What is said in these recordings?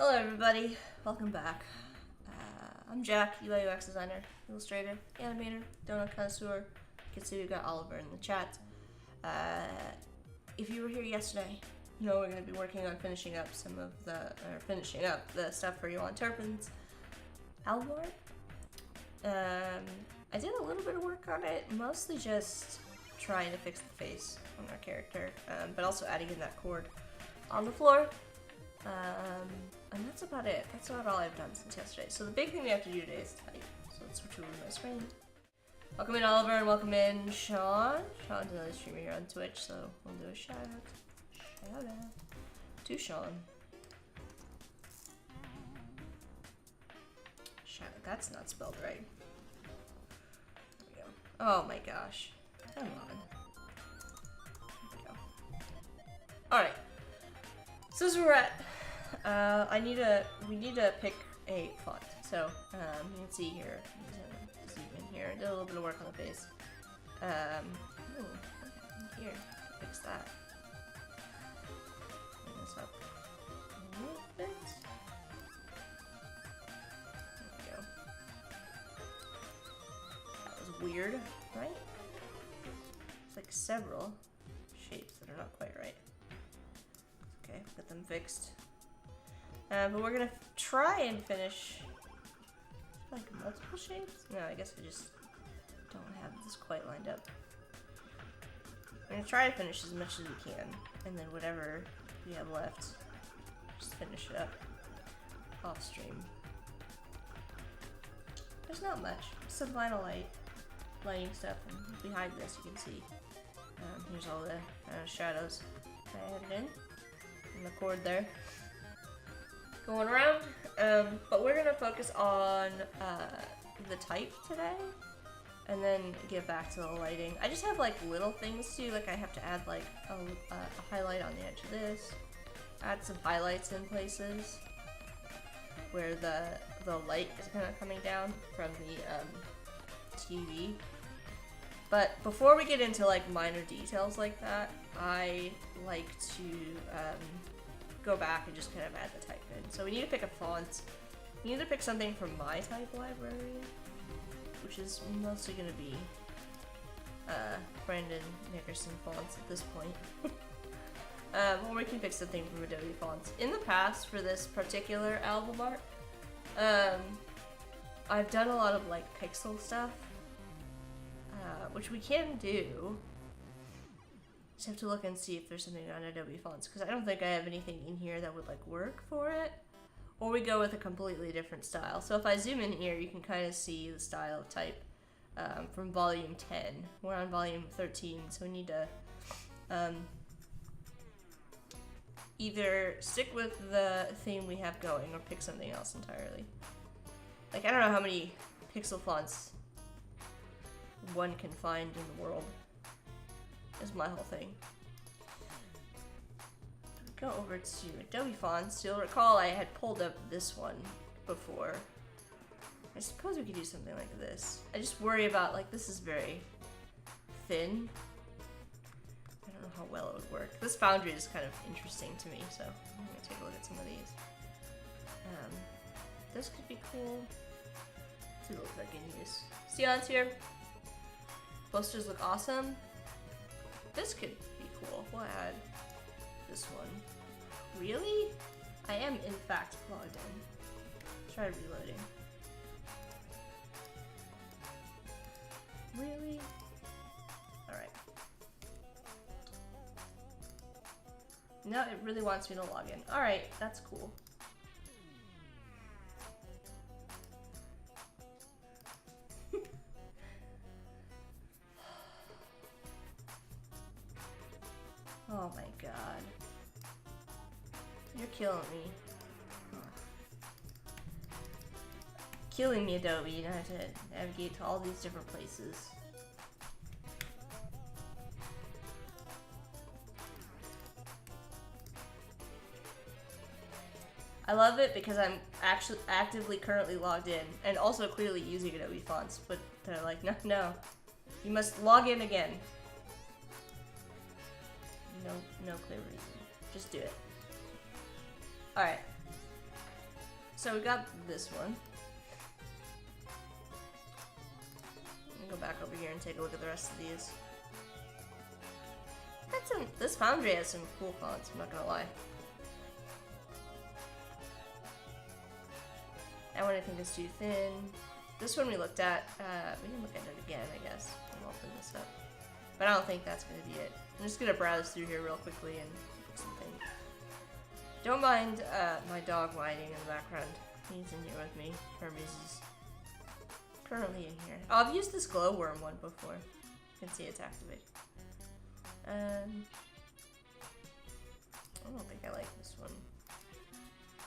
Hello everybody, welcome back. I'm Jack, UI UX designer, illustrator, animator, donut connoisseur. You can see we've got Oliver in the chat. If you were here yesterday, you know we're going to be working on finishing up the stuff for Yoann Turpin's album art. I did a little bit of work on it, mostly just trying to fix the face on our character, but also adding in that chord on the floor. And that's about it. That's about all I've done since yesterday. So the big thing we have to do today is type. So let's switch over to my screen. Welcome in Oliver and welcome in Sean. Sean's another streamer here on Twitch, so we'll do a shout out to Sean. Shout out. That's not spelled right. There we go. Oh my gosh. Come on. There we go. Alright. So this is where we're at. We need to pick a font. So you can see here, zoom in here. Did a little bit of work on the face. Here, fix that. Bring this up a little bit. There we go. That was weird, right? It's like several shapes that are not quite right. Okay, get them fixed. But we're gonna try and finish like multiple shapes. No, I guess I just don't have this quite lined up. We're gonna try to finish as much as we can, and then whatever we have left, just finish it up off stream. There's not much. Some vinyl lighting stuff, and behind this you can see here's all the shadows I added in the chord there. Going around, but we're gonna focus on the type today, and then get back to the lighting. I just have like little things to do, like I have to add like a highlight on the edge of this, add some highlights in places where the light is kind of coming down from the TV. But before we get into like minor details like that, I like to go back and just kind of add the type in. So we need to pick a font. We need to pick something from my type library, which is mostly going to be Brandon Nickerson fonts at this point. Or we can pick something from Adobe Fonts. In the past, for this particular album art, I've done a lot of like pixel stuff, which we can do. Just have to look and see if there's something on Adobe Fonts, because I don't think I have anything in here that would like work for it. Or we go with a completely different style. So if I zoom in here, you can kind of see the style of type from volume 10. We're on volume 13, so we need to either stick with the theme we have going or pick something else entirely. Like, I don't know how many pixel fonts one can find in the world. Is my whole thing. Go over to Adobe Fonts. You'll recall I had pulled up this one before. I suppose we could do something like this. I just worry about, like, this is very thin. I don't know how well it would work. This foundry is kind of interesting to me, so I'm gonna take a look at some of these. This could be cool. Let's see what it looks like in use. Sion's here. Posters look awesome. This could be cool. We'll add this one. Really? I am in fact logged in. Try reloading. Really? Alright. No, it really wants me to log in. Alright, that's cool. Oh my god. You're killing me. Killing me, Adobe. You know, I have to navigate to all these different places. I love it because I'm actually actively currently logged in and also clearly using Adobe fonts, but they're like, no, no, you must log in again. No clear reason. Just do it. Alright. So we got this one. Let me go back over here and take a look at the rest of these. This Foundry has some cool fonts, I'm not gonna lie. That one I think is too thin. This one we looked at, we can look at it again, I guess. I'll open this up. But I don't think that's gonna be it. I'm just gonna browse through here real quickly and fix some things. Don't mind my dog whining in the background. He's in here with me. Hermes is currently in here. Oh, I've used this glowworm one before. You can see it's activated. I don't think I like this one.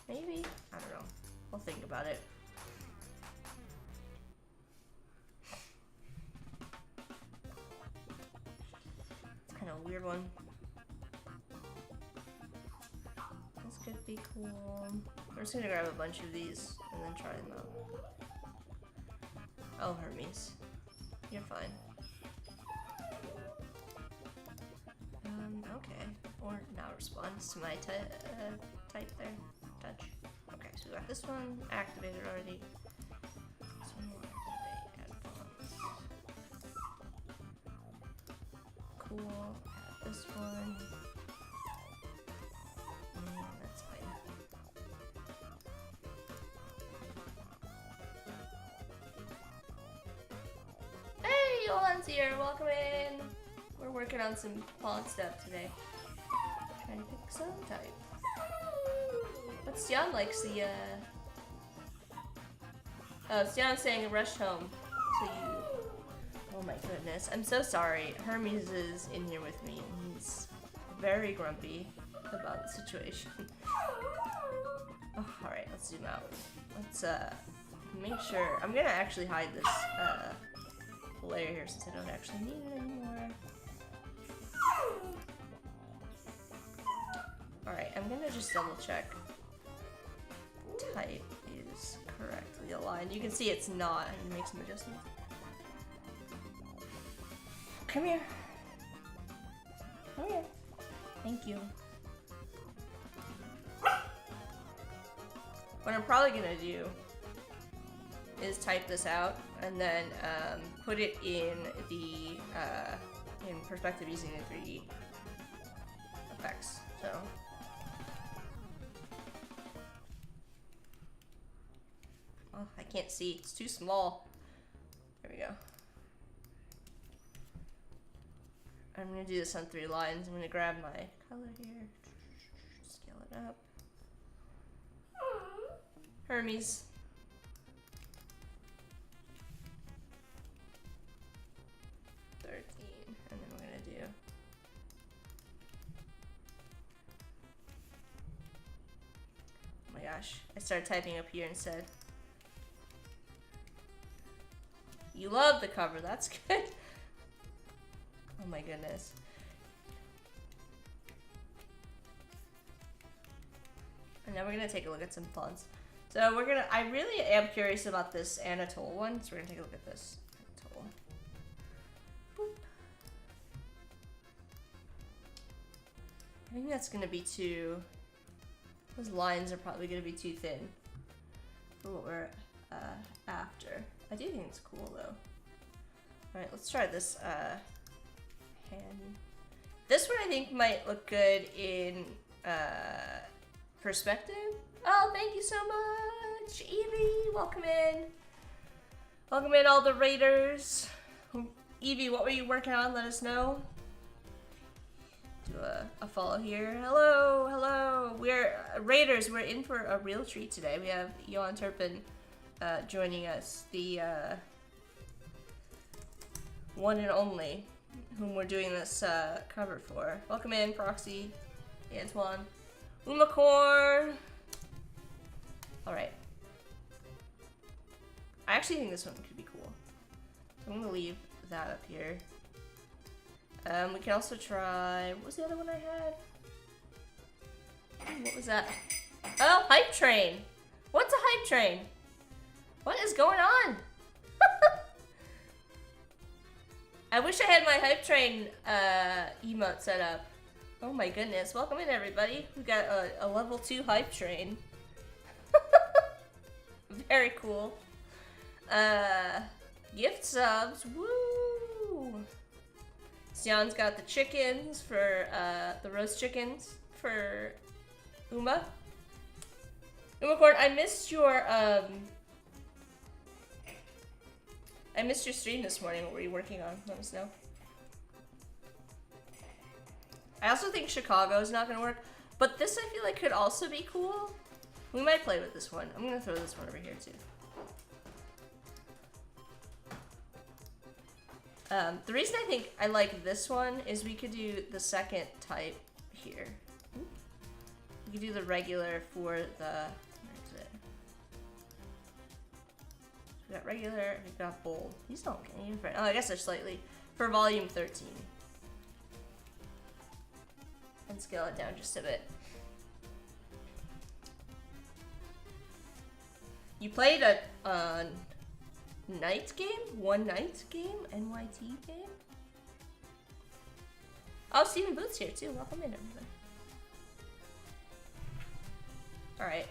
Maybe? I don't know. I'll think about it. It's kind of a weird one. This could be cool. We're just gonna grab a bunch of these and then try them out. Oh, Hermes. You're fine. Okay. Or now responds to my type there. Touch. Okay, so we got this one activated already. This one will activate, add fonts. Cool. Add this one. That's fine. Hey, Yoann's here. Welcome in. We're working on some font stuff today. Trying to pick some type. But Yoann likes the, Oh, Yoann's saying rush home. So you... Oh my goodness. I'm so sorry. Hermes is in here with me. And he's very grumpy about the situation. Oh, alright, let's zoom out. Let's, make sure... I'm gonna actually hide this, layer here since I don't actually need it anymore. Alright, I'm gonna just double check. Type is correctly aligned. You can see it's not. I need to make some adjustments. Come here. Come here. Thank you. What I'm probably gonna do is type this out and then put it in the in perspective using the 3D effects. So. Oh, I can't see. It's too small. There we go. I'm gonna do this on 3 lines. I'm gonna grab my color here, scale it up. Hermes. And then we're gonna do oh my gosh, I started typing up here instead. You love the cover, that's good. Oh my goodness. And now we're gonna take a look at some fonts. So we're gonna, I really am curious about this Anatole one, so we're gonna take a look at this. Anatole. Boop. I think that's gonna be too, those lines are probably gonna be too thin for what we're after. I do think it's cool though. Alright, let's try this hand. This one I think might look good in perspective. Oh, thank you so much, Evie. Welcome in. Welcome in, all the raiders. Evie, what were you working on? Let us know. Do a a follow here. Hello, hello. We're Raiders. We're in for a real treat today. We have Yoann Turpin joining us, the one and only, whom we're doing this cover for. Welcome in, Proxy, Antoine, Umacorn. All right. I actually think this one could be cool. So I'm gonna leave that up here. We can also try, what was the other one I had? What was that? Oh, Hype Train. What's a Hype Train? What is going on? I wish I had my Hype Train emote set up. Oh my goodness. Welcome in, everybody. We got a level 2 Hype Train. Very cool. Gift subs. Woo! Sion's got the chickens for the roast chickens for Uma. Umacorn, I missed your stream this morning. What were you working on? Let us know. I also think Chicago is not gonna work, but this I feel like could also be cool. We might play with this one. I'm gonna throw this one over here too. The reason I think I like this one is we could do the second type here. We could do the regular for the, where is it? We got regular, we got bold. These don't get any different. Oh, I guess they're slightly. For volume 13. And scale it down just a bit. You played a night game? One night game? NYT game? Oh, Stephen Booth's here too. Welcome in, everybody. Alright.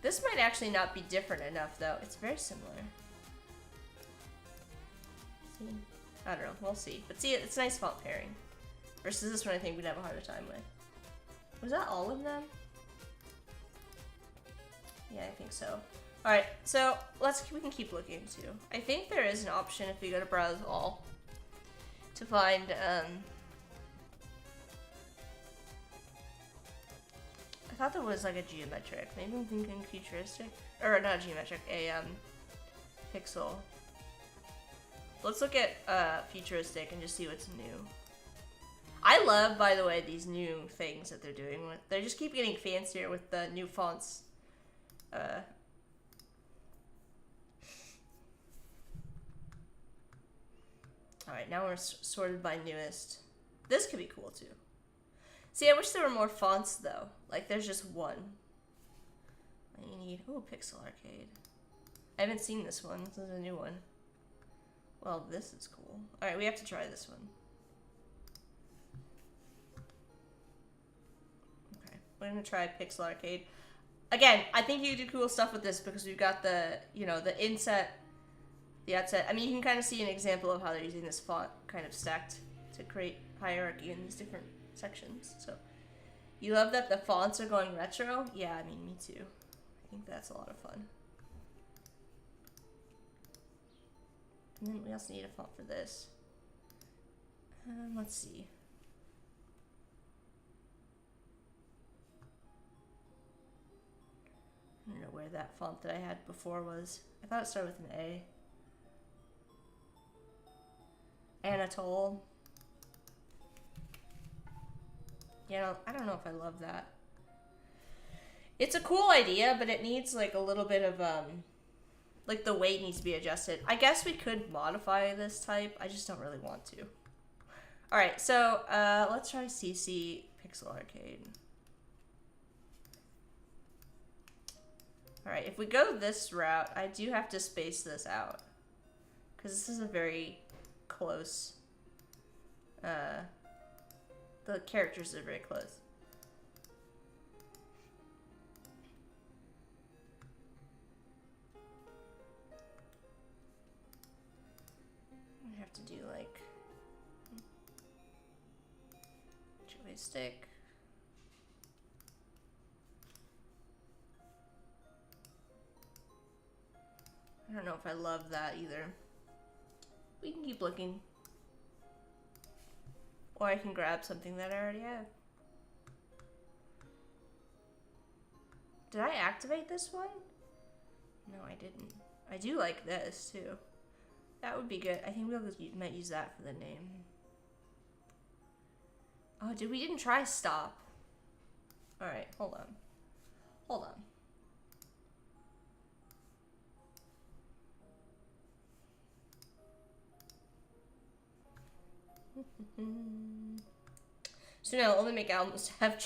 This might actually not be different enough, though. It's very similar. See? I don't know. We'll see. But see, it's nice font pairing. Versus this one I think we'd have a harder time with. Was that all of them? Yeah, I think so. Alright, so we can keep looking too. I think there is an option if we go to browse all to find I thought there was like a geometric. Maybe I'm thinking futuristic. Or not geometric, a pixel. Let's look at futuristic and just see what's new. I love, by the way, these new things that they're doing. They just keep getting fancier with the new fonts. Alright, now we're sorted by newest. This could be cool too. See, I wish there were more fonts though. Like, there's just one. You need, oh, Pixel Arcade. I haven't seen this one. This is a new one. Well, this is cool. Alright, we have to try this one. Okay, we're gonna try Pixel Arcade. Again, I think you do cool stuff with this because we've got the, you know, the inset, the outset. I mean, you can kind of see an example of how they're using this font kind of stacked to create hierarchy in these different sections. So, you love that the fonts are going retro? Yeah, I mean, me too. I think that's a lot of fun. And then we also need a font for this. Let's see. I don't know where that font that I had before was. I thought it started with an A. Anatole. You know, I don't know if I love that. It's a cool idea, but it needs like a little bit of, like the weight needs to be adjusted. I guess we could modify this type. I just don't really want to. Alright, so, let's try CC Pixel Arcade. Alright, if we go this route, I do have to space this out. Because this is a very close, the characters are very close. I have to do like joystick. I don't know if I love that either. We can keep looking. Or I can grab something that I already have. Did I activate this one? No, I didn't. I do like this too. That would be good. I think might use that for the name. Oh, we didn't try stop. Alright, hold on. Hold on. So now I'll only make albums to have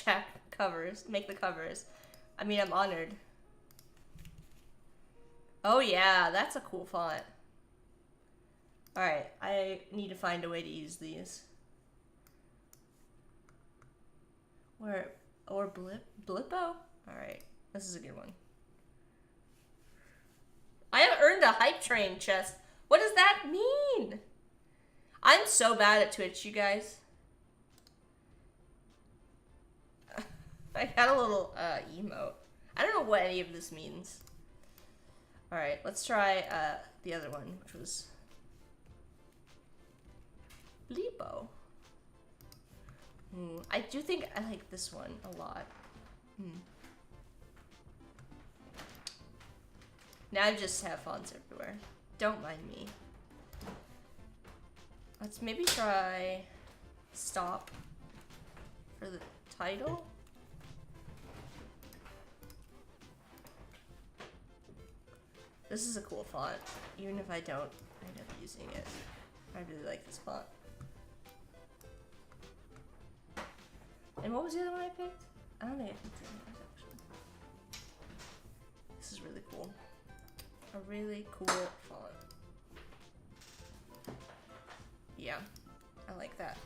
make the covers. I mean, I'm honored. Oh yeah, that's a cool font. Alright, I need to find a way to use these. Or Blippo? Alright, this is a good one. I have earned a hype train chest. What does that mean? I'm so bad at Twitch, you guys. I got a little emote. I don't know what any of this means. Alright, let's try the other one, which was Lipo. I do think I like this one a lot. Now I just have fonts everywhere. Don't mind me. Let's maybe try stop for the title. This is a cool font, even if I don't end up using it. I really like this font. And what was the other one I picked? I don't think I picked any of those, actually. This is really cool. A really cool font. Yeah, I like that.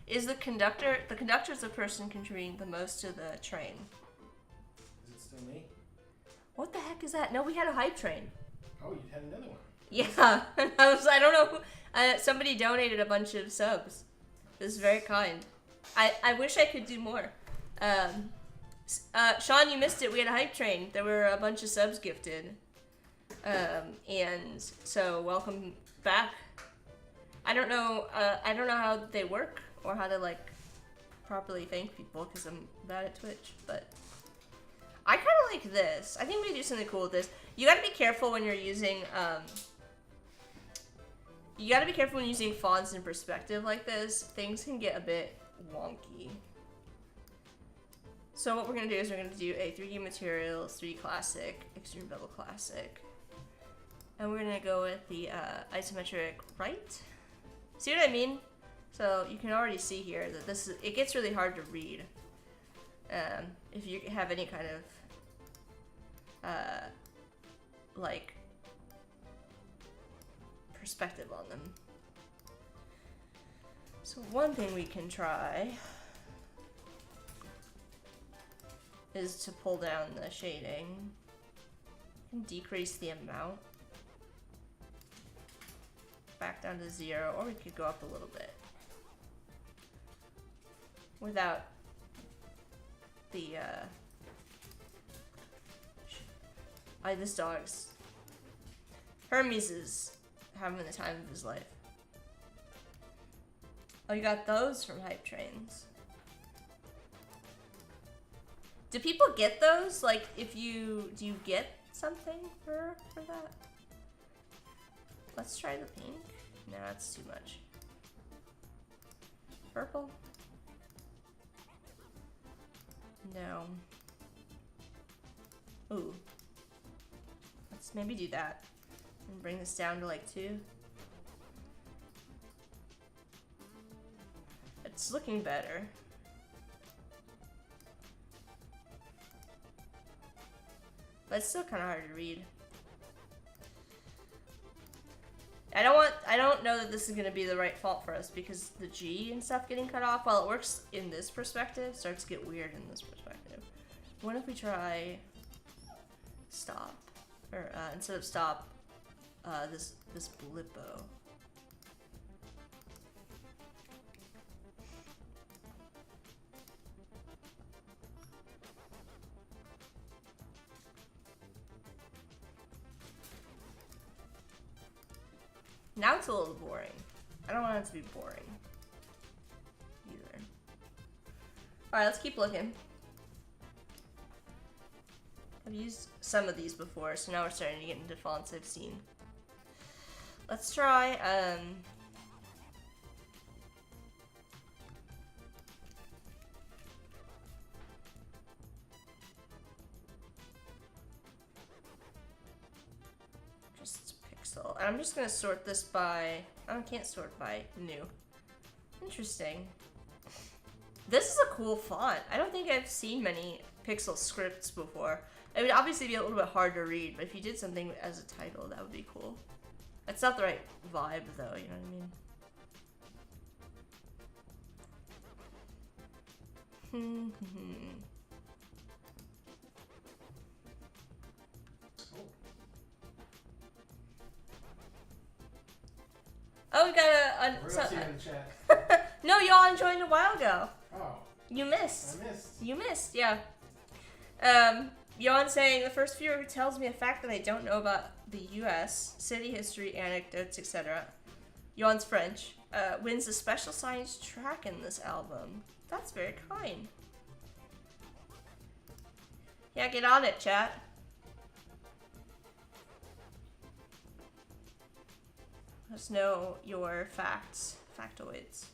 Is the conductor is the person contributing the most to the train? Is it still me? What the heck is that? No, we had a hype train. Oh, you had another one. Yeah, I don't know who, somebody donated a bunch of subs. This is very kind. I wish I could do more. Sean, you missed it. We had a hype train. There were a bunch of subs gifted. And so welcome back. I don't know how they work or how to like properly thank people because I'm bad at Twitch, but I kind of like this. I think we can do something cool with this. You gotta be careful when you're using, fonts in perspective like this. Things can get a bit wonky. So what we're gonna do is we're gonna do a 3D Materials 3 Classic, Extreme Bevel Classic. And we're gonna go with the isometric right. See what I mean? So you can already see here that it gets really hard to read. If you have any kind of like perspective on them. So one thing we can try is to pull down the shading and decrease the amount back down to 0, or we could go up a little bit without the this dog's Hermes is having the time of his life. Oh, you got those from hype trains. Do people get those? Like, do you get something for that? Let's try the pink. No, that's too much. Purple? No. Ooh. Let's maybe do that. And bring this down to like 2. It's looking better. But it's still kind of hard to read. I don't know that this is gonna be the right font for us because the G and stuff getting cut off, while it works in this perspective, starts to get weird in this perspective. What if we try stop? Or instead of stop, this Blippo. Now it's a little boring. I don't want it to be boring. Alright, let's keep looking. I've used some of these before, so now we're starting to get into fonts I've seen. Let's try, just pixel. And I'm just gonna sort this by, I can't sort by new. Interesting. This is a cool font. I don't think I've seen many pixel scripts before. It would obviously be a little bit hard to read, but if you did something as a title, that would be cool. It's not the right vibe, though, you know what I mean? Oh, we got a We're gonna see it in the chat. No, Yoann joined a while ago. Oh. You missed. I missed. You missed, yeah. Yoann saying, the first viewer who tells me a fact that I don't know about the U.S., city history, anecdotes, etc. Yoann's French, wins a special science track in this album. That's very kind. Yeah, get on it, chat. Let us know your facts, factoids.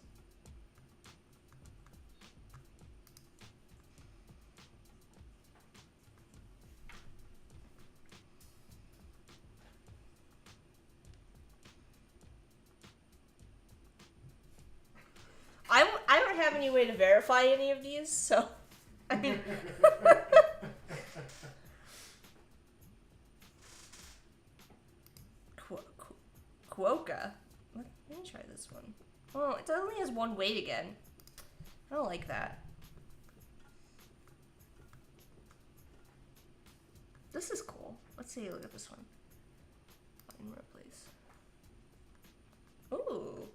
I don't have any way to verify any of these, so I mean. Quokka. Let me try this one. Oh, it only has one weight again. I don't like that. This is cool. Let's see. Look at this one. Find replace. Ooh.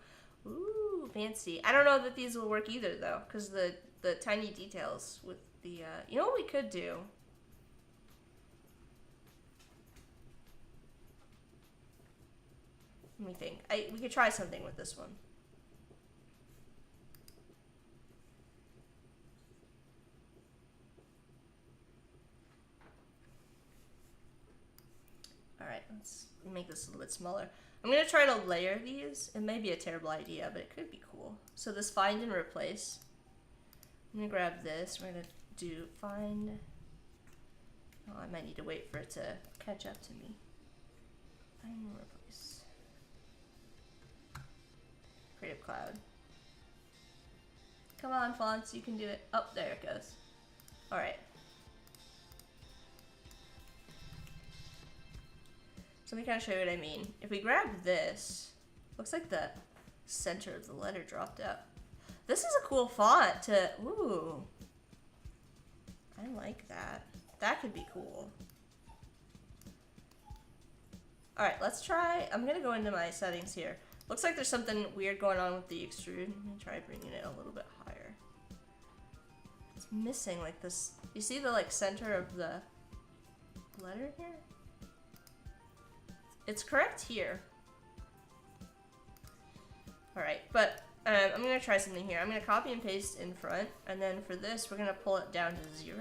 Ooh, fancy. I don't know that these will work either, though, because the tiny details with the, you know what we could do? Let me think. We could try something with this one. Alright, let's make this a little bit smaller. I'm going to try to layer these. It may be a terrible idea, but it could be cool. So this find and replace. I'm going to grab this. We're going to do find. Oh, I might need to wait for it to catch up to me. Find and replace. Creative Cloud. Come on, fonts, you can do it. Oh, there it goes. Alright. So let me kind of show you what I mean. If we grab this, looks like the center of the letter dropped out. This is a cool font to, ooh. I like that. That could be cool. Alright, let's try, I'm gonna go into my settings here. Looks like there's something weird going on with the extrude. I'm gonna try bringing it a little bit higher. It's missing like this. You see the like center of the letter here? It's correct here. Alright, but I'm gonna try something here. I'm gonna copy and paste in front, and then for this, we're gonna pull it down to 0.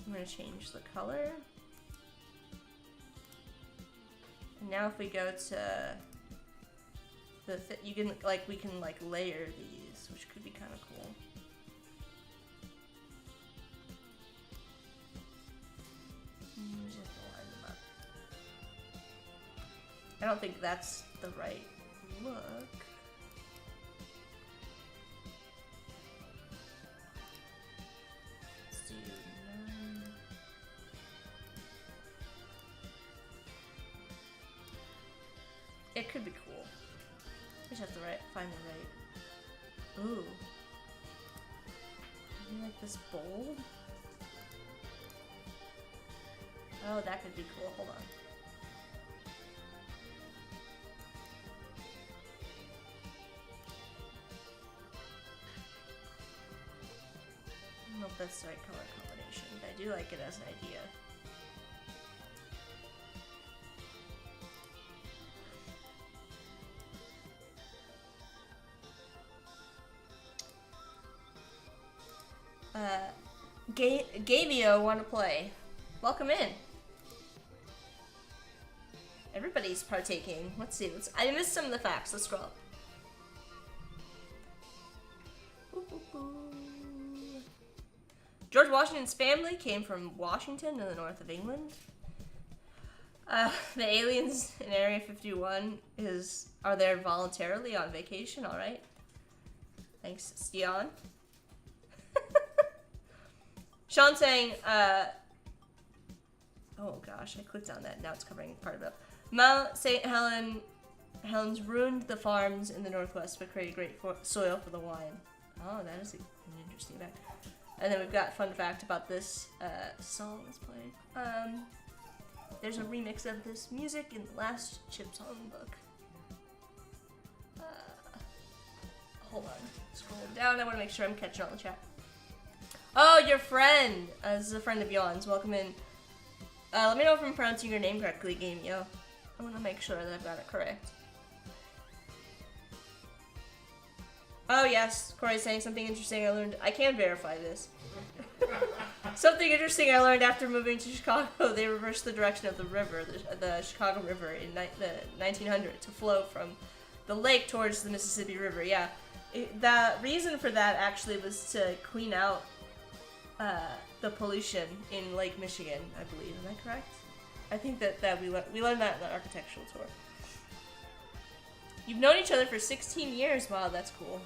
I'm gonna change the color. And now if we go to the you can we can layer these, which could be kind of cool. Just line them up. I don't think that's the right look. Let's do 9. It could be cool. We just have to find the right. Ooh. Maybe like this bold? Oh, that could be cool. Hold on. I don't know if that's the right color combination, but I do like it as an idea. Gamio want to play. Welcome in. Everybody's partaking. Let's see. I missed some of the facts. Let's scroll up. George Washington's family came from Washington in the north of England. The aliens in Area 51 are there voluntarily on vacation. All right. Thanks, Stian. Sean saying, oh gosh, I clicked on that. Now it's covering part of it. Mount St. Helens ruined the farms in the northwest, but created great soil for the wine. Oh, that is an interesting fact. And then we've got a fun fact about this song that's playing. There's a remix of this music in the last Chipsong book. Hold on. Scrolling down. I want to make sure I'm catching all the chat. Oh, your friend! This is a friend of Yoann's. Welcome in. Let me know if I'm pronouncing your name correctly, Gamio. I want to make sure that I've got it correct. Oh, yes. Corey's saying something interesting I learned. I can verify this. Something interesting I learned after moving to Chicago. They reversed the direction of the river, the Chicago River, in the 1900 to flow from the lake towards the Mississippi River. Yeah. The reason for that actually was to clean out the pollution in Lake Michigan, I believe. Am I correct? I think that we learned that in the architectural tour. You've known each other for 16 years. Wow, that's cool.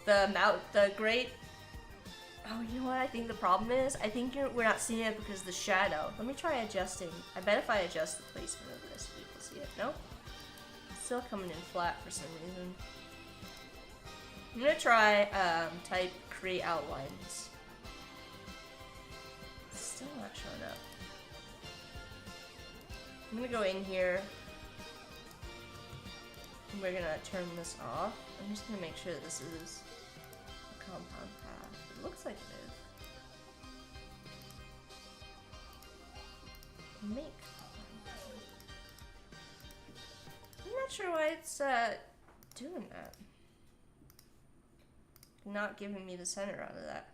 The great... Oh, you know what I think the problem is? I think we're not seeing it because of the shadow. Let me try adjusting. I bet if I adjust the placement of this, we will see it. Nope. It's still coming in flat for some reason. I'm gonna try type create outlines. It's still not showing up. I'm gonna go in here. And we're gonna turn this off. I'm just gonna make sure that this is a compound path. It looks like it is. Make. I'm not sure why it's doing that. Not giving me the center out of that.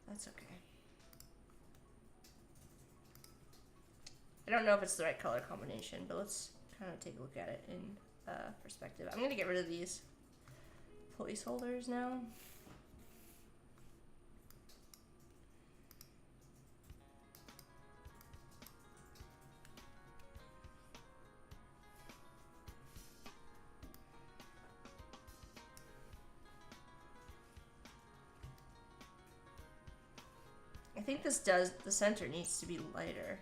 That's okay. I don't know if it's the right color combination, but let's kind of take a look at it in perspective. I'm gonna get rid of these placeholders now. I think the center needs to be lighter.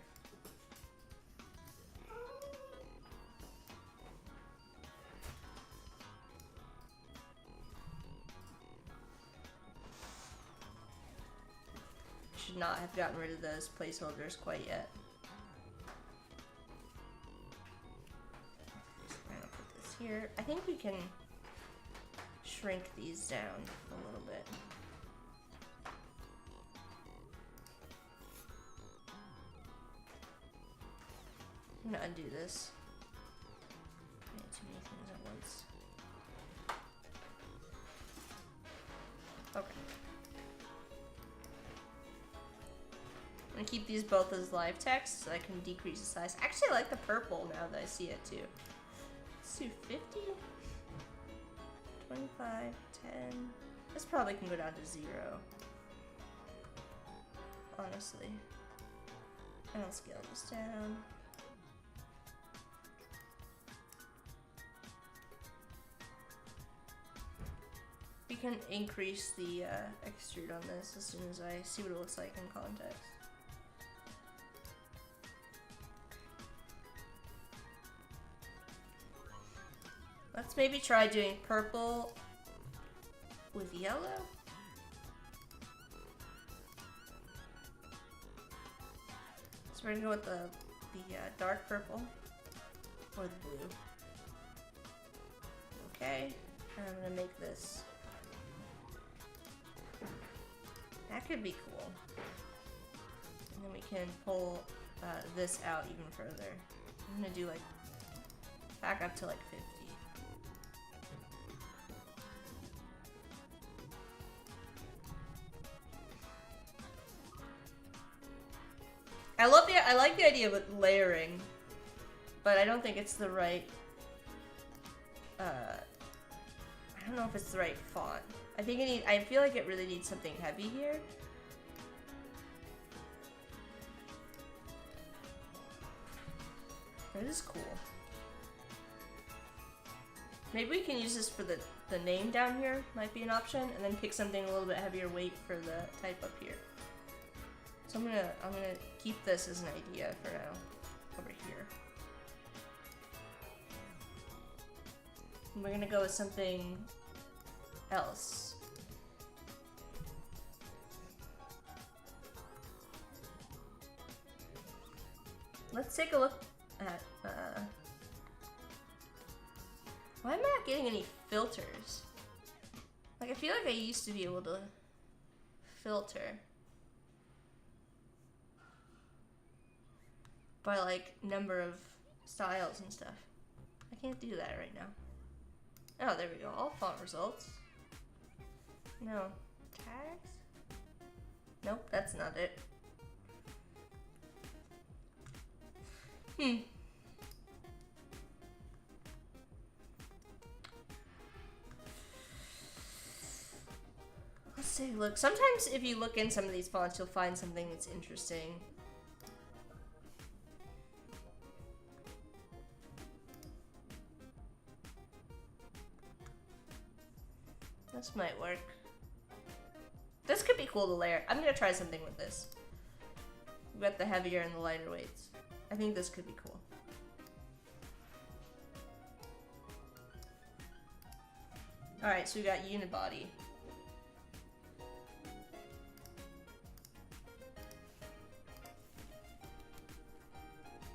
Should not have gotten rid of those placeholders quite yet. I'm gonna put this here. I think we can shrink these down a little bit. I'm gonna undo this. I need too many things at once. Okay. I'm gonna keep these both as live text so I can decrease the size. Actually, I like the purple now that I see it too. Let's do 50, 25, 10. This probably can go down to 0. Honestly. And I'll scale this down. We can increase the extrude on this as soon as I see what it looks like in context. Let's maybe try doing purple with yellow. So we're gonna go with the dark purple or the blue. Okay, and I'm gonna make this. That could be cool. And then we can pull this out even further. I'm gonna do like Back up to like 50. I like the idea of layering, but I don't think it's the right, I don't know if it's the right font. I feel like it really needs something heavy here. That is cool. Maybe we can use this for the name down here, might be an option, and then pick something a little bit heavier weight for the type up here. So I'm gonna keep this as an idea for now, over here. And we're gonna go with something else. Let's take a look at, why am I not getting any filters? Like, I feel like I used to be able to filter by, like, number of styles and stuff. I can't do that right now. Oh, there we go. All font results. No. Tags? Nope, that's not it. Let's take a look. Sometimes if you look in some of these fonts, you'll find something that's interesting. This might work. This could be cool to layer. I'm gonna try something with this. We've got the heavier and the lighter weights. I think this could be cool. Alright, so we got unibody.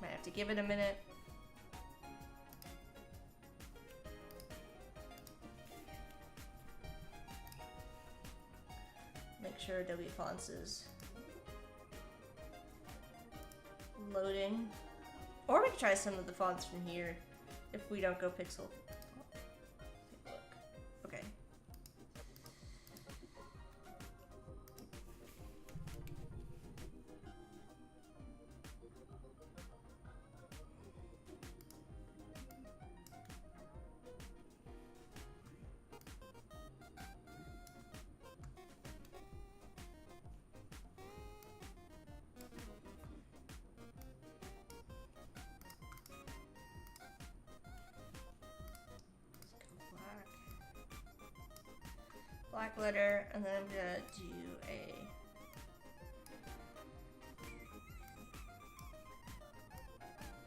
Might have to give it a minute. Make sure Adobe Fonts is loading. Or we can try some of the fonts from here if we don't go pixel. Take a look. Okay. Black letter, and then I'm gonna do a...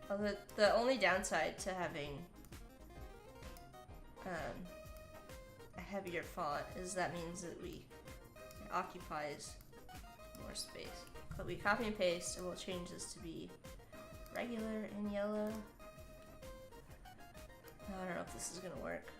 Oh, the only downside to having a heavier font is that means that it occupies more space. But we copy and paste, and we'll change this to be regular and yellow. I don't know if this is gonna work.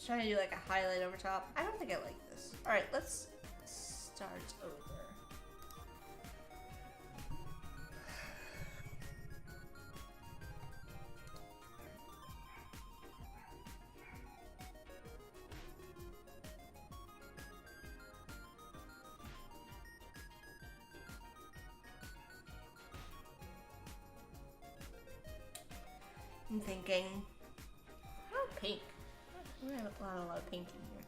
Trying to do like a highlight over top. I don't think I like this. Alright, let's start over. I'm thinking, oh, pink. We have a lot of pink in here.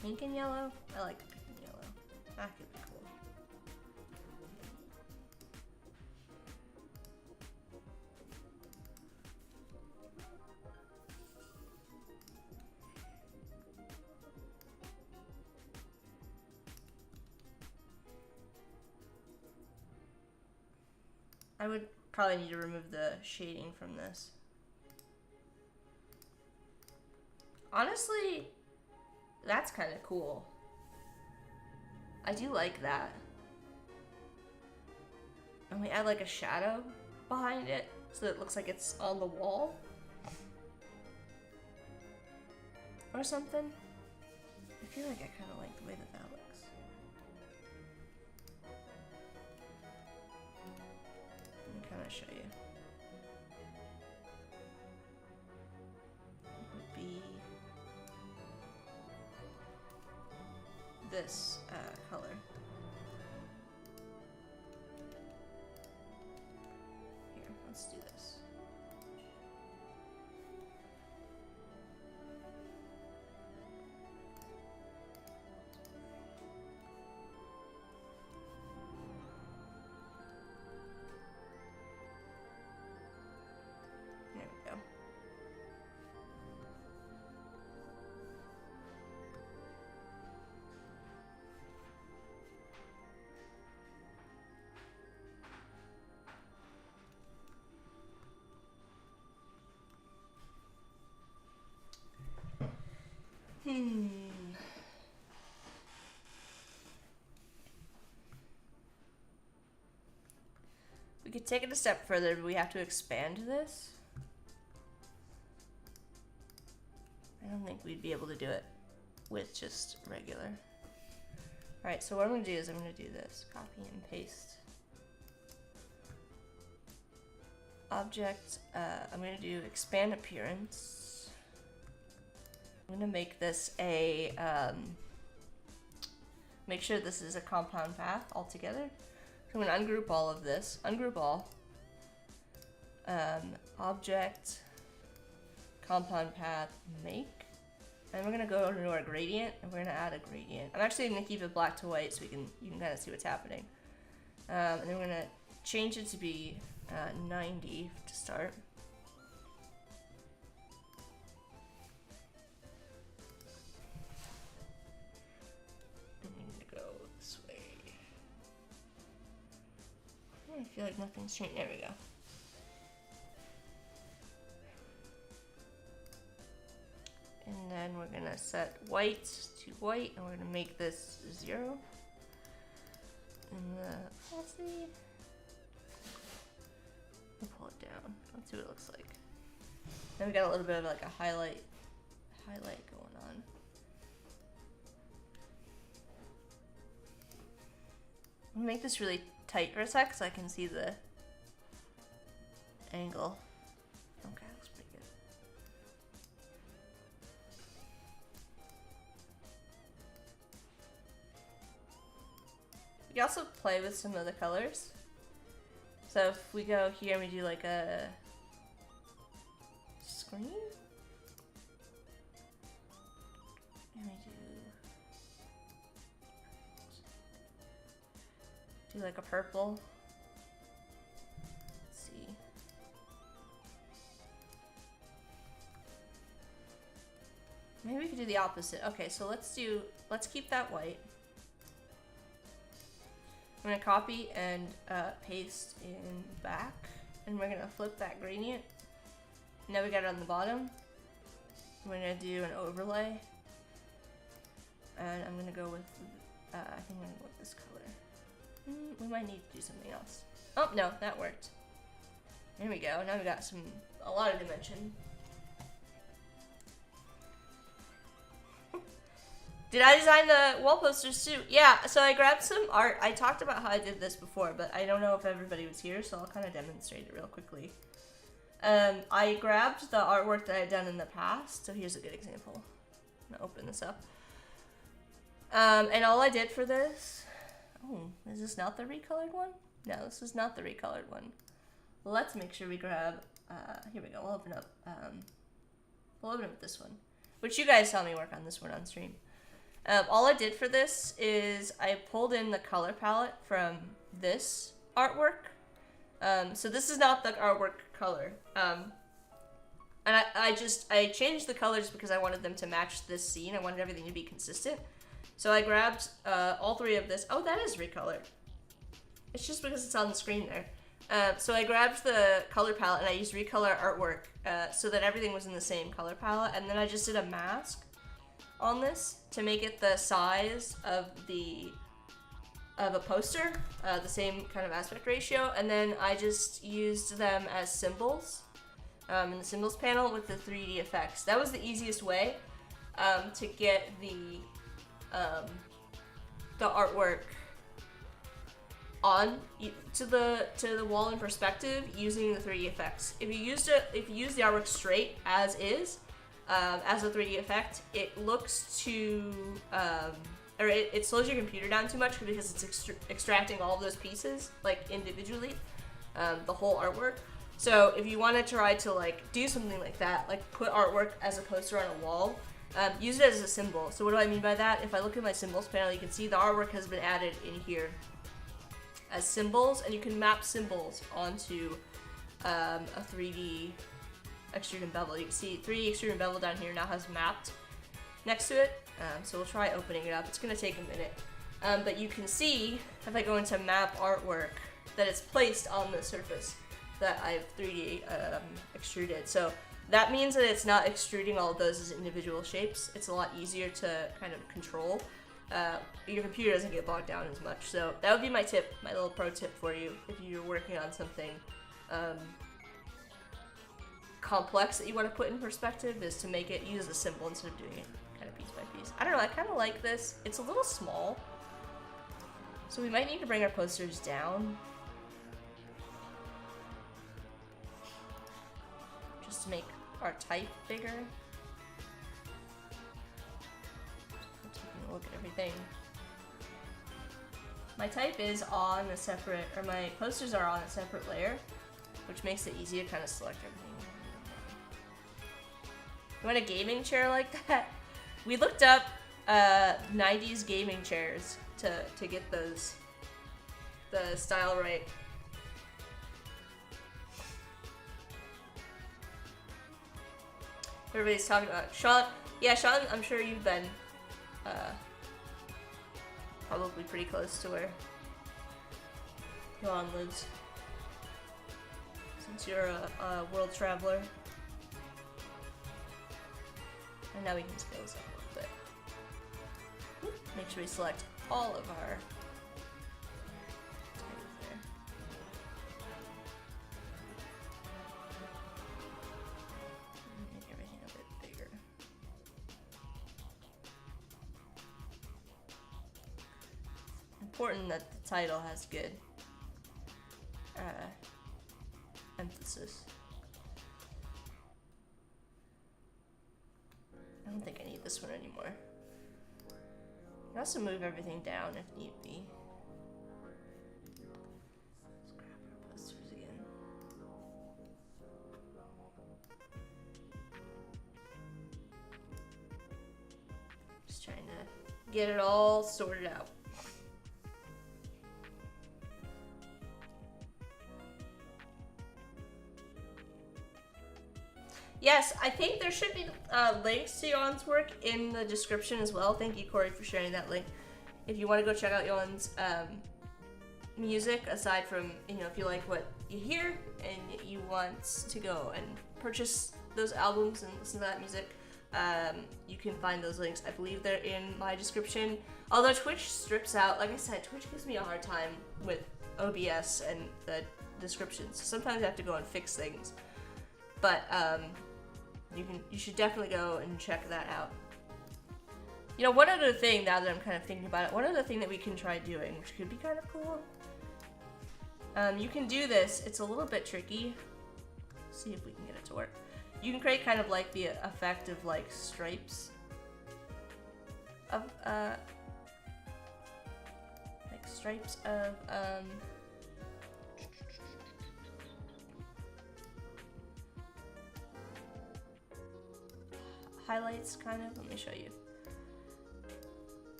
Pink and yellow? I like pink and yellow. That could be cool. I would probably need to remove the shading from this. Honestly, that's kind of cool. I do like that. And we add like a shadow behind it so that it looks like it's on the wall. Or something. I feel like I kind of like the way that looks. Let me kind of show you. It would be this color. Here, let's do this. There we go. We could take it a step further, but we have to expand this. I don't think we'd be able to do it with just regular. Alright, so what I'm going to do is I'm going to do this. Copy and paste. Object, I'm going to do expand appearance. I'm going to make this a, make sure this is a compound path altogether. So I'm going to ungroup all of this. Ungroup all. Object, compound path, make. And we're going to go into our gradient, and we're going to add a gradient. I'm actually going to keep it black to white so you can kind of see what's happening. And then we're going to change it to be 90 to start. And we need to go this way. I feel like nothing's changed. There we go. And then we're gonna set white to white, and we're gonna make this 0. And let's see. We'll pull it down. Let's see what it looks like. Then we got a little bit of like a highlight going on. I'm gonna make this really tight for a sec so I can see the angle. Okay, looks pretty good. You can also play with some of the colors. So if we go here and we do like a screen, and we do like a purple. Let's see. Maybe we could do the opposite. Okay, so let's keep that white. I'm gonna copy and paste in back, and we're gonna flip that gradient. Now we got it on the bottom. We're gonna do an overlay, and I'm gonna go with, I think I'm gonna go with this color. We might need to do something else. Oh no, that worked. There we go. Now we got a lot of dimension. Did I design the wall posters too? Yeah, so I grabbed some art. I talked about how I did this before, but I don't know if everybody was here, so I'll kind of demonstrate it real quickly. I grabbed the artwork that I had done in the past, so here's a good example. I'm gonna open this up. And all I did for this, is this not the recolored one? No, this is not the recolored one. Let's make sure we grab, here we go, we'll open up this one, which you guys saw me work on this one on stream. All I did for this is I pulled in the color palette from this artwork. So this is not the artwork color. And I changed the colors because I wanted them to match this scene. I wanted everything to be consistent. So I grabbed all three of this. Oh, that is recolored. It's just because it's on the screen there. So I grabbed the color palette and I used Recolor Artwork so that everything was in the same color palette, and then I just did a mask on this to make it the size of a poster, the same kind of aspect ratio, and then I just used them as symbols in the symbols panel with the 3D effects. That was the easiest way to get the artwork on to the wall in perspective using the 3D effects. If you use the artwork straight as is, as a 3D effect, it looks too or it slows your computer down too much because it's extracting all of those pieces like individually, the whole artwork. So if you want to try to like do something like that, like put artwork as a poster on a wall, use it as a symbol. So what do I mean by that? If I look at my symbols panel, you can see the artwork has been added in here as symbols, and you can map symbols onto a 3D extrude and bevel. You can see 3D extrude and bevel down here now has mapped next to it. So we'll try opening it up. It's gonna take a minute. But you can see, if I go into map artwork, that it's placed on the surface that I've 3D extruded. So that means that it's not extruding all of those as individual shapes. It's a lot easier to kind of control. Your computer doesn't get bogged down as much. So that would be my tip, my little pro tip for you if you're working on something complex that you want to put in perspective, is to make it use a symbol instead of doing it kind of piece by piece. I don't know, I kind of like this. It's a little small, so we might need to bring our posters down just to make our type bigger. Taking a look at everything. My type is on a separate, or my posters are on a separate layer, which makes it easy to kind of select everything. You want a gaming chair like that? We looked up 90s gaming chairs to get the style right. Everybody's talking about Sean. Yeah, Sean, I'm sure you've been probably pretty close to where Yoann lives, since you're a world traveler. And now we can scale this up a little bit. Make sure we select all of our types there. Make everything a bit bigger. Important that the title has good emphasis. I don't think I need this one anymore. I can also move everything down if need be. Let's grab our posters again. Just trying to get it all sorted out. Yes, I think there should be links to Yoann's work in the description as well. Thank you, Corey, for sharing that link. If you want to go check out Yoann's music, aside from, if you like what you hear and you want to go and purchase those albums and listen to that music, you can find those links. I believe they're in my description. Although Twitch strips out, like I said, Twitch gives me a hard time with OBS and the descriptions. Sometimes I have to go and fix things. But you should definitely go and check that out. One other thing, now that I'm kind of thinking about it, one other thing that we can try doing, which could be kind of cool. You can do this. It's a little bit tricky. Let's see if we can get it to work. You can create kind of like the effect of like stripes of highlights, kind of. Let me show you.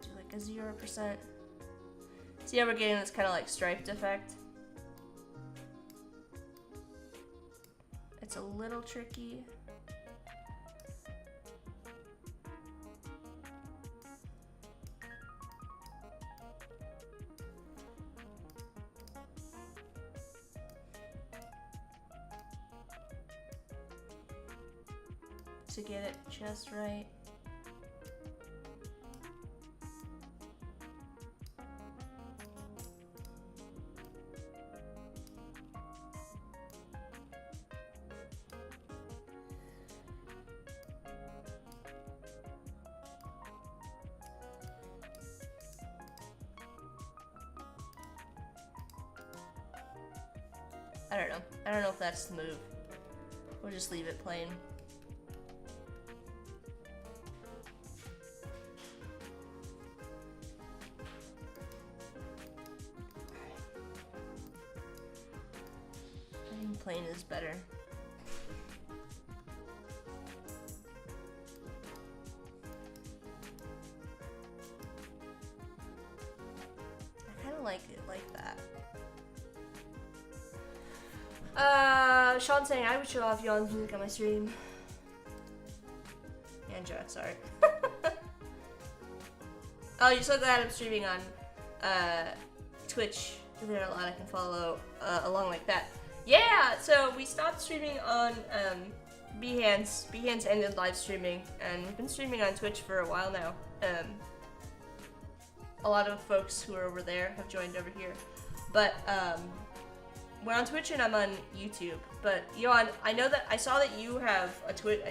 Do like a 0%. See how we're getting this kind of like striped effect? It's a little tricky. to get it just right. I don't know. I don't know if that's the move. We'll just leave it plain. I think plain is better. I kind of like it like that. Sean saying I would show off Yoann's music on my stream. Andrew, sorry. Oh, you're so glad I'm streaming on Twitch. There are a lot I can follow along like that. Yeah, so we stopped streaming on Behance. Behance ended live streaming, and we've been streaming on Twitch for a while now. A lot of folks who are over there have joined over here, but we're on Twitch and I'm on YouTube. But Yoann, I know that I saw that you have a Twitch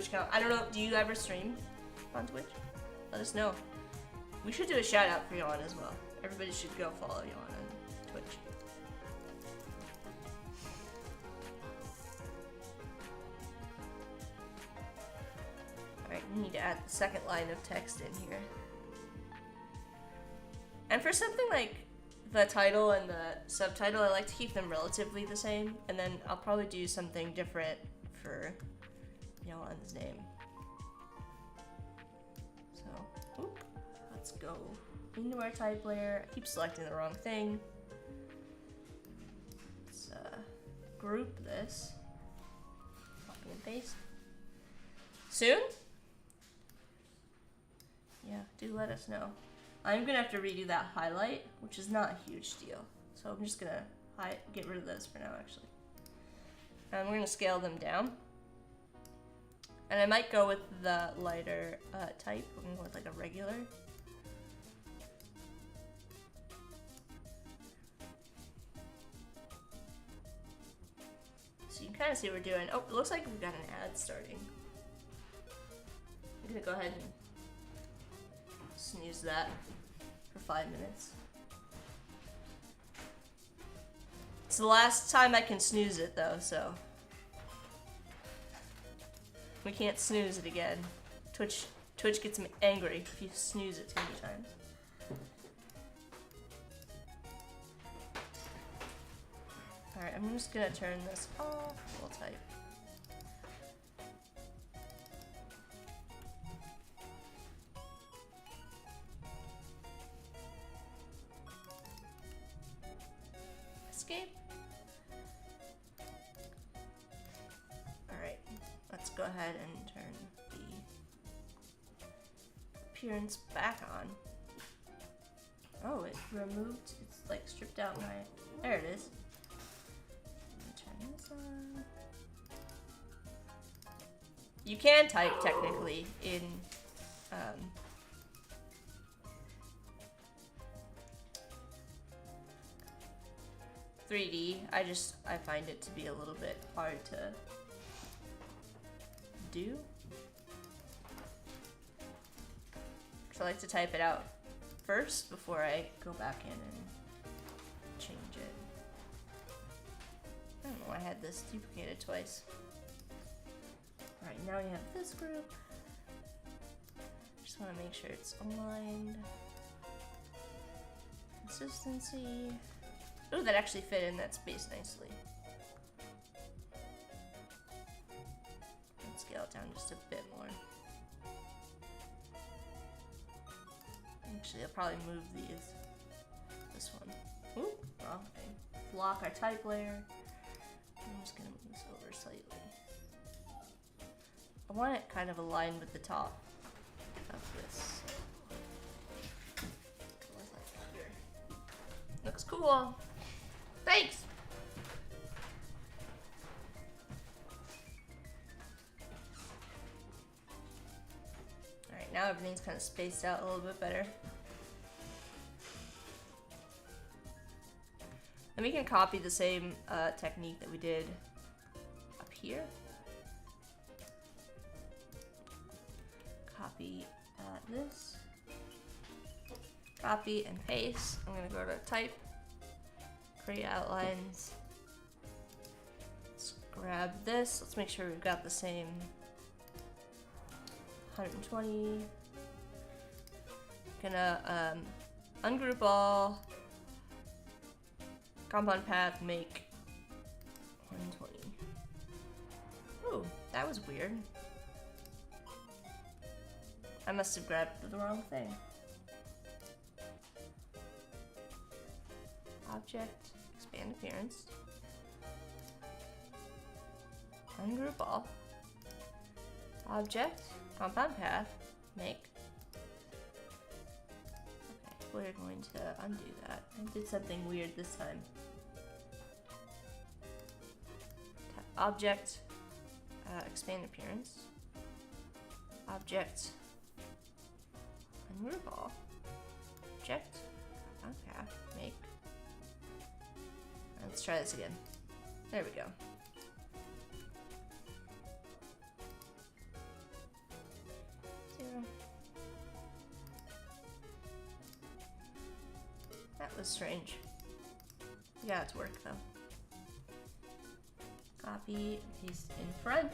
account. I don't know. Do you ever stream on Twitch? Let us know. We should do a shout out for Yoann as well. Everybody should go follow Yoann on Twitch. All right, we need to add the second line of text in here. And for something like the title and the subtitle, I like to keep them relatively the same, and then I'll probably do something different for Yoann's name. So, let's go into our type layer. I keep selecting the wrong thing. Let's group this. Copy and paste. Soon? Yeah, do let us know. I'm gonna have to redo that highlight, which is not a huge deal. So I'm just gonna get rid of those for now, actually. And we're gonna scale them down. And I might go with the lighter type. We're gonna go with like a regular. So you can kind of see what we're doing. Oh, it looks like we've got an ad starting. I'm gonna go ahead and snooze that for 5 minutes. It's the last time I can snooze it though, so we can't snooze it again. Twitch gets me angry if you snooze it too many times. Alright, I'm just gonna turn this off. We'll type. Escape. Alright, let's go ahead and turn the appearance back on. Oh, it removed, it's like stripped out my, there it is. Turn this on. You can type technically in 3D. I find it to be a little bit hard to do. So I like to type it out first before I go back in and change it. I don't know why I had this duplicated twice. Alright, now we have this group. Just want to make sure it's aligned. Consistency. Ooh, that actually fit in that space nicely. And scale it down just a bit more. Actually, I'll probably move these. This one. Ooh, wrong thing. Lock our type layer. I'm just gonna move this over slightly. I want it kind of aligned with the top of this. Looks cool. Thanks! now everything's kind of spaced out a little bit better. And we can copy the same technique that we did up here. Copy this. Copy and paste. I'm gonna go to type, create outlines. Let's grab this. Let's make sure we've got the same 120. Gonna ungroup all. Compound path, make 120. Ooh, that was weird. I must have grabbed the wrong thing. Object, expand appearance. Ungroup all. Object, compound path, make. Okay, we're going to undo that. I did something weird this time. Object, expand appearance. Object, ungroup all. Object, compound path, make. Let's try this again. There we go. Zero. That was strange. We got it to work though. Copy, paste in front,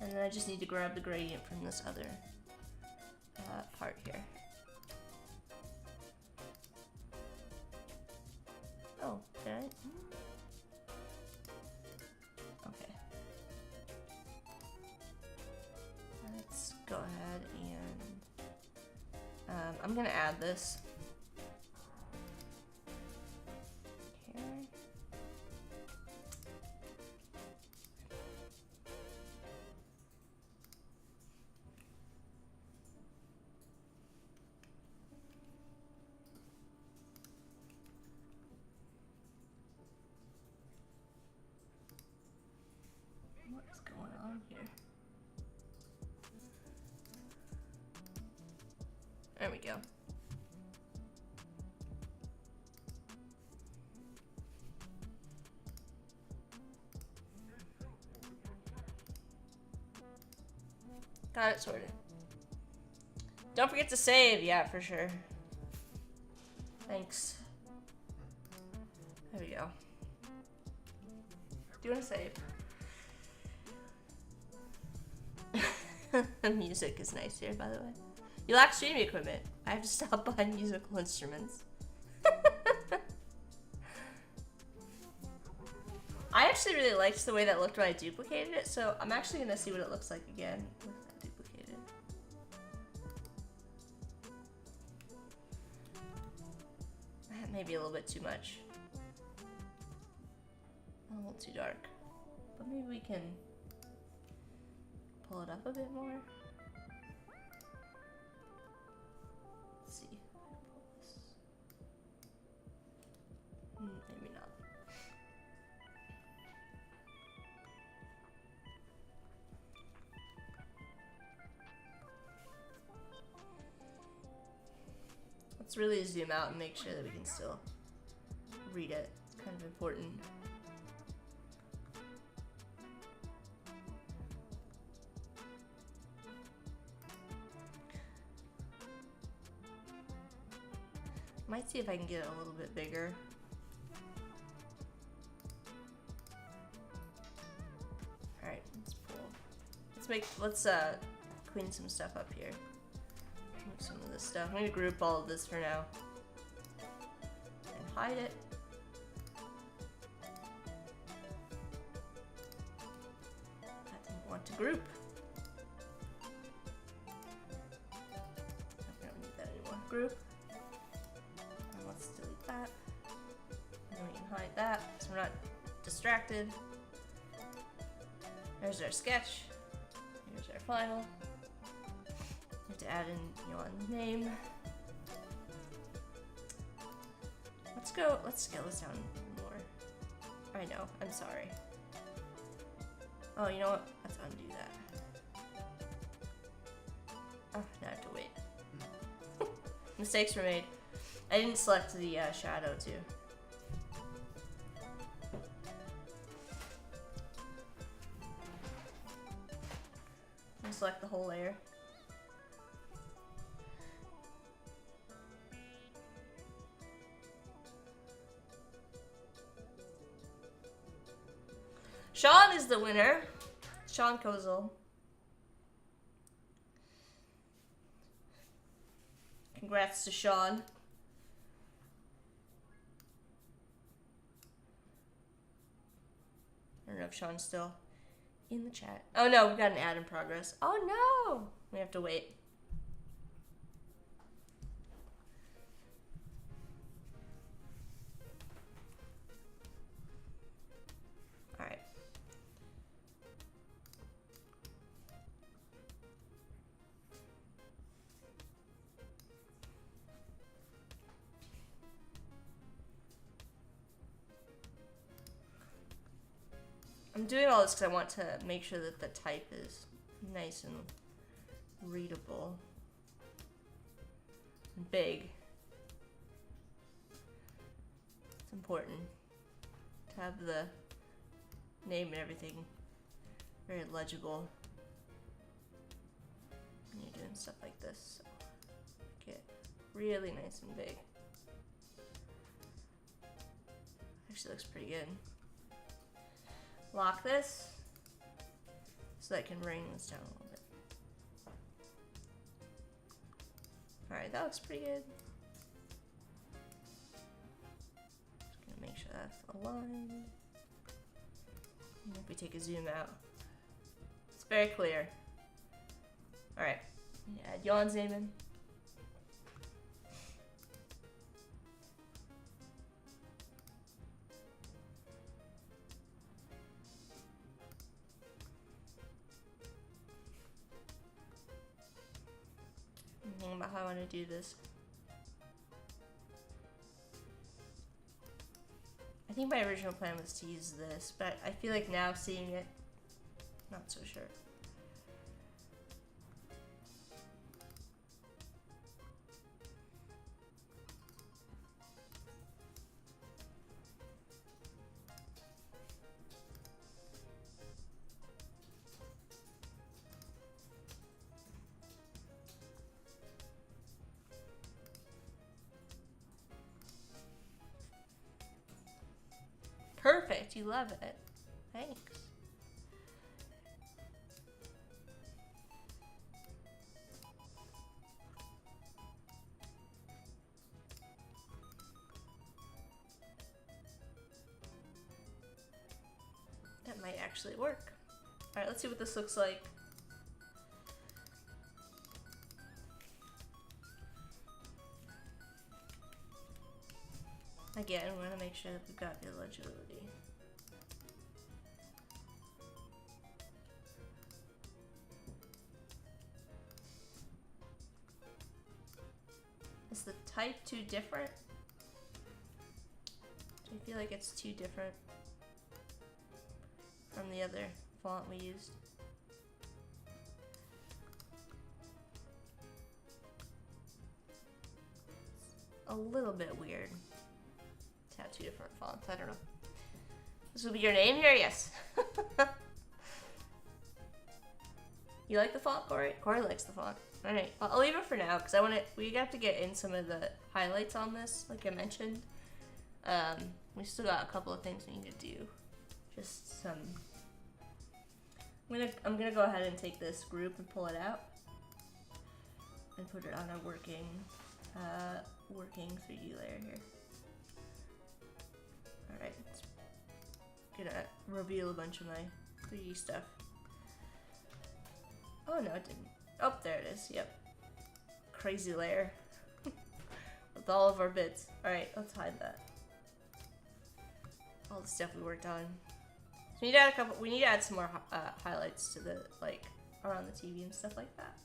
and then I just need to grab the gradient from this other part here. Oh, did I? Okay. Let's go ahead and I'm gonna add this. Okay. What's going on here? There we go. Got it sorted. Don't forget to save, yeah, for sure. Thanks. There we go. Do you want to save? The music is nice here, by the way. You lack streaming equipment. I have to stop buying musical instruments. I actually really liked the way that looked when I duplicated it, so I'm actually gonna see what it looks like again with that duplicated. That may be a little bit too much. A little too dark. But maybe we can pull it up a bit more. Let's see. Pull this. Maybe not. Let's really zoom out and make sure that we can still read it. It's kind of important. Might see if I can get it a little bit bigger. Alright, let's pull. Let's clean some stuff up here. Remove some of this stuff. I'm gonna group all of this for now. And hide it. I didn't want to group. I don't need that anymore. Group. That. And then we can hide that so we're not distracted. There's our sketch. Here's our final. We have to add in Yoann's name. Let's scale this down more. I know, I'm sorry. Oh, you know what? Let's undo that. Oh, now I have to wait. Mistakes were made. I didn't select the shadow too. And select the whole layer. Sean is the winner. Sean Kozel. Congrats to Sean. I don't know if Sean's still in the chat. Oh no, we've got an ad in progress. Oh no! We have to wait. Alright. I'm doing all this because I want to make sure that the type is nice and readable and big. It's important to have the name and everything very legible when you're doing stuff like this. So make it really nice and big. Actually looks pretty good. Lock this so that I can bring this down a little bit. Alright, that looks pretty good. Just gonna make sure that's aligned. And if we take a zoom out, it's very clear. Alright, add Yoann's name in. About how I want to do this. I think my original plan was to use this, but I feel like now seeing it, not so sure. Perfect, you love it. Thanks. That might actually work. All right, let's see what this looks like. Again, we want to make sure that we've got the legibility. Is the type too different? Do you feel like it's too different from the other font we used? It's a little bit weird. Have two different fonts. I don't know. This will be your name here? Yes. You like the font, Corey? Corey likes the font. Alright, I'll leave it for now because we have to get in some of the highlights on this, like I mentioned. We still got a couple of things we need to do. Just some. I'm gonna go ahead and take this group and pull it out and put it on our working 3D layer here. Alright, it's gonna reveal a bunch of my 3D stuff. Oh no, it didn't. Oh, there it is, yep. Crazy layer. With all of our bits. Alright, let's hide that. All the stuff we worked on. So we need to add some more highlights to the, like, around the TV and stuff like that.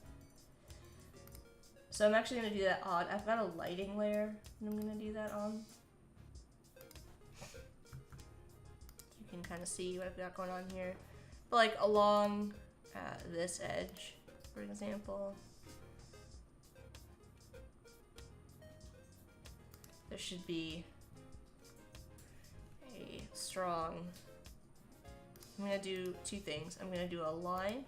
So I'm actually gonna do that on, I've got a lighting layer that I'm gonna do that on. You can kind of see what I've got going on here. But like along this edge, for example. there should be a strong, I'm gonna do two things. I'm gonna do a line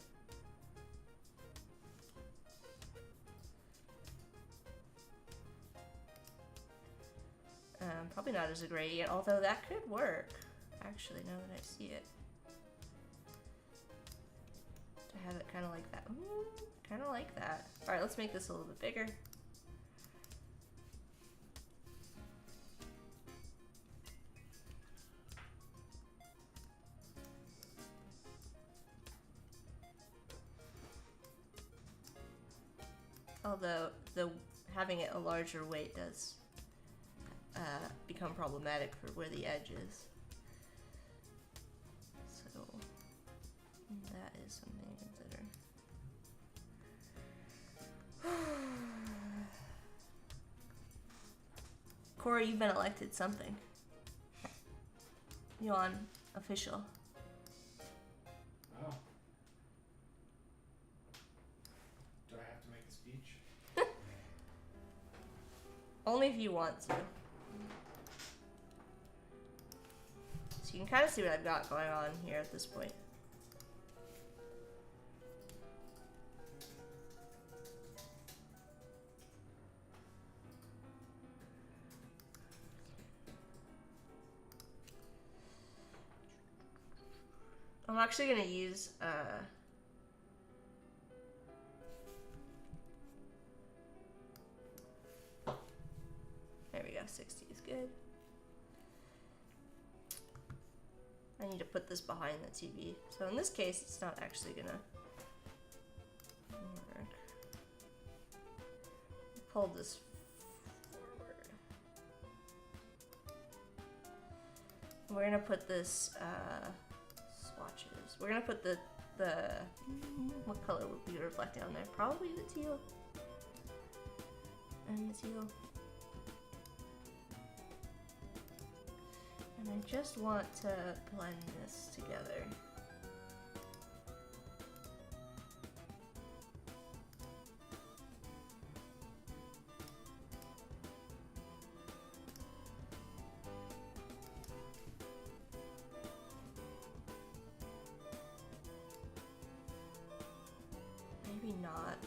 probably not as a gradient, although that could work actually now that I see it, to have it kind of like that. Ooh, kind of like that. All right, let's make this a little bit bigger. Although having it a larger weight does become problematic for where the edge is. So that is something to consider. Corey, you've been elected something. Yoann, official. Oh. Do I have to make a speech? Only if you want to. So you can kind of see what I've got going on here at this point. I'm actually gonna use there we go, 60 is good. I need to put this behind the TV. So in this case, it's not actually gonna work. Pull this forward. We're gonna put this swatches. We're gonna put the what color would be reflected on there? Probably the teal. And the teal. And I just want to blend this together. Maybe not.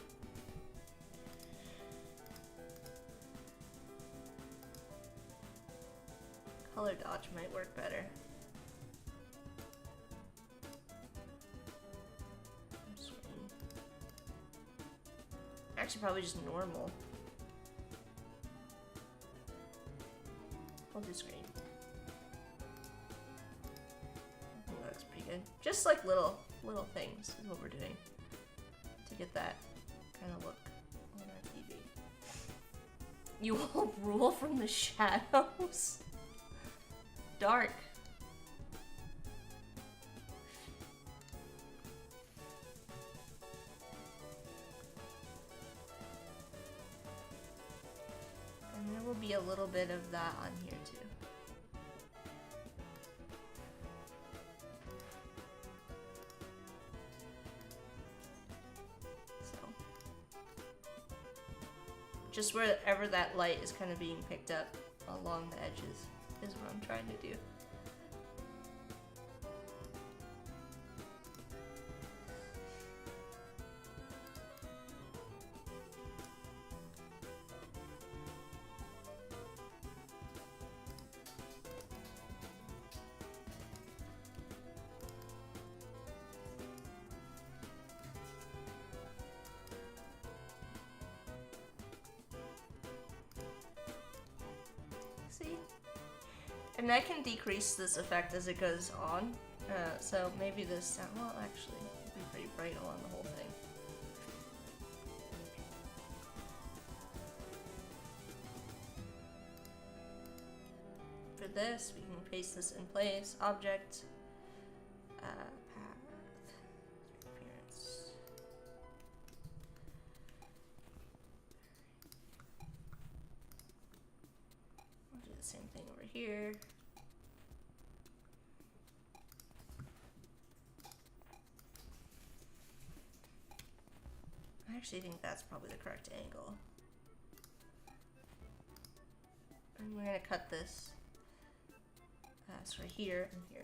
Color dodge might work better. Actually, probably just normal. I'll do screen. I think that looks pretty good. Just like little things is what we're doing to get that kind of look on our TV. You will rule from the shadows. Dark. And there will be a little bit of that on here too. So, just wherever that light is kind of being picked up along the edges is what I'm trying to do. See? And I can decrease this effect as it goes on, so maybe this, well actually, it'll be pretty bright along the whole thing. For this, we can paste this in place, object, path, appearance. We'll do the same thing over here. I actually think that's probably the correct angle. And we're gonna cut this so right here and here.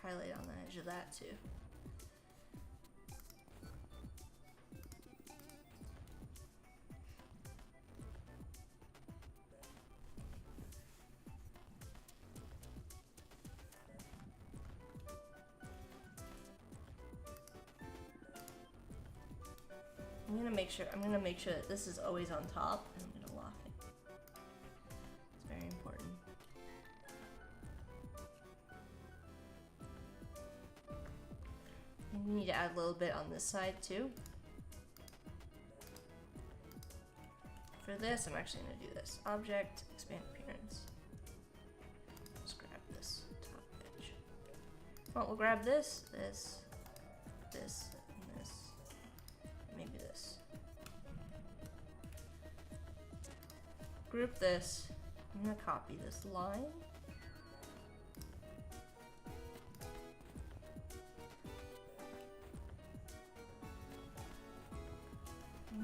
Highlight on the edge of that too. I'm gonna make sure that this is always on top, and I'm gonna lock it. It's very important. We need to add a little bit on this side too. For this, I'm actually going to do this. Object, expand appearance. Let's grab this top edge. Well, we'll grab this, this, and this, and maybe this. Group this. I'm going to copy this line.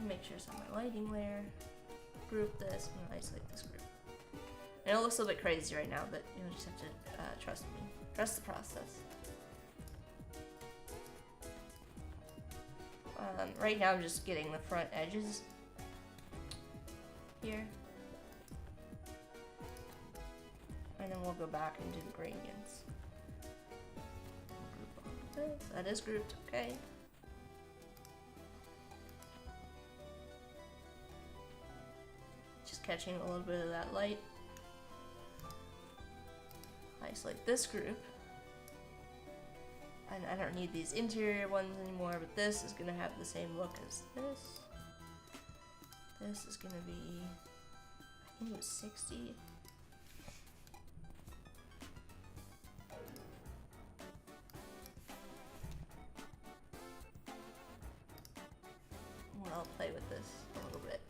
Make sure it's on my lighting layer. Group this and isolate this group. And it looks a little bit crazy right now, but you'll just have to trust me. Trust the process. Right now I'm just getting the front edges here. And then we'll go back and do the gradients. Group all of this. That is grouped, okay. Catching a little bit of that light. Isolate this group. And I don't need these interior ones anymore, but this is gonna have the same look as this. This is gonna be, I think it was 60. And I'll play with this a little bit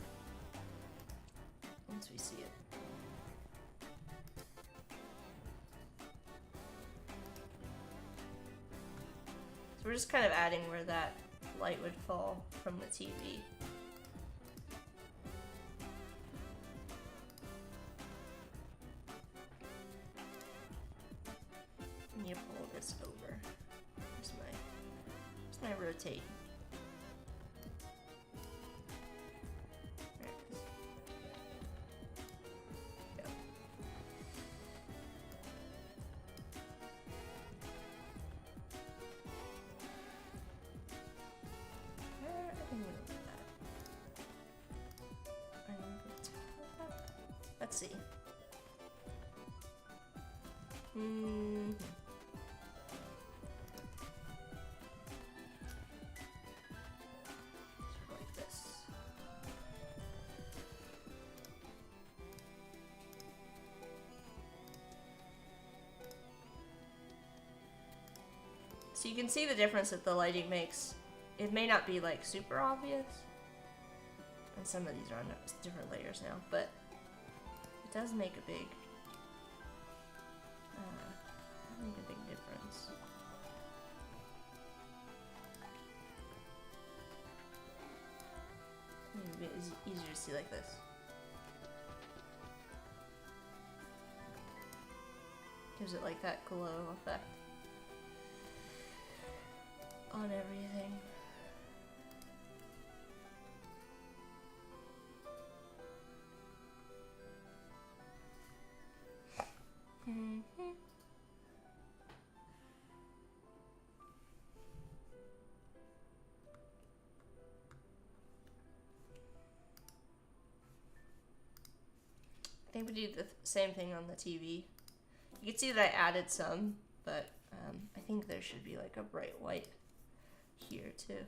once we see it. So we're just kind of adding where that light would fall from the TV. I need to pull this over. Here's my rotate. Let's see. Like this. So you can see the difference that the lighting makes. It may not be like super obvious, and some of these are on different layers now, but it does make a big difference. Maybe it's easier to see like this. Gives it like that glow effect on everything. I think we do the same thing on the TV. You can see that I added some, but I think there should be like a bright white here too.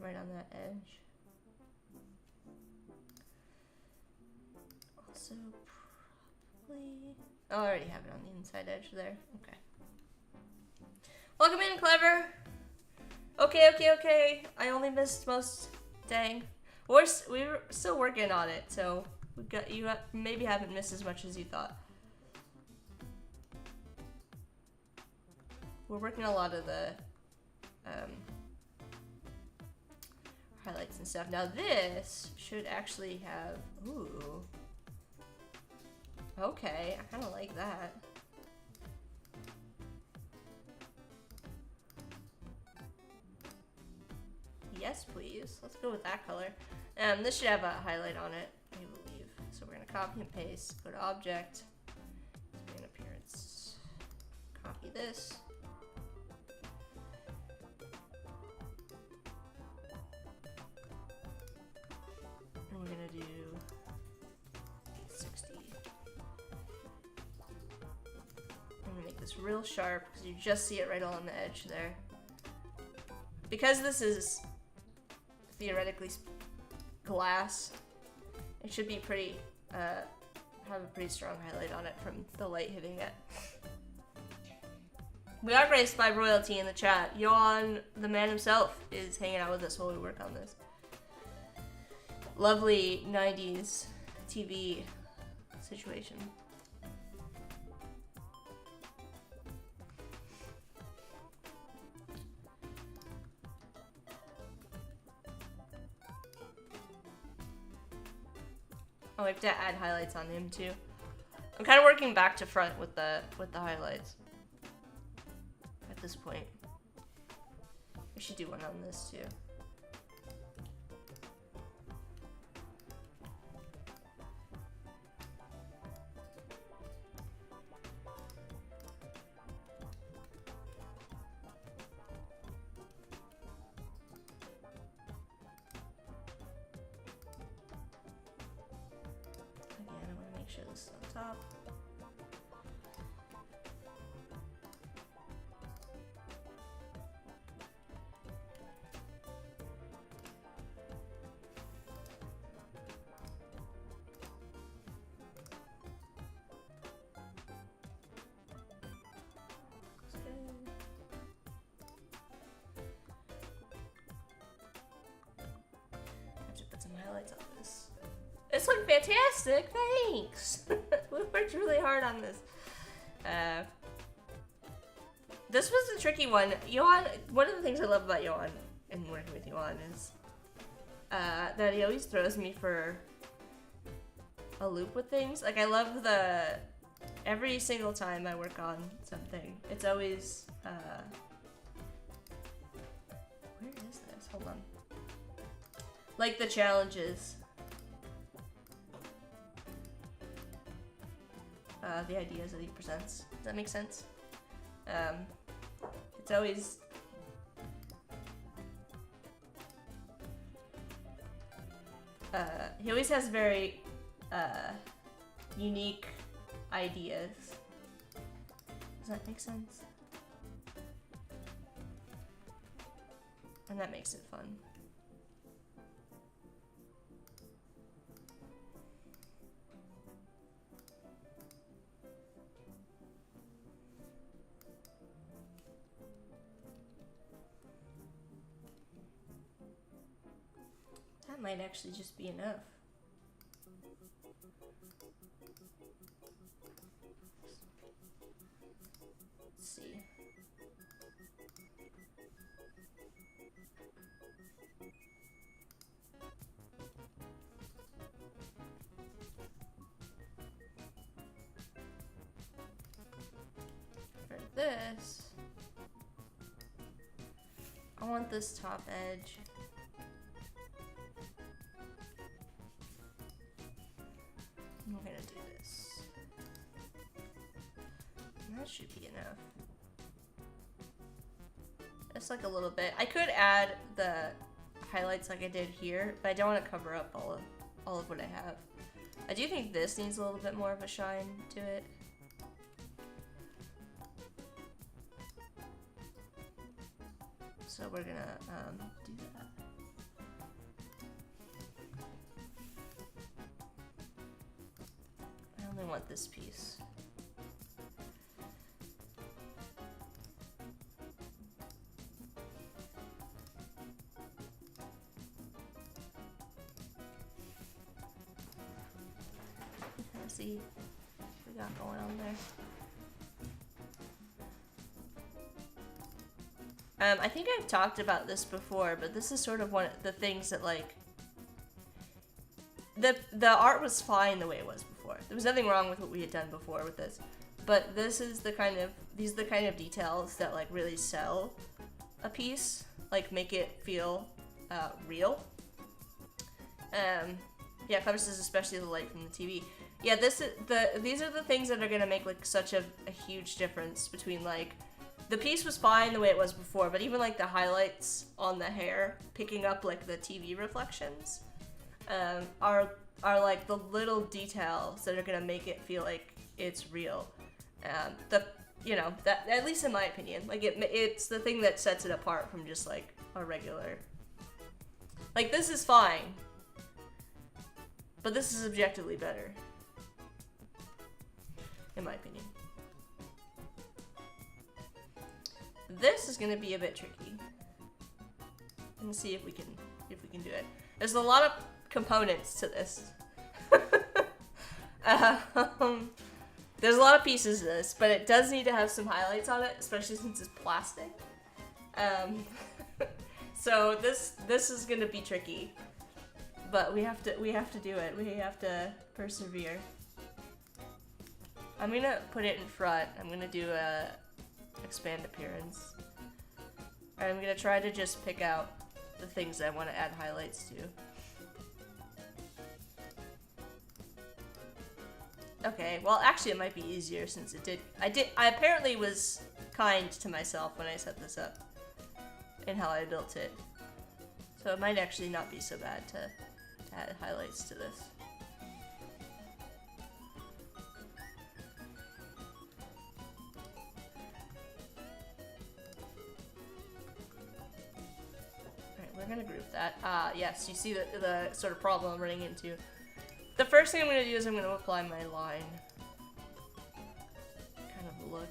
Right on that edge. So probably... Oh, I already have it on the inside edge there. Okay. Welcome in, Clever. Okay. I only missed most. Dang. We were still working on it, so you maybe haven't missed as much as you thought. We're working a lot of the highlights and stuff. Now this should actually have, ooh. Okay, I kind of like that. Yes, please. Let's go with that color. This should have a highlight on it, I believe. So we're gonna copy and paste, go to object, expand appearance, copy this. And we're gonna do 60. I'm gonna make this real sharp because you just see it right on the edge there. Because this is theoretically glass, it should be pretty, have a pretty strong highlight on it from the light hitting it. We are graced by royalty in the chat. Yoann, the man himself, is hanging out with us while we work on this. Lovely 90s TV situation. Oh, I have to add highlights on him too. I'm kind of working back to front with the highlights at this point. I should do one on this too. Sure this is on top. Have to put some highlights on this. This looked fantastic, thanks! We worked really hard on this. This was a tricky one. Yoann, one of the things I love about Yoann and working with Yoann is that he always throws me for a loop with things. Like, I love every single time I work on something, it's always, where is this? Hold on. Like the challenges. The ideas that he presents. Does that make sense? It's always... he always has very unique ideas. Does that make sense? And that makes it fun. That might actually just be enough. Let's see. For this, I want this top edge. We're gonna do this. And that should be enough. Just like a little bit. I could add the highlights like I did here, but I don't want to cover up all of what I have. I do think this needs a little bit more of a shine to it. So we're gonna do that. want this piece. Let's see what we got going on there. I think I've talked about this before, but this is sort of one of the things that, like, the art was fine the way it was before. There was nothing wrong with what we had done before with this, but these are the kind of details that, like, really sell a piece, like, make it feel real. Yeah, Clever says especially the light from the TV. Yeah, these are the things that are gonna make, like, such a huge difference between, like, the piece was fine the way it was before, but even, like, the highlights on the hair, picking up, like, the TV reflections, are like the little details that are gonna make it feel like it's real. You know, that, at least in my opinion, like, it's the thing that sets it apart from just, like, a regular. Like, this is fine, but this is objectively better, in my opinion. This is gonna be a bit tricky. Let's see if we can do it. There's a lot of components to this. There's a lot of pieces to this, but it does need to have some highlights on it, especially since it's plastic. So this is gonna be tricky, but we have to do it. We have to persevere. I'm gonna put it in front. I'm gonna do a expand appearance. I'm gonna try to just pick out the things I want to add highlights to. Okay, well, actually it might be easier since I apparently was kind to myself when I set this up and how I built it. So it might actually not be so bad to add highlights to this. Alright, we're gonna group that. Yes, you see the sort of problem I'm running into. The first thing I'm going to do is I'm going to apply my line kind of look.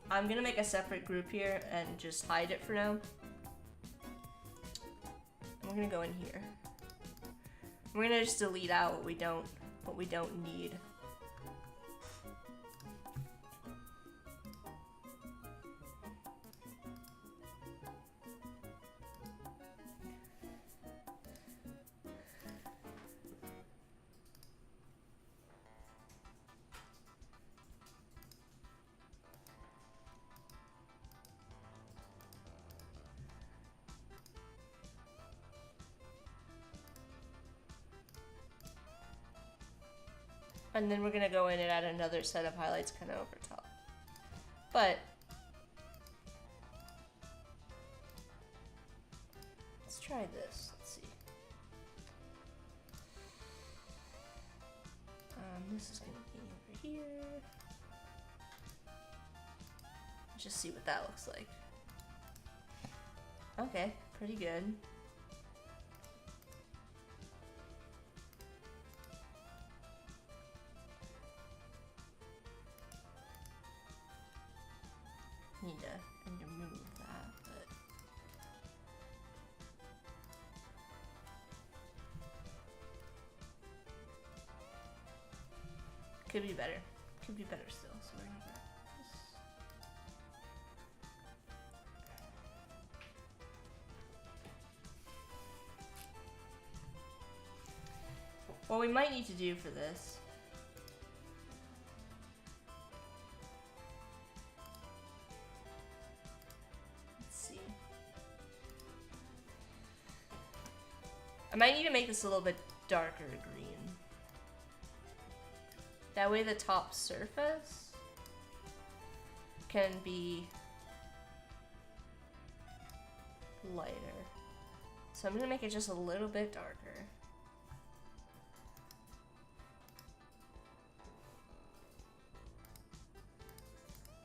I'm going to make a separate group here and just hide it for now. We're going to go in here. We're going to just delete out what we don't need. And then we're gonna go in and add another set of highlights kind of over top. But let's try this. Let's see. This is gonna be over here. Just see what that looks like. Okay, pretty good. Need to move that, but could be better. Could be better still. So we're gonna grab this. What we might need to do for this . I might need to make this a little bit darker green. That way the top surface can be lighter. So I'm gonna make it just a little bit darker.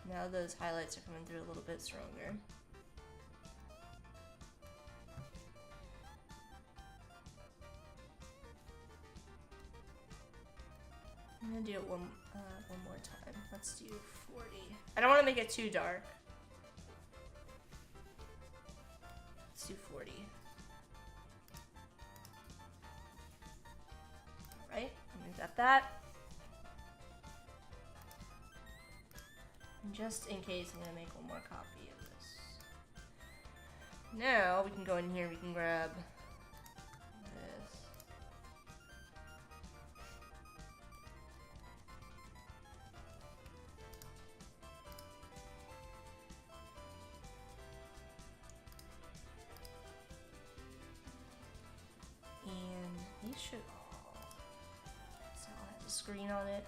Now those highlights are coming through a little bit stronger. I'm gonna do it one more time. Let's do 40. I don't want to make it too dark. Let's do 40. Alright, we've got that. And just in case, I'm gonna make one more copy of this. Now we can go in here, we can grab this. And these should all, so I'll have a screen on it.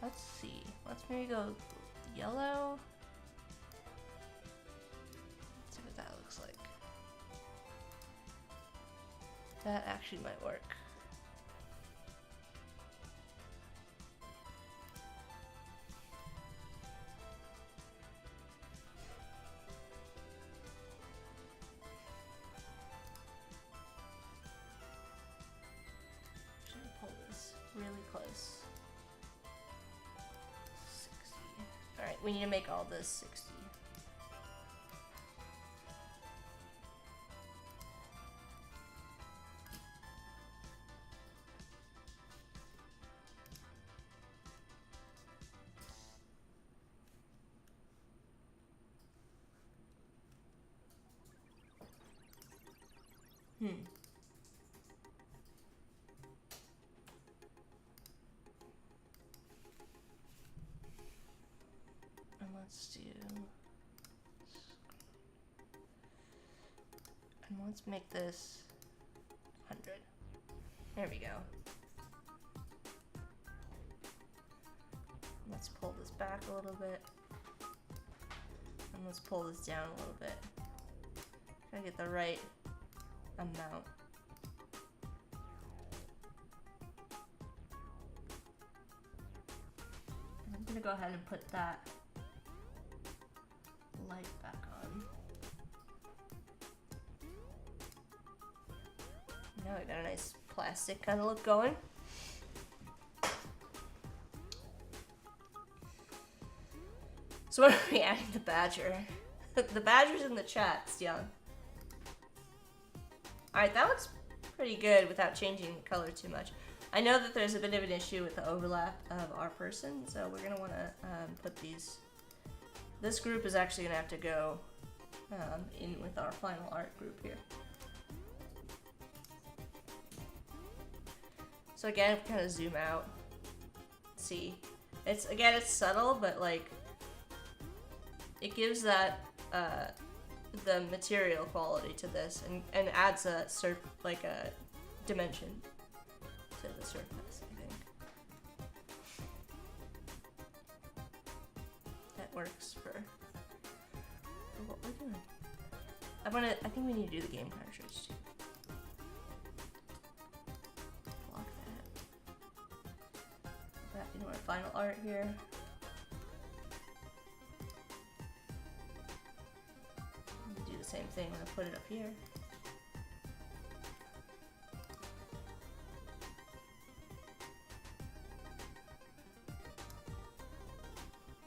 Let's see, let's maybe go yellow. Let's see what that looks like. That actually might work. Should I pull this really close? 60. Alright, we need to make all this 60. And let's do, and let's make this 100. There we go. Let's pull this back a little bit. And let's pull this down a little bit. Try to get the right amount. And I'm gonna go ahead and put that light back on. Now we got a nice plastic kind of look going. So when are we adding the badger? The badger's in the chat, Yoann. Alright, that looks pretty good without changing the color too much. I know that there's a bit of an issue with the overlap of our person, so we're going to want to put these... This group is actually going to have to go in with our final art group here. So again, if we kind of zoom out, see, it's subtle, but like, it gives that, the material quality to this and adds a dimension to the surface, I think. That works for what we're doing. I think we need to do the game cartridge too. Block that. Back into our final art here. Do the same thing when I put it up here.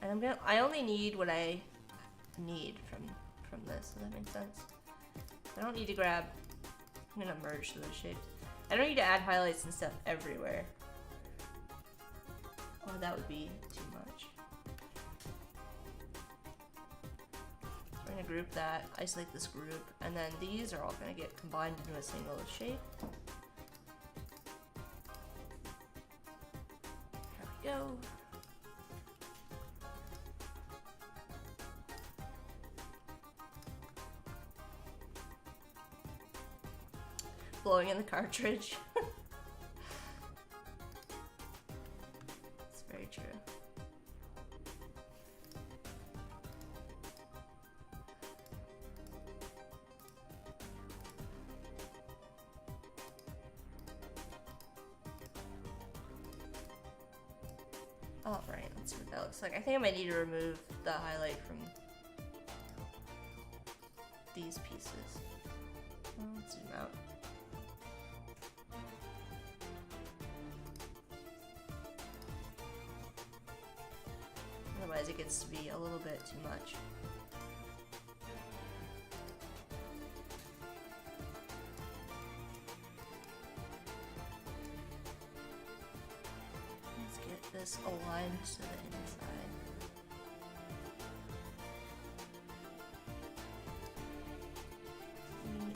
And I only need what I need from this, does that make sense? I don't need to grab, I'm gonna merge those shapes. I don't need to add highlights and stuff everywhere. Or that would be too much. So we're gonna group that, isolate this group, and then these are all gonna get combined into a single shape. There we go. Blowing in the cartridge. It's very true. All right, let's see what that looks like. I think I might need to remove the highlight from these pieces. Well, let's zoom out. Otherwise it gets to be a little bit too much. Let's get this aligned to the inside.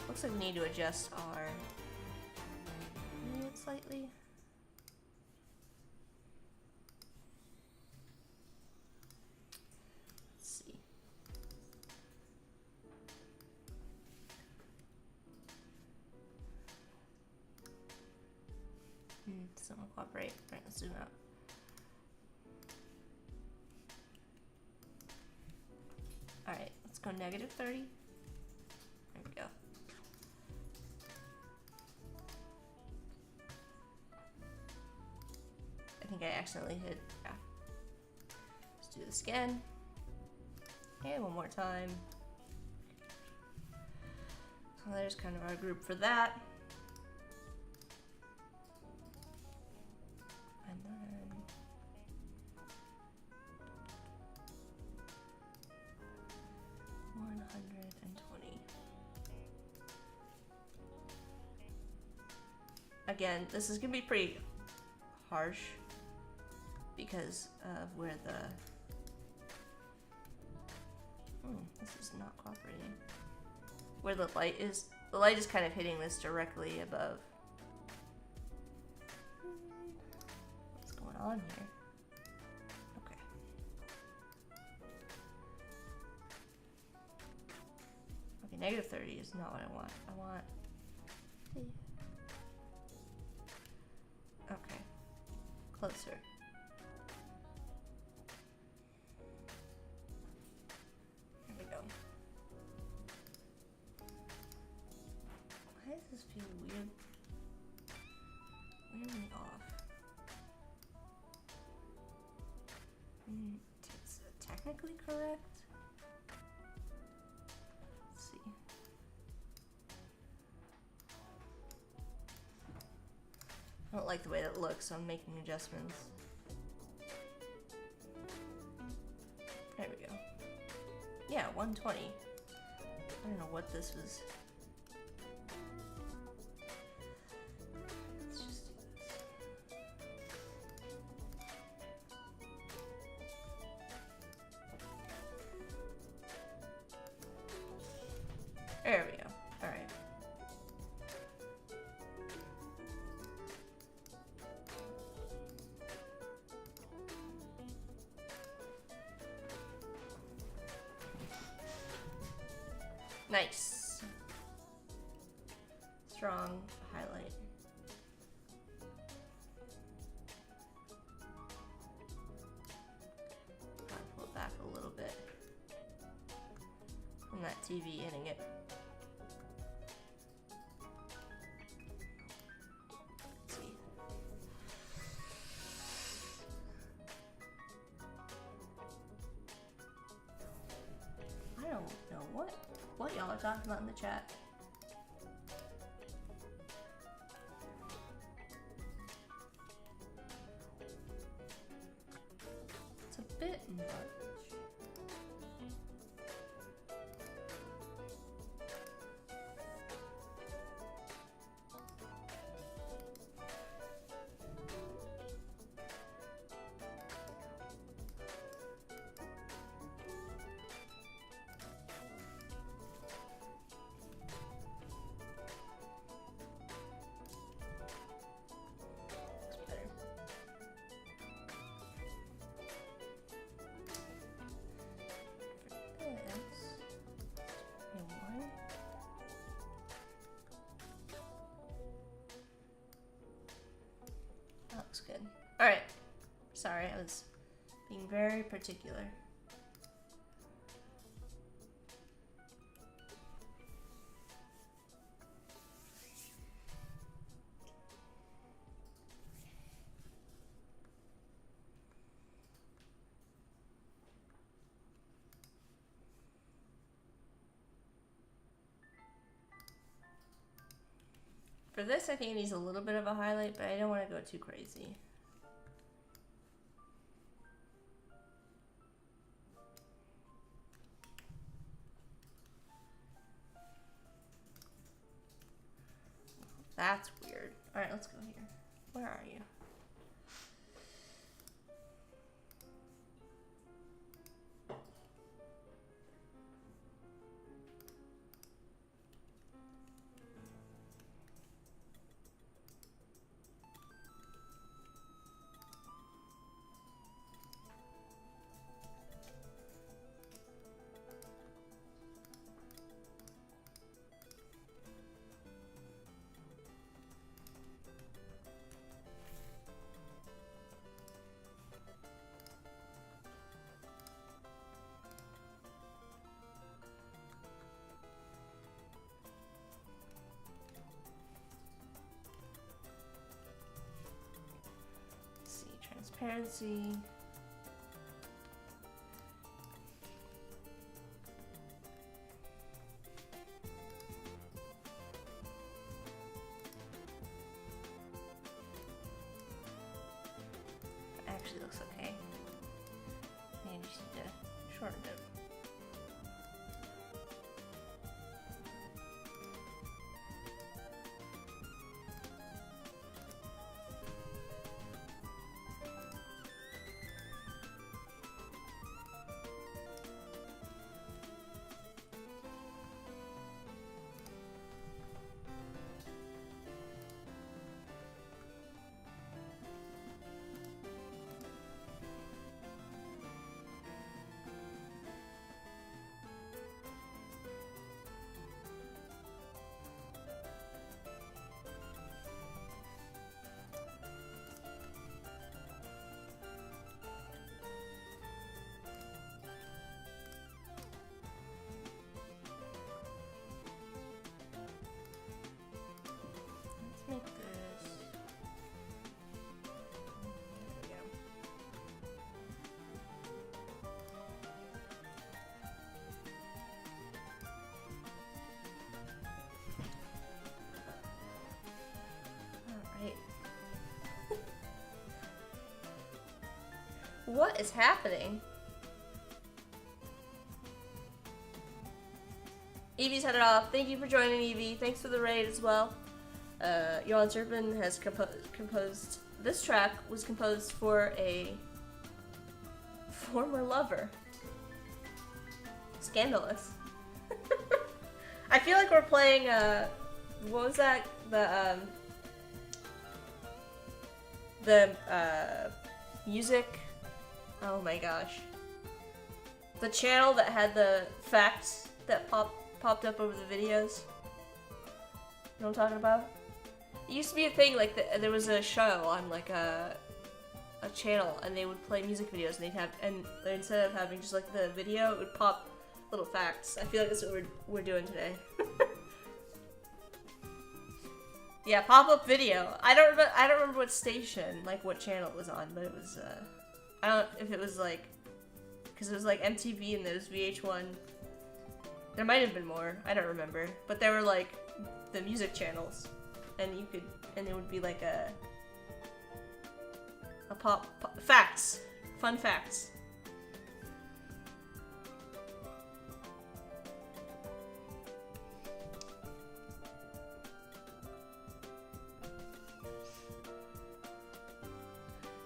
Looks like we need to adjust our unit slightly. Let's see. Doesn't cooperate. Alright, let's zoom out. Alright, let's go -30. There we go. I think I accidentally hit, yeah. Let's do this again. And one more time. So there's kind of our group for that. And then again, this is gonna be pretty harsh because of where the this is not cooperating. Where the light is kind of hitting this directly above. What's going on here? Okay. Okay, -30 is not what I want. I want okay. Closer. There we go. Why does this feel weird? Weirdly off. It's technically correct. Let's see. I don't like the way that looks, so I'm making adjustments. There we go. Yeah, 120. I don't know what this was. Let's just do this. There we go. All right. Nice. Strong highlight. I'll pull it back a little bit from that TV hitting it. Let's see. I don't know what y'all are talking about in the chat. It's a bit much. Looks good. All right. Sorry, I was being very particular. For this, I think it needs a little bit of a highlight, but I don't want to go too crazy. That's weird. Alright, let's go here. Where are you? Transparency. Actually looks okay. And you just need to shorten it. Make this. There we go. Alright. What is happening? Evie's headed off. Thank you for joining, Evie. Thanks for the raid as well. Yoann Turpin has composed. This track was composed for a former lover. Scandalous. I feel like we're playing, what was that? The music. Oh my gosh. The channel that had the facts that popped up over the videos. You know what I'm talking about? It used to be a thing, like, there was a show on, like, a channel, and they would play music videos, and instead of having just, like, the video, it would pop little facts. I feel like that's what we're doing today. Yeah, pop-up video. I don't remember what station, like, what channel it was on, but it was, I don't know if it was, like, because it was, like, MTV and there was VH1. There might have been more, I don't remember, but there were, like, the music channels. And it would be like a facts, fun facts.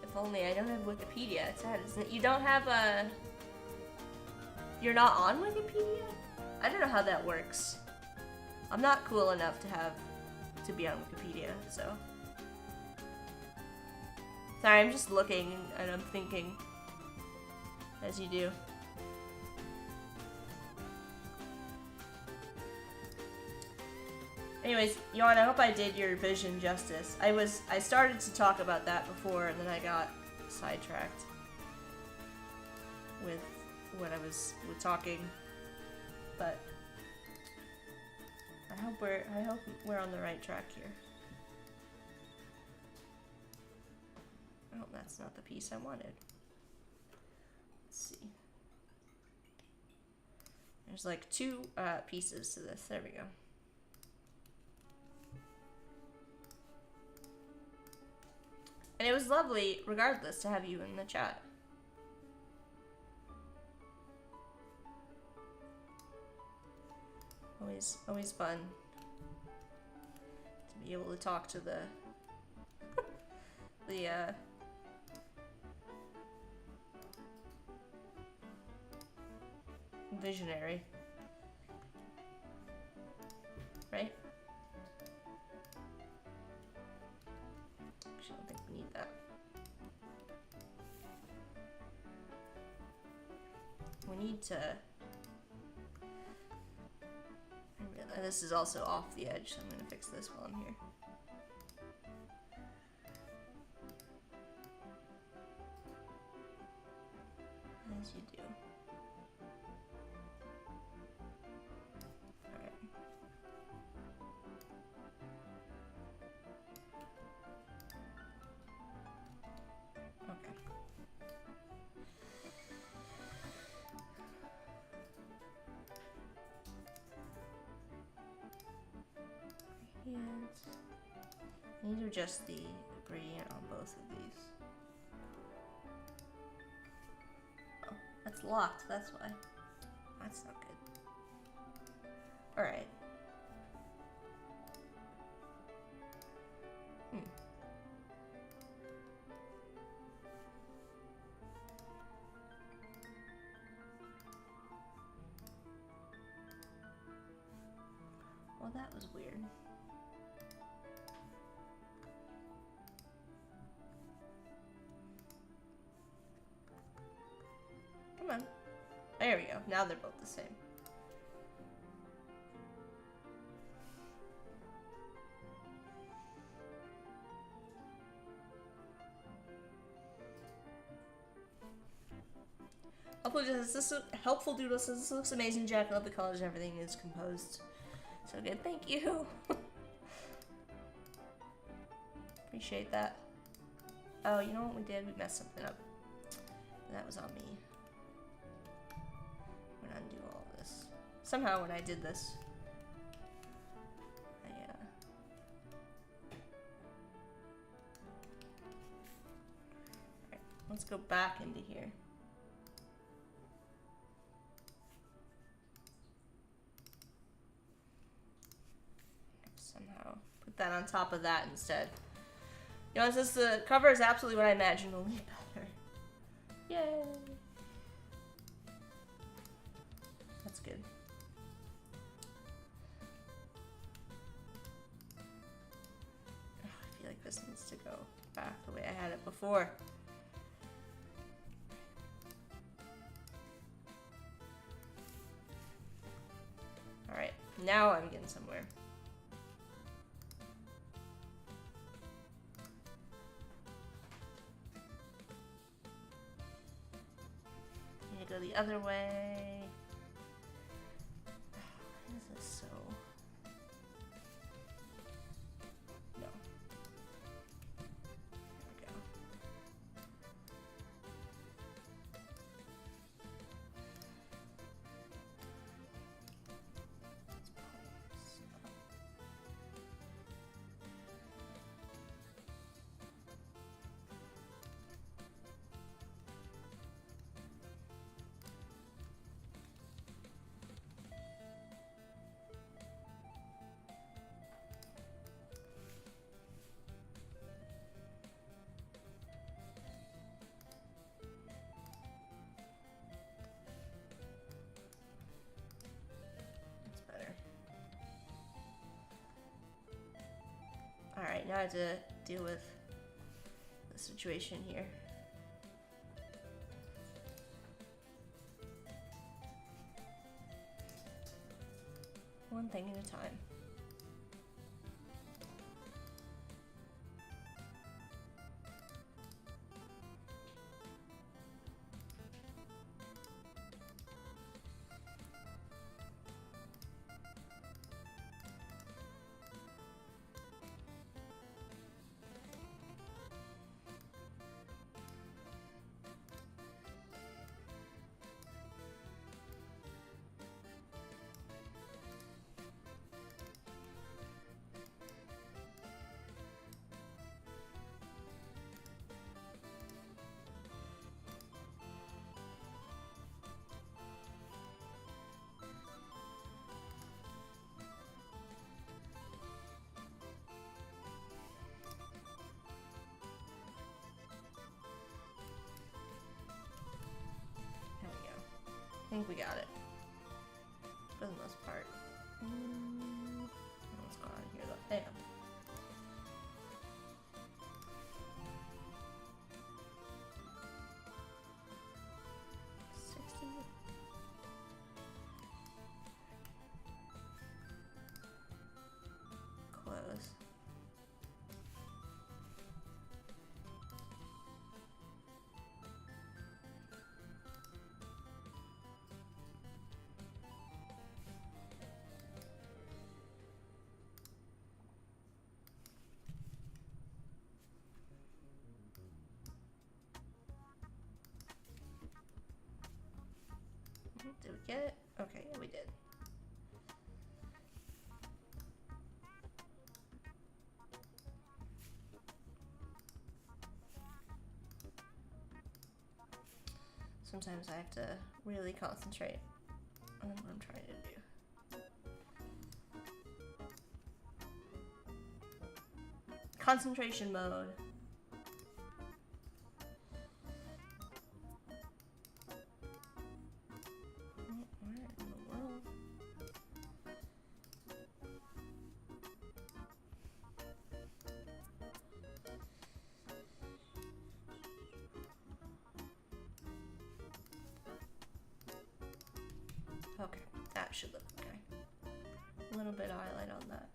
If only I don't have Wikipedia. It's sad, isn't it? You don't have a. You're not on Wikipedia? I don't know how that works. I'm not cool enough to be on Wikipedia, so. Sorry, I'm just looking and I'm thinking as you do. Anyways, Yoann, I hope I did your vision justice. I started to talk about that before and then I got sidetracked with what I was talking, but I hope we're on the right track here. Oh, that's not the piece I wanted. Let's see. There's like two pieces to this. There we go. And it was lovely, regardless, to have you in the chat. Always fun to be able to talk to the visionary. Right? Actually, I don't think we need that. We need to... This is also off the edge, so I'm going to fix this while I'm here. As you do. Alright. Okay. Yes. I need to adjust the gradient on both of these. Oh, that's locked, that's why. That's not good. Alright. Well, that was weird. Come on. There we go. Now they're both the same. Hopefully this helpful doodle says this looks amazing, Jack. I love the colors and everything is composed. So good. Thank you. Appreciate that. Oh, you know what we did? We messed something up. That was on me. I'm gonna undo all of this. Somehow when I did this, Alright, let's go back into here. Somehow put that on top of that instead. You know, since the cover is absolutely what I imagined, only better. Yay! That's good. Oh, I feel like this needs to go back the way I had it before. Alright, now I'm getting somewhere. Go the other way. Why is this so... No. There we go. Let's pull this up. Alright, now I have to deal with the situation here. One thing at a time. think we got it. For the most part. What's going on here though? Hang on. Close. Did we get it? Okay, yeah, we did. Sometimes I have to really concentrate on what I'm trying to do. Concentration mode. Where in the world? Okay, that should look okay. A little bit of highlight on that.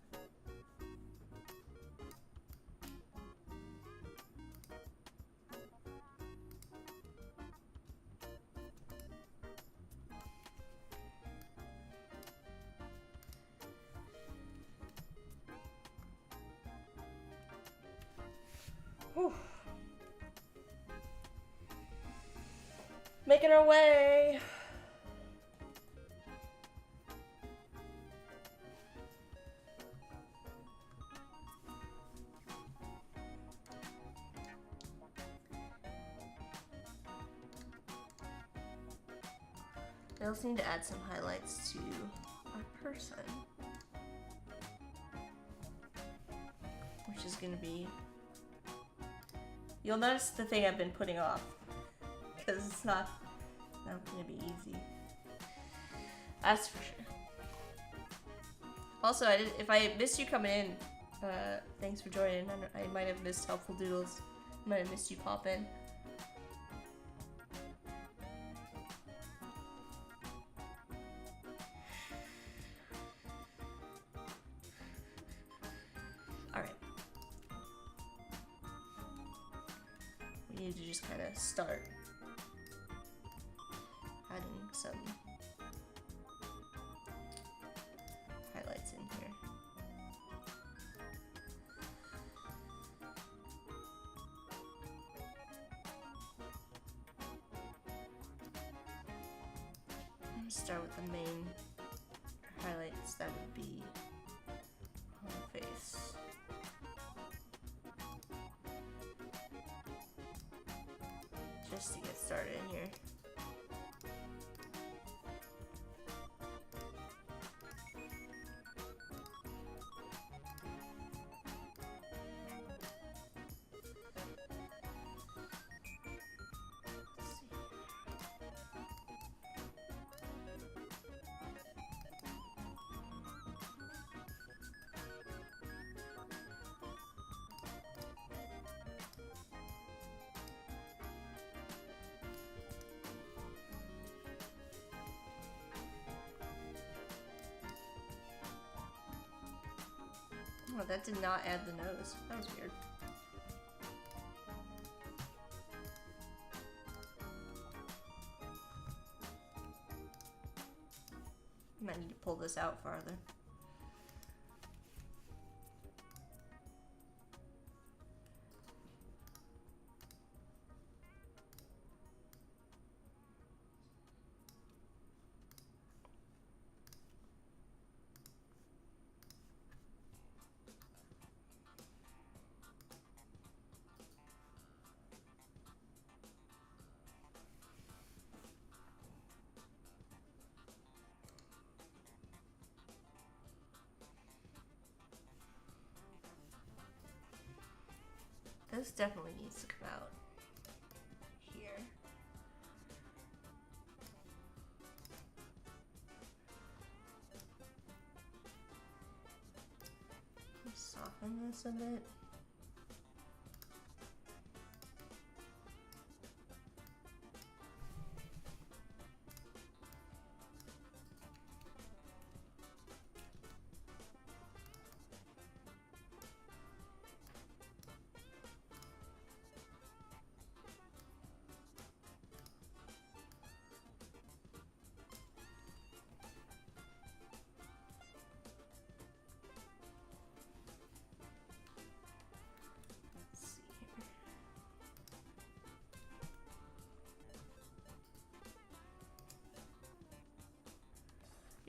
Whew. Making our way. I also need to add some highlights to our person, which is going to be, you'll notice the thing I've been putting off, because it's not going to be easy. That's for sure. Also, if I missed you coming in, thanks for joining. I might have missed Helpful Doodles. I might have missed you pop in. Need to just kind of start adding some highlights in here. I'm gonna start with the main highlights. That would be on the face. Just to get started in here. Oh, that did not add the nose. That was weird. Might need to pull this out farther. This definitely needs to come out here. soften this a bit.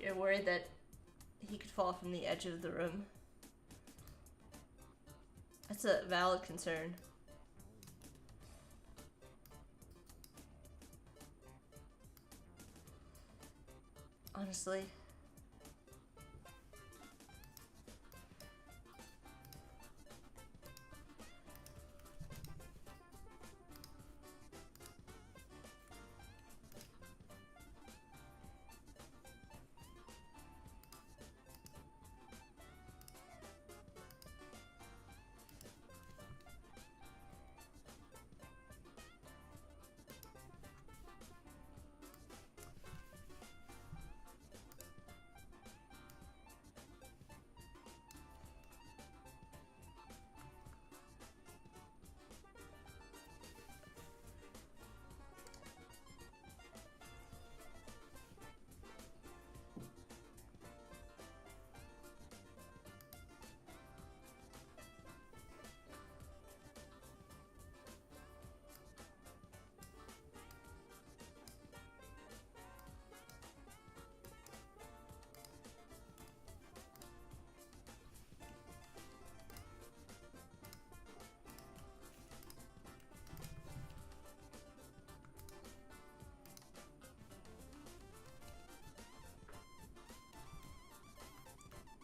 You're worried that he could fall from the edge of the room. That's a valid concern. Honestly.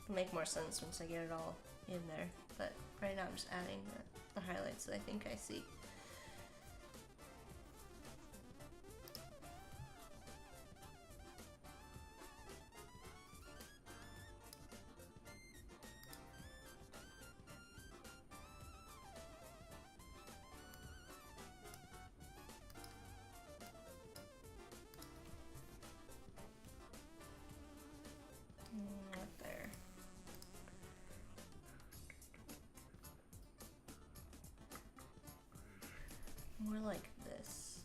It'll make more sense once I get it all in there. But right now I'm just adding the highlights that I think I see. Right there. More like this.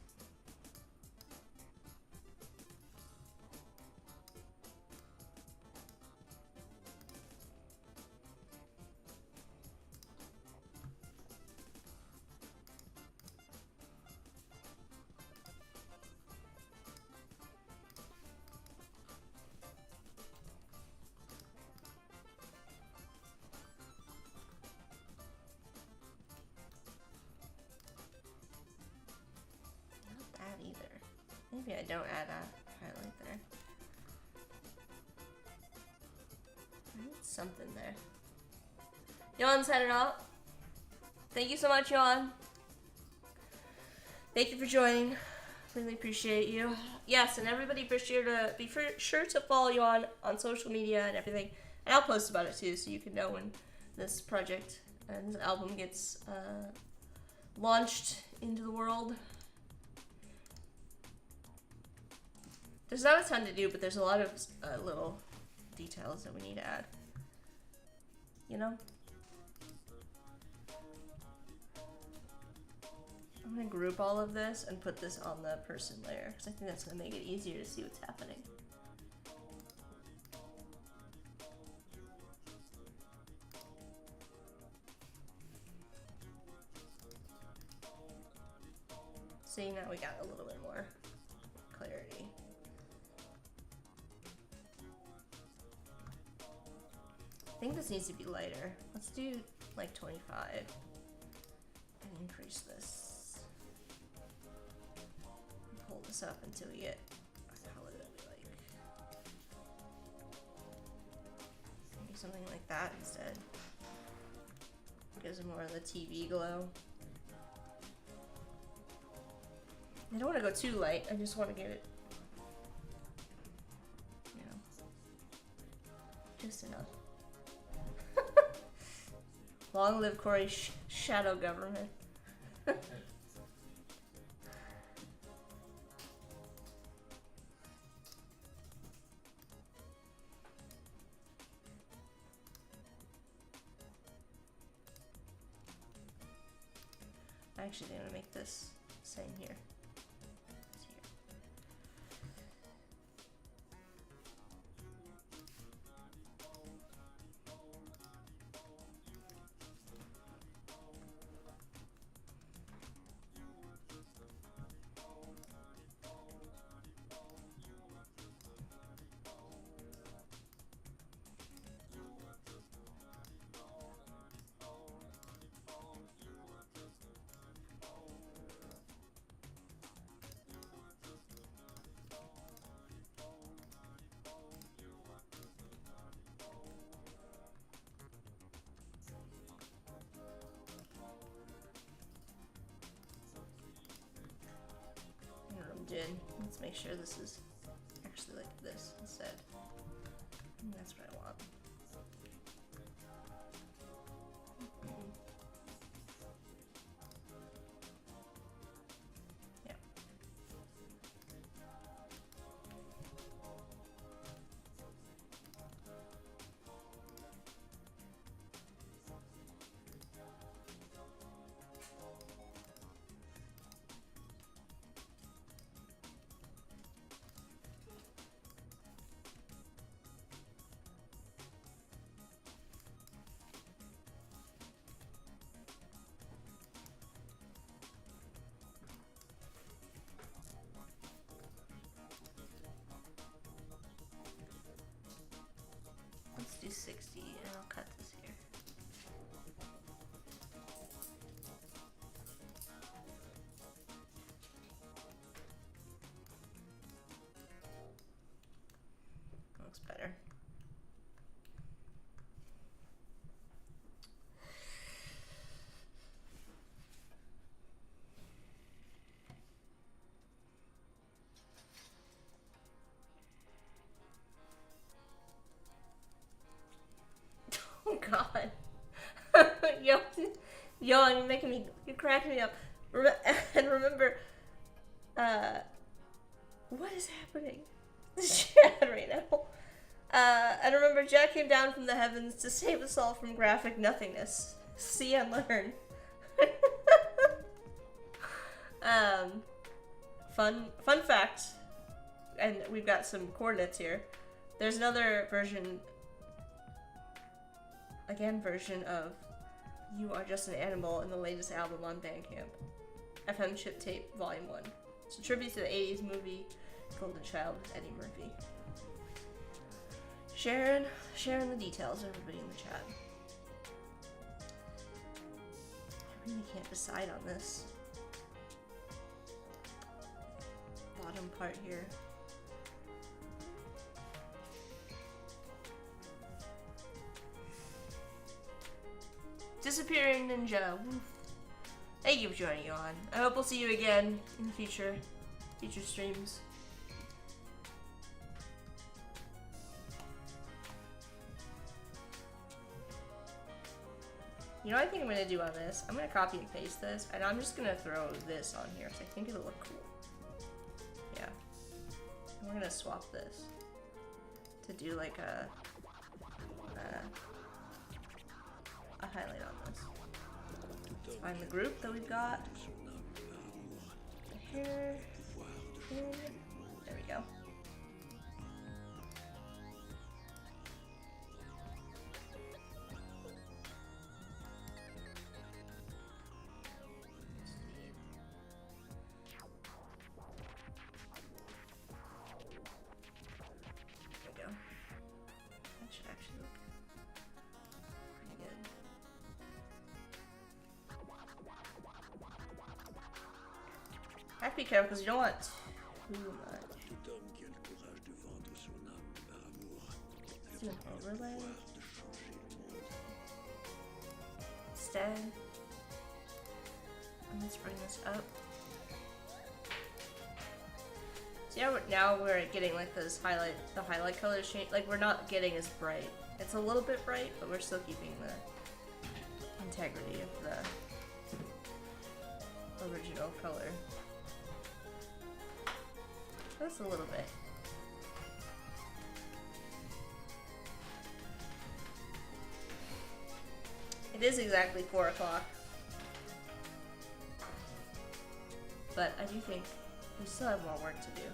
Not that either. Maybe I don't add a highlight there. I need something there. Yoann's heading out. Thank you so much, Yoann. Thank you for joining. Really appreciate you. Yes, and everybody be sure to follow Yoann on social media and everything. And I'll post about it too, so you can know when this project and this album gets launched into the world. There's not a ton to do, but there's a lot of little details that we need to add. You know? I'm gonna group all of this and put this on the person layer, because I think that's gonna make it easier to see what's happening. See, now we got a little bit more clarity. I think this needs to be lighter. Let's do like 25 and increase this. Pull this up until we get a color that we like. Maybe something like that instead. Gives it more of the TV glow. I don't want to go too light, I just want to get it, you know, just enough. Long live Corey's shadow government. Actually, I'm gonna make this same here. It's here. In. Let's make sure this is actually like this instead. And that's what I want. Yeah. Let's do 60 and I'll cut this here. Looks better. Oh God. Yoann, you're making me, you're cracking me up. And remember, what is happening? This chat right now. And remember, Jack came down from the heavens to save us all from graphic nothingness. See and learn. Fun fact, and we've got some coordinates here. There's another version of You Are Just an Animal in the latest album on Bandcamp. FM Chip Tape Volume 1. It's a tribute to the 80s movie Golden Child with Eddie Murphy. Sharing the details, everybody in the chat. I really can't decide on this bottom part here. Disappearing Ninja. Woof. Thank you for joining, Yoann. I hope we'll see you again in future streams. You know what I think I'm gonna do on this? I'm gonna copy and paste this, and I'm just gonna throw this on here because I think it'll look cool. Yeah. And we're gonna swap this to do like a highlight on this. Find the group that we've got. Here. There we go. I have to be careful because you don't want too much. Let's do an overlay. Instead. And let's bring this up. See how now we're getting like those the highlight colors change. Like we're not getting as bright. It's a little bit bright, but we're still keeping the integrity of the original color. Just a little bit. It is exactly 4 o'clock. But I do think we still have more work to do.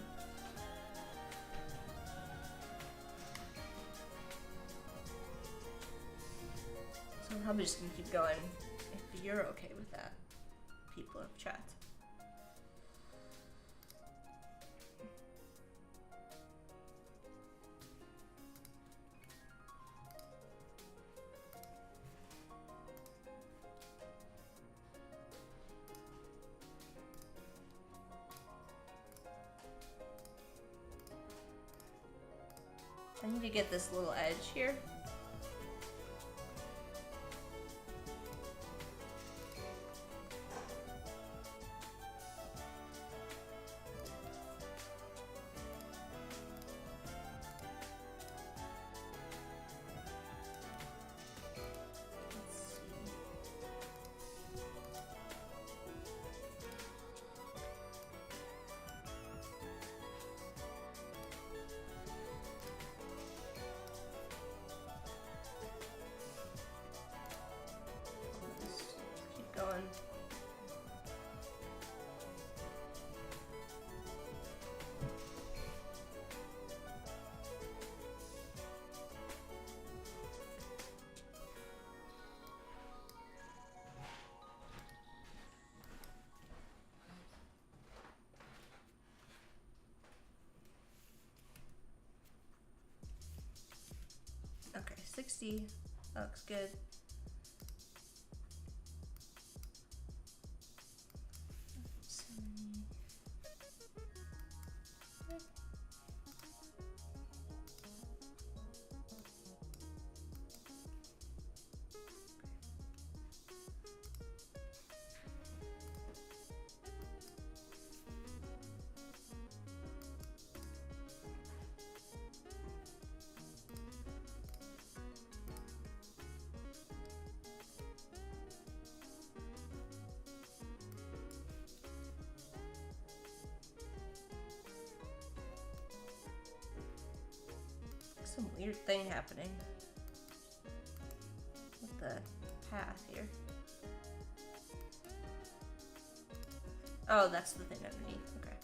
So I'm probably just gonna keep going if you're okay with that, people of chat. I need to get this little edge here. Going. Okay, 60. That looks good. Some weird thing happening with the path here. Oh, that's the thing underneath. Okay.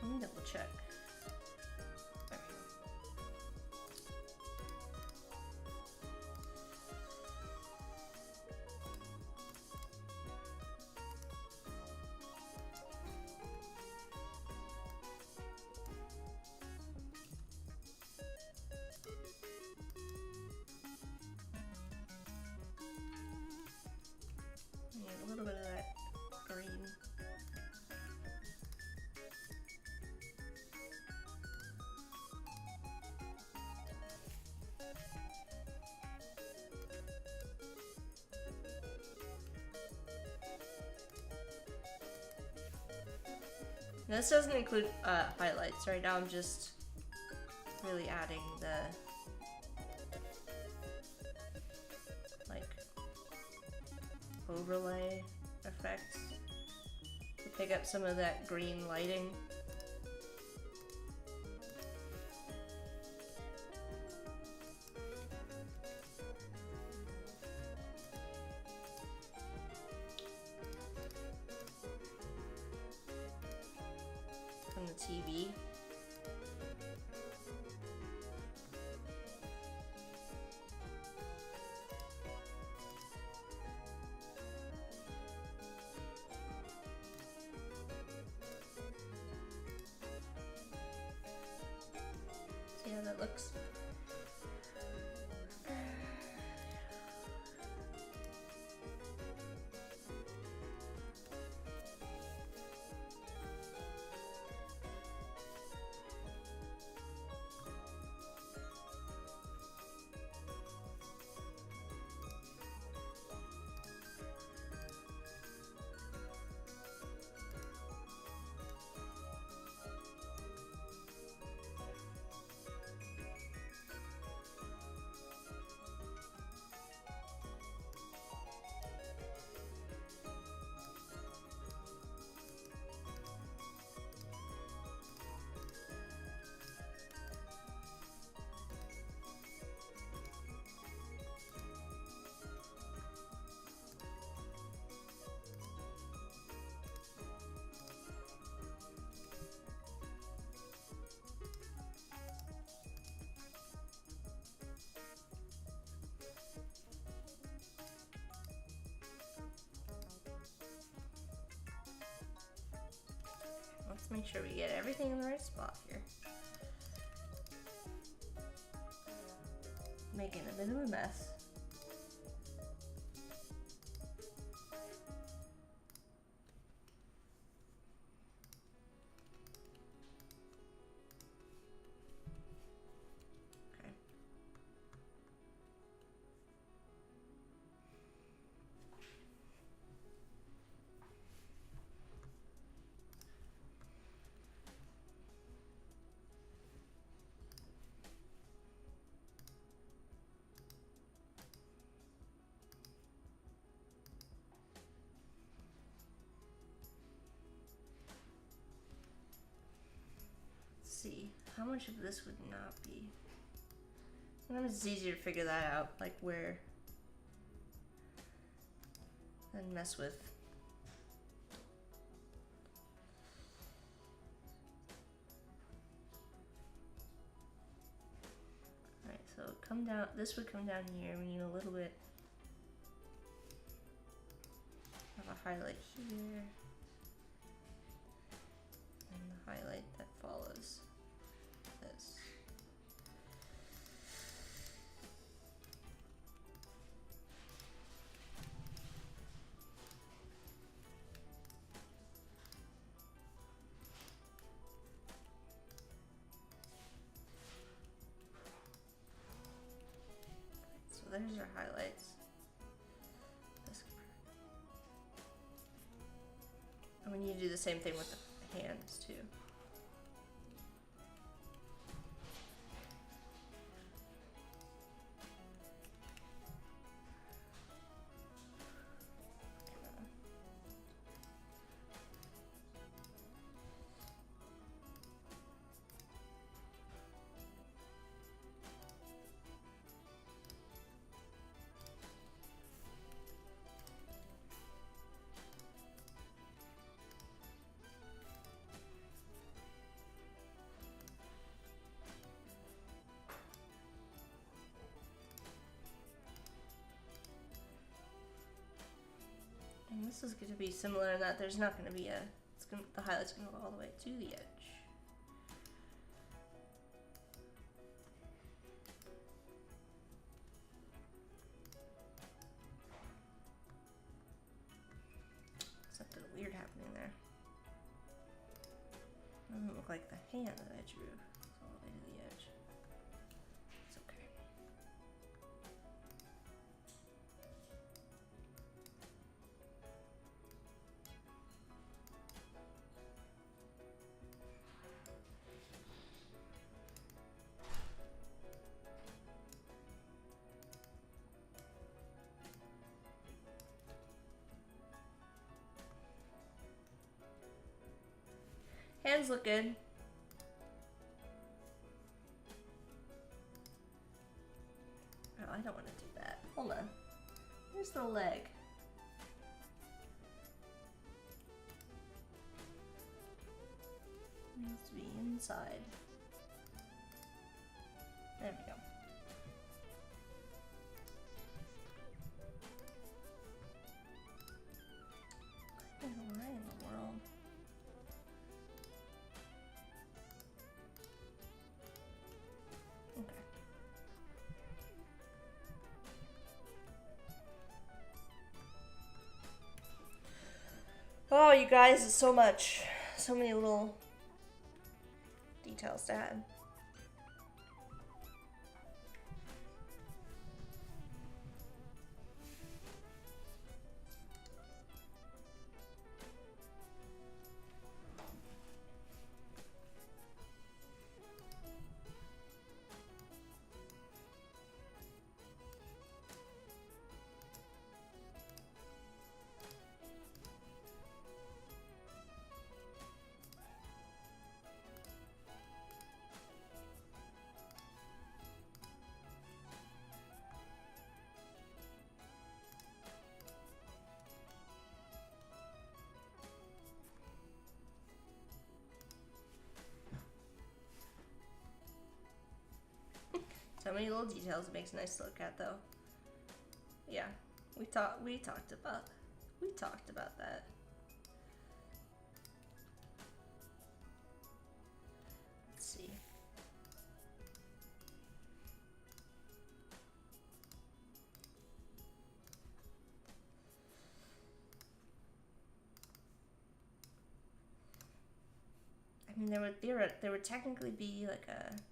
Let me double check. There. Yeah, a little bit of that green. Now, this doesn't include highlights. Right now I'm just really adding the like overlay effects to pick up some of that green lighting. TV. See how that looks? Let's make sure we get everything in the right spot here. Making a bit of a mess. Okay. See how much of this would not be. Sometimes it's easier to figure that out, like where, and mess with. Alright, so come down, this would come down here. We need a little bit of a highlight here, and the highlight that follows this. So there's our highlights. And we need to do the same thing with the hands too. And this is going to be similar in that there's not going to be a, the highlight's going to go all the way to the edge. Something weird happening there. Doesn't look like the hand that I drew. It's all the way to the edge. It's okay. Hands look good. Oh, I don't want to do that. Hold on. Here's the leg. needs to be inside. There we go. Why in the world? Okay. Oh, you guys, it's so much. So many little details to add. So many little details. It makes a nice to look at, though. Yeah, we talked about that. Let's see. I mean, there would technically be like another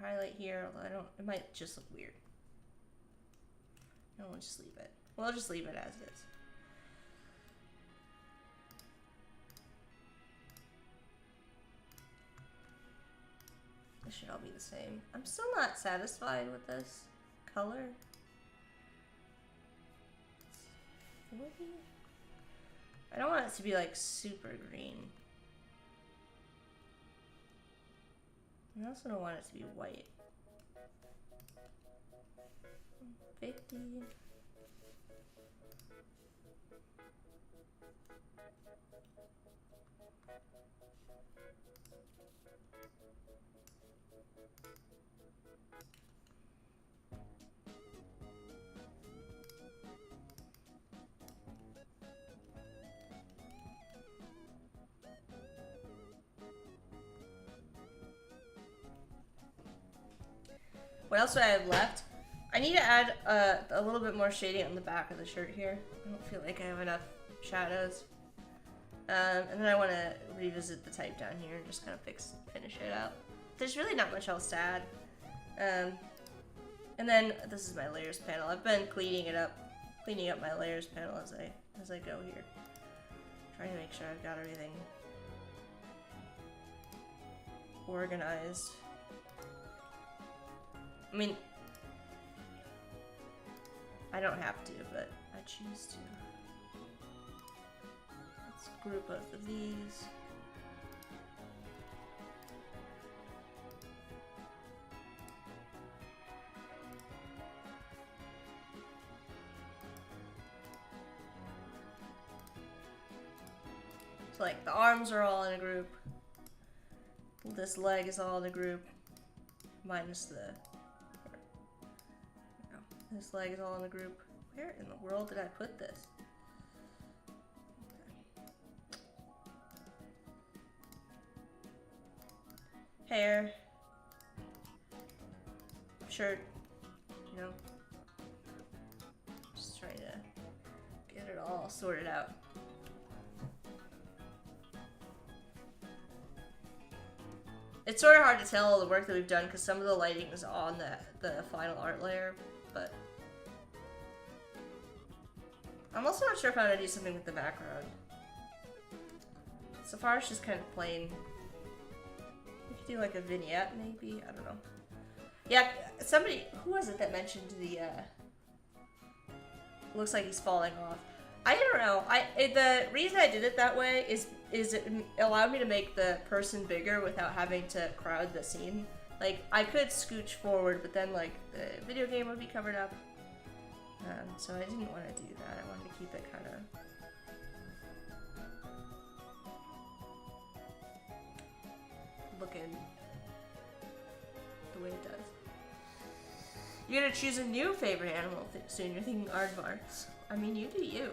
highlight here, although it might just look weird. No, we'll just leave it. We'll just leave it as is. This should all be the same. I'm still not satisfied with this color. I don't want it to be like super green. I also don't want it to be white. 50. What else do I have left? I need to add a little bit more shading on the back of the shirt here. I don't feel like I have enough shadows. And then I want to revisit the type down here and just kind of finish it out. There's really not much else to add. And then this is my layers panel. I've been cleaning up my layers panel as I go here. Trying to make sure I've got everything organized. I mean, I don't have to, but I choose to. Let's group both of these. So like the arms are all in a group. This leg is all in a group. Minus the... No, this leg is all in a group. Where in the world did I put this? Okay. Hair. Shirt. You know. Just trying to get it all sorted out. It's sort of hard to tell all the work that we've done because some of the lighting is on the final art layer, but I'm also not sure if I'm gonna do something with the background. So far it's just kind of plain. We could do like a vignette maybe, I don't know. Yeah, somebody, who was it that mentioned the, looks like he's falling off. I don't know, the reason I did it that way is it allowed me to make the person bigger without having to crowd the scene. Like, I could scooch forward, but then, like, the video game would be covered up. So I didn't want to do that. I wanted to keep it kind of... looking the way it does. You're gonna choose a new favorite animal soon. You're thinking aardvarks. I mean, you do you.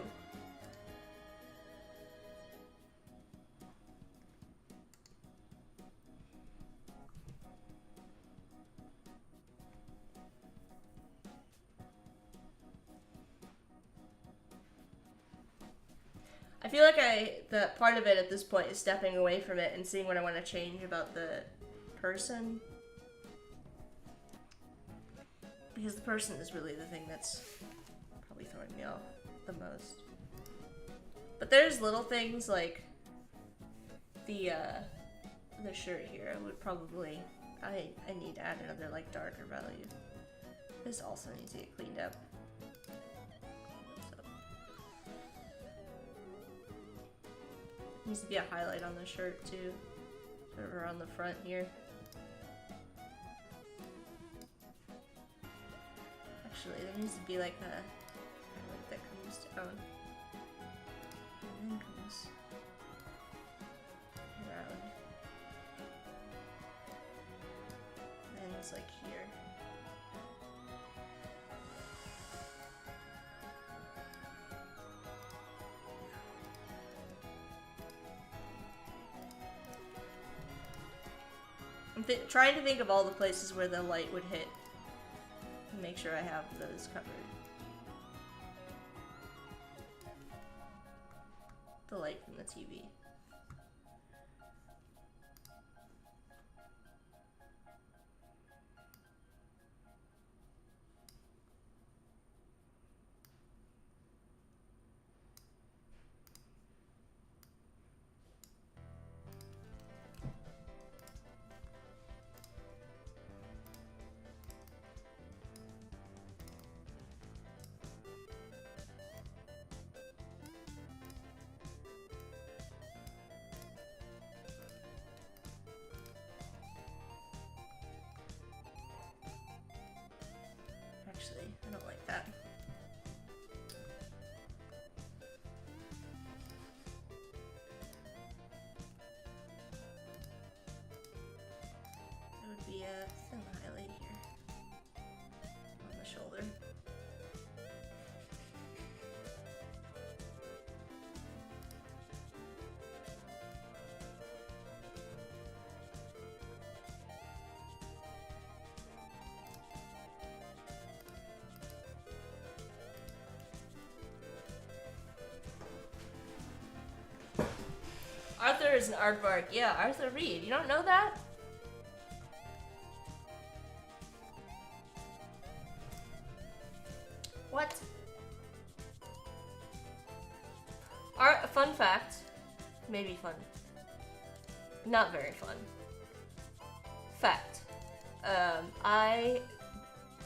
I feel like the part of it at this point is stepping away from it and seeing what I want to change about the person. Because the person is really the thing that's probably throwing me off the most. But there's little things like the shirt here. I would probably, I need to add another like darker value. This also needs to get cleaned up. Needs to be a highlight on the shirt too, or on the front here. Actually, there needs to be like a highlight that comes down and then comes around. And then it's like here. I'm trying to think of all the places where the light would hit and make sure I have those covered. The light from the TV. Actually, I don't like that. It would be a thin highlight here on the shoulder. Arthur is an aardvark. Yeah, Arthur Reed. You don't know that? What? Fun fact. Maybe fun. Not very fun. Fact.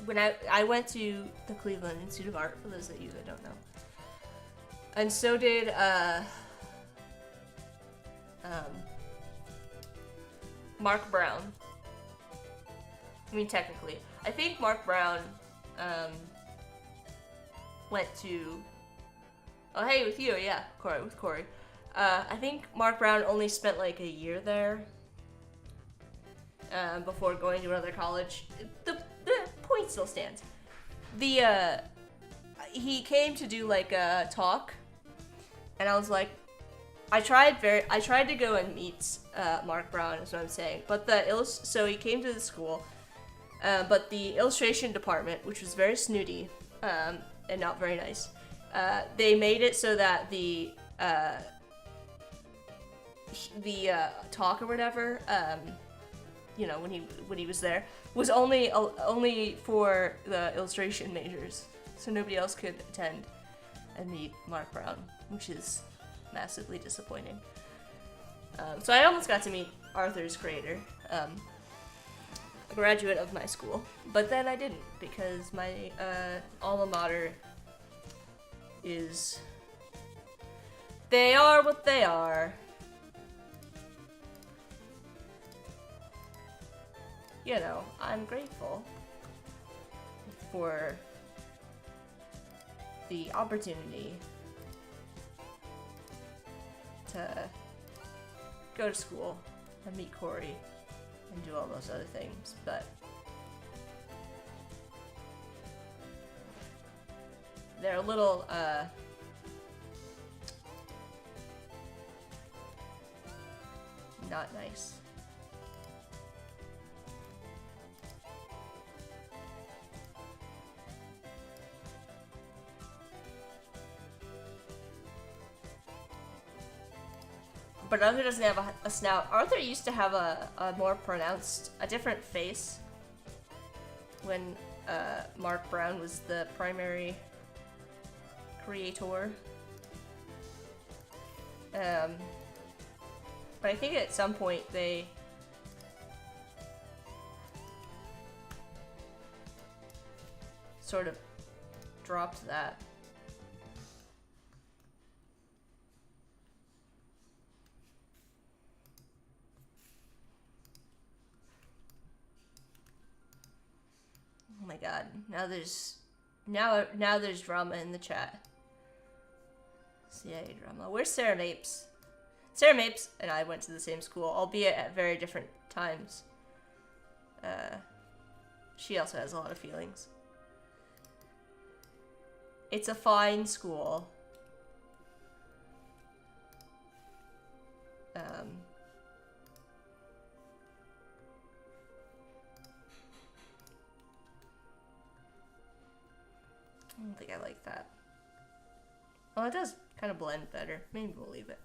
When I went to the Cleveland Institute of Art, for those of you that don't know. And so did, Mark Brown. I mean, technically. I think Mark Brown, went to... Oh, hey, with you, yeah, with Corey. I think Mark Brown only spent like a year there before going to another college. The point still stands. He came to do like a talk, and I was like, I tried to go and meet Mark Brown, is what I'm saying. But so he came to the school, but the illustration department, which was very snooty and not very nice, they made it so that the talk or whatever, you know, when he was there, was only for the illustration majors, so nobody else could attend and meet Mark Brown, which is massively disappointing. So I almost got to meet Arthur's creator, a graduate of my school, but then I didn't, because my alma mater is... They are what they are. You know, I'm grateful for the opportunity to go to school and meet Corey and do all those other things, but they're a little, not nice. But Arthur doesn't have a snout. Arthur used to have a more pronounced, a different face when Mark Brown was the primary creator. But I think at some point they sort of dropped that. Oh my god, now there's drama in the chat. CIA drama. Where's Sarah Mapes? Sarah Mapes and I went to the same school, albeit at very different times. She also has a lot of feelings. It's a fine school. I don't think I like that. Well, it does kind of blend better. Maybe we'll leave it.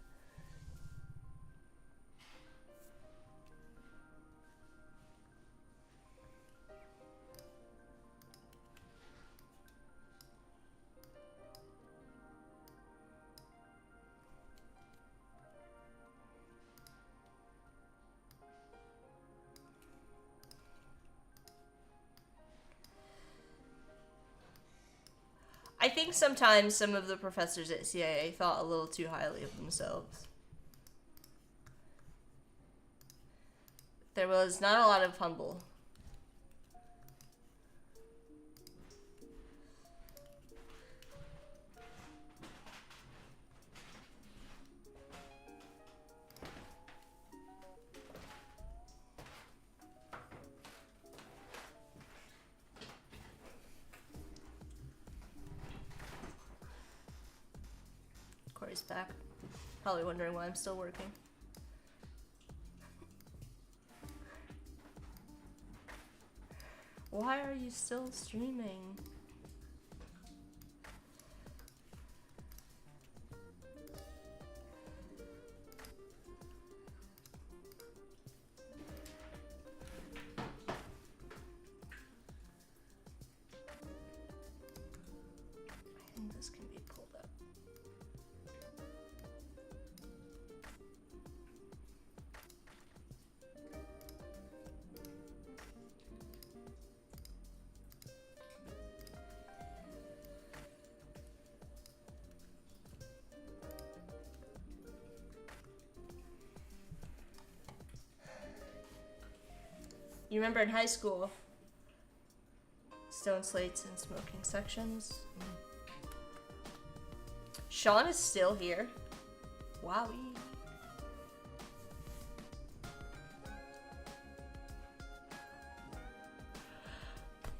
I think sometimes some of the professors at CIA thought a little too highly of themselves. There was not a lot of humble. Corey's back. Probably wondering why I'm still working. Why are you still streaming? I think this can be pulled up. You remember in high school, stone slates and smoking sections? Sean is still here. Wowie.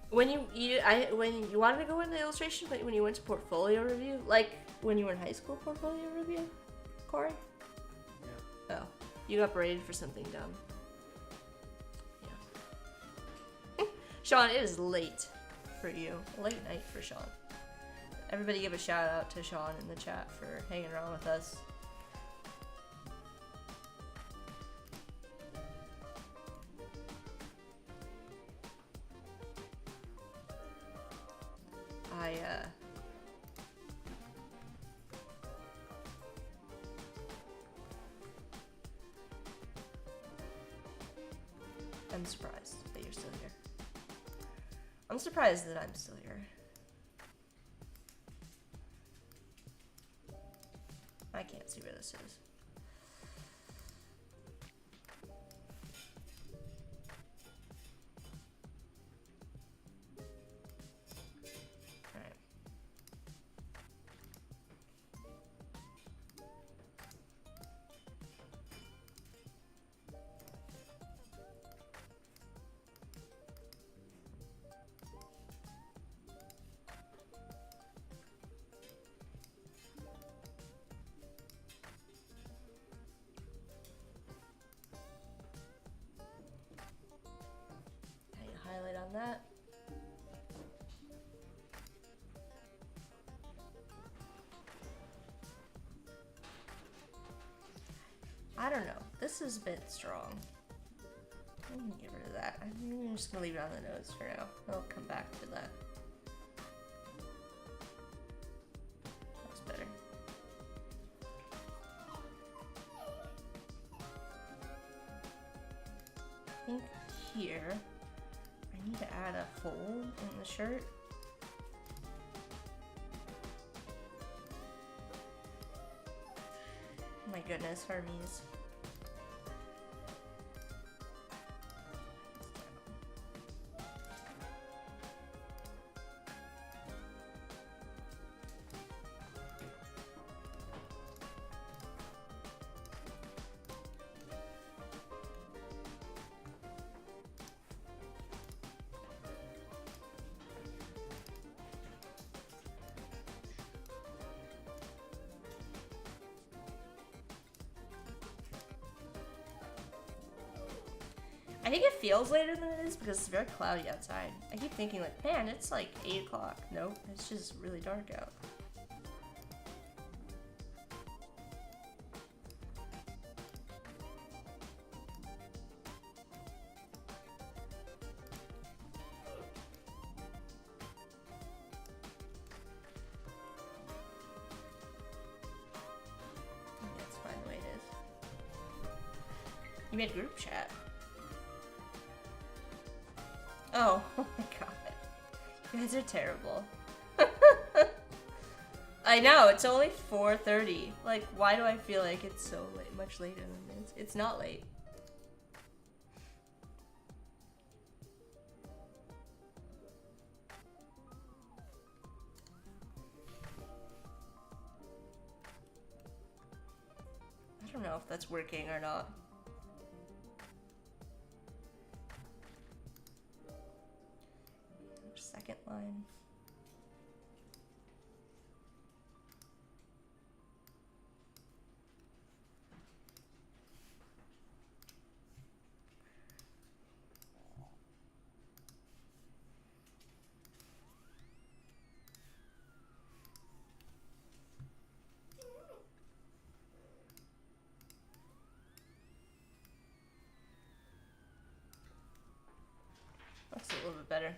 When you wanted to go into illustration, but when you went to portfolio review, like when you were in high school portfolio review, Corey? Yeah. Oh, you got berated for something dumb. Sean, it is late for you. Late night for Sean. Everybody give a shout out to Sean in the chat for hanging around with us. I'm surprised that you're still here. I'm surprised that I'm still here. I can't see where this is. Alright. around that. I don't know. This is a bit strong. I'm gonna get rid of that. I'm just gonna leave it on the nose for now. I'll come back to that. That's better. I think here I need to add a fold in the shirt. Oh my goodness, Hermes. I think it feels later than it is because it's very cloudy outside. I keep thinking like, man, it's like 8 o'clock. Nope, it's just really dark out. That's fine the way it is. You made group chat. Oh my god. You guys are terrible. I know, it's only 4:30. Like, why do I feel like it's so late, much later than it is? It's not late. I don't know if that's working or not. Second line. That's a little bit better.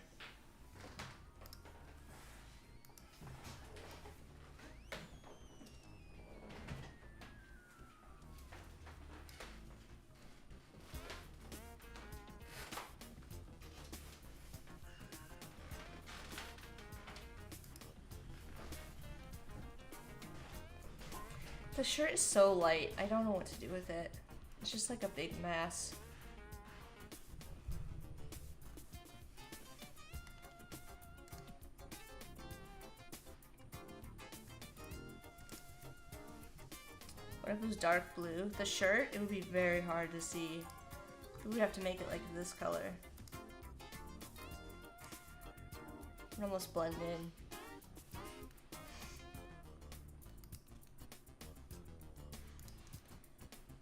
The shirt is so light, I don't know what to do with it. It's just like a big mass. What if it was dark blue? The shirt, it would be very hard to see. We would have to make it like this color. It would almost blend in.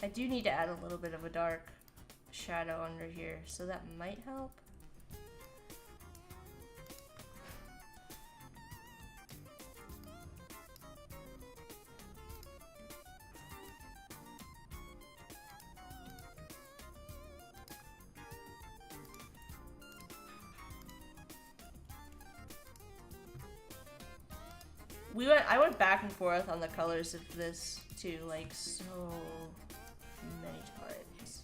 I do need to add a little bit of a dark shadow under here, so that might help. I went back and forth on the colors of this too, like so many times.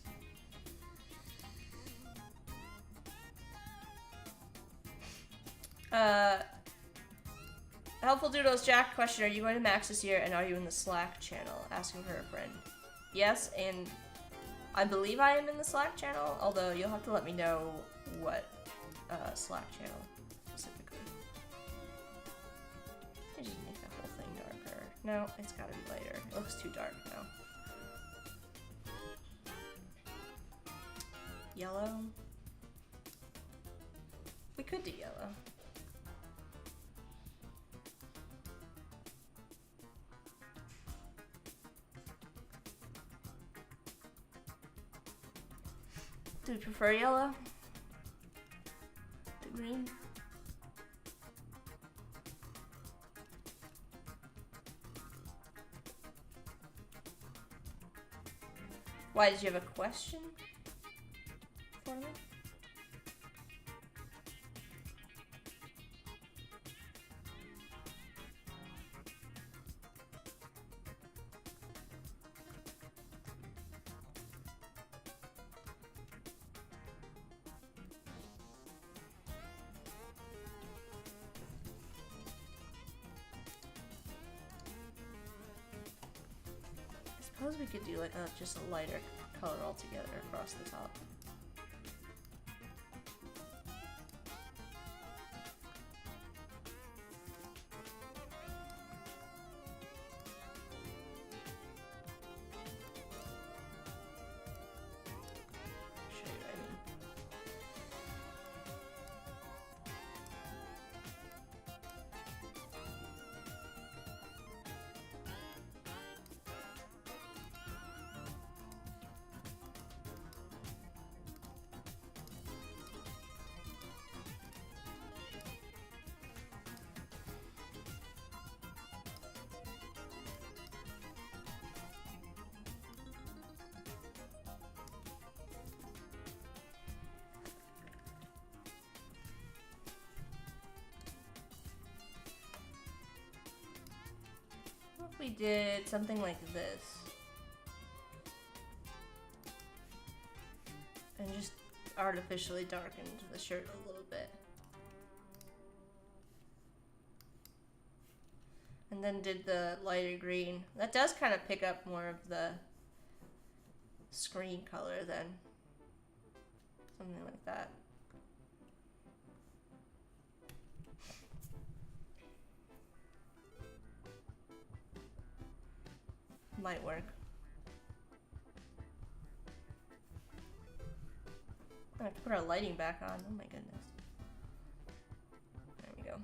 Helpful Doodles, Jack, question, are you going to Max this year and are you in the Slack channel? Asking for a friend. Yes, and I believe I am in the Slack channel, although you'll have to let me know what Slack channel specifically. I just make that whole thing darker. No, it's gotta be lighter. It looks too dark now. Yellow? We could do yellow. Do we prefer yellow? Do green? Why, did you have a question for me? I suppose we could do like just a lighter color altogether across the top. Show you what I mean. What if we did something like this? And just artificially darkened the shirt a little bit. And then did the lighter green. That does kind of pick up more of the screen color than something like that. Might work. I have to put our lighting back on. Oh my goodness. There we go.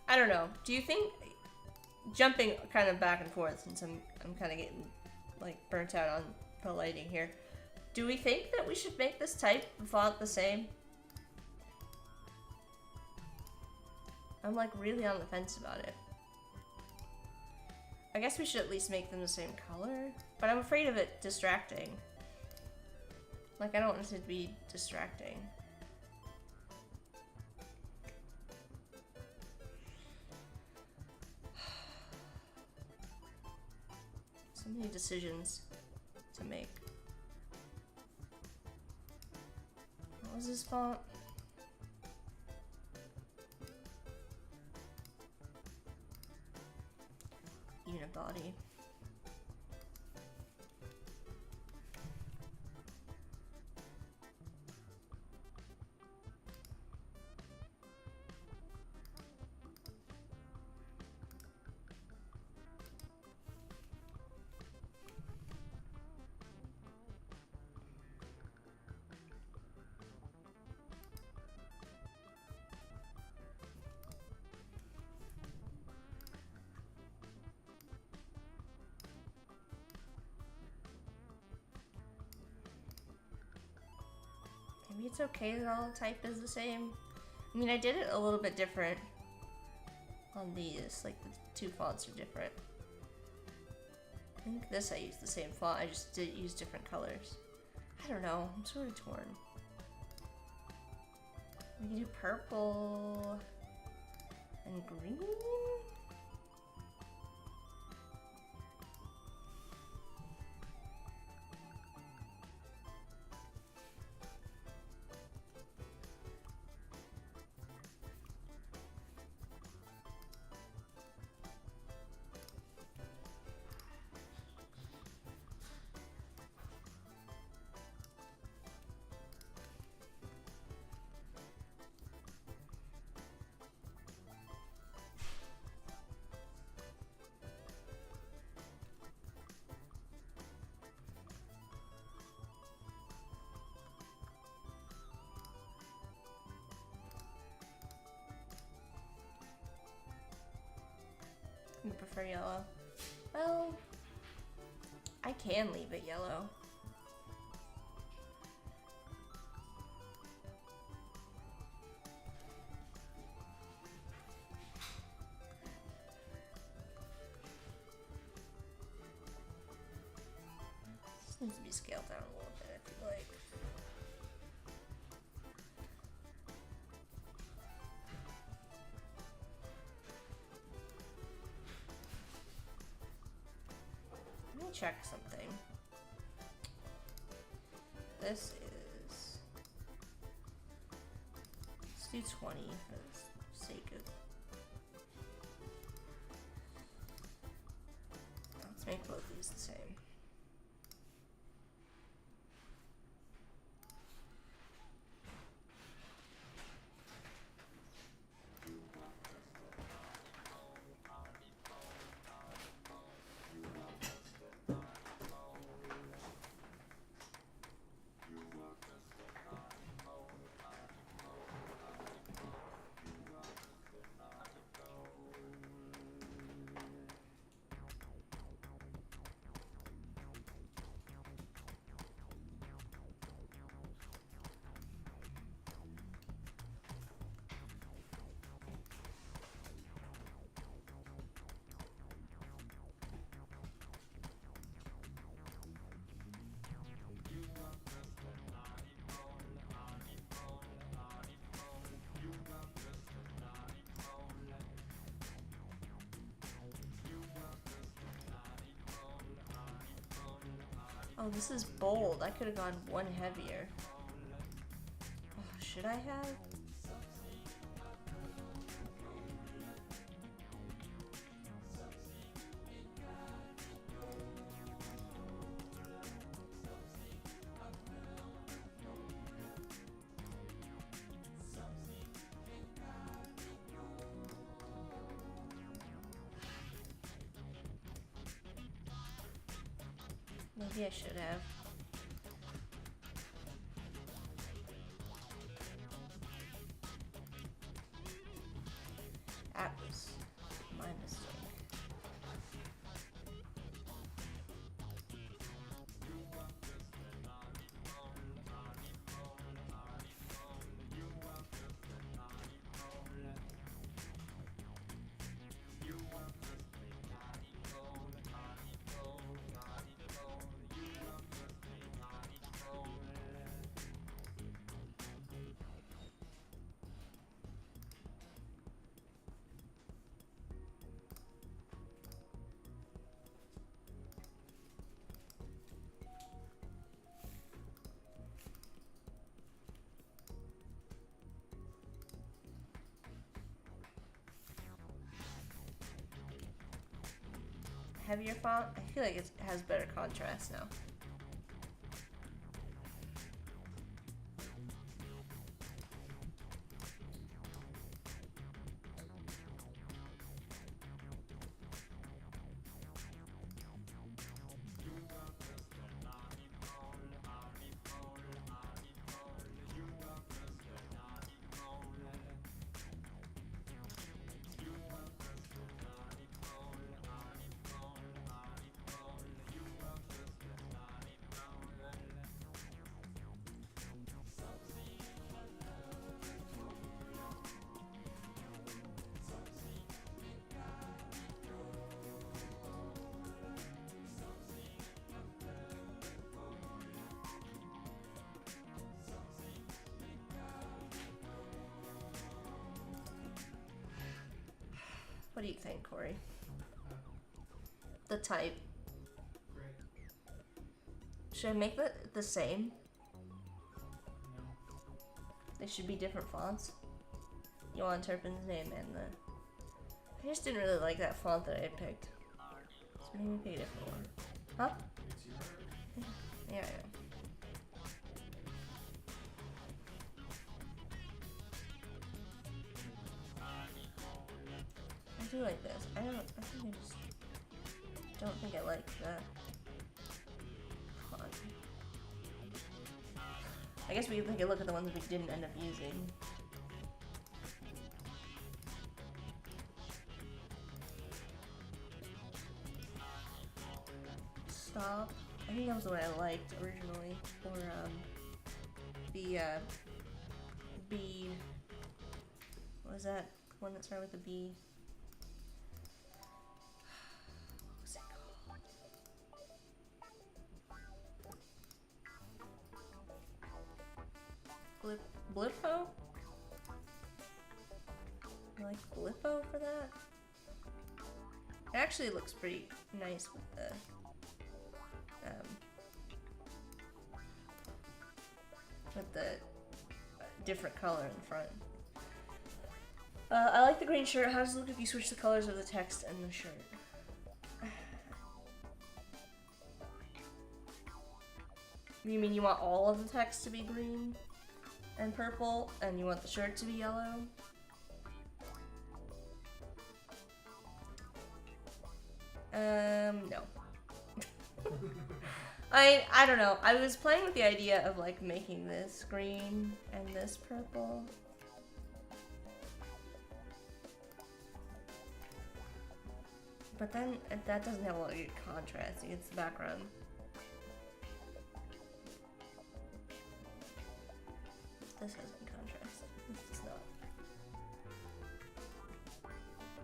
I don't know. Do you think jumping kind of back and forth, since I'm kind of getting like burnt out on the lighting here. Do we think that we should make this type of font the same? I'm like really on the fence about it. I guess we should at least make them the same color, but I'm afraid of it distracting. Like I don't want it to be distracting. So many decisions to make. What was this font? Unibody. Maybe it's okay that all the type is the same. I mean, I did it a little bit different on these. Like, the two fonts are different. I think this I used the same font. I just did use different colors. I don't know. I'm sort of torn. We can do purple and green. prefer yellow. Well, I can leave it yellow. This needs to be scaled down a little bit, I feel like. Let me check something. This is, let's do 20 for the sake of, let's make both these the same. Oh, this is bold. I could have gone one heavier. Oh, should I have? Maybe I should have. That was my mistake. Heavier font? I feel like it has better contrast now. What do you think, Corey? The type. Great. Should I make the same? No. They should be different fonts. Yoann Turpin's name and the... I just didn't really like that font that I picked. So maybe pick a different one. Huh? It's your... Yeah, I know. I do like this. I think I just don't think I like that font. I guess we can take a look at the ones we didn't end up using. top. I think that was the one I liked originally. Or the B. What was that one that started with a B? What was it called? Blippo? I like Blippo for that. It actually looks pretty nice with the different color in the front. I like the green shirt. How does it look if you switch the colors of the text and the shirt? You mean you want all of the text to be green and purple, and you want the shirt to be yellow? No. I don't know. I was playing with the idea of like making this green and this purple. But then that doesn't have a lot of good contrast against the background. This has good contrast. This does not.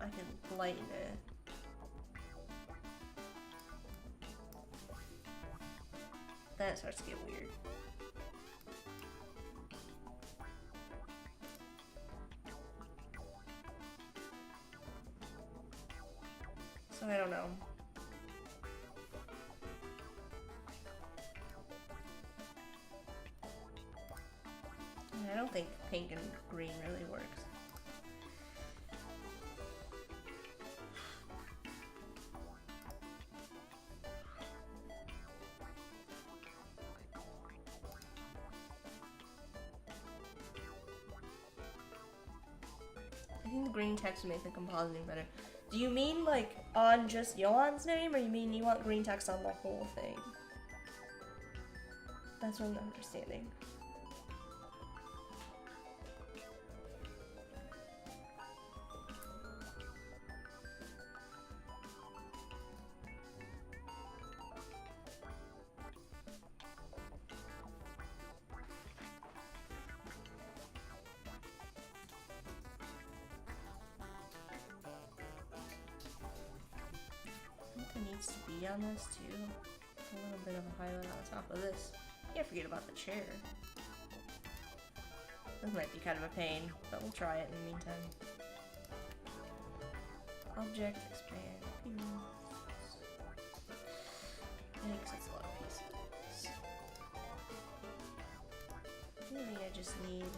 I can lighten it. Then it starts to get weird. So I don't know. I don't think pink and green really works. I think the green text would make the compositing better. Do you mean like on just Yoann's name, or you mean you want green text on the whole thing? That's what I'm not understanding. Needs to be on this too. A little bit of a highlight on top of this. Can't forget about the chair. This might be kind of a pain, but we'll try it in the meantime. Object, expand, because that's a lot of pieces. Really, I just need these.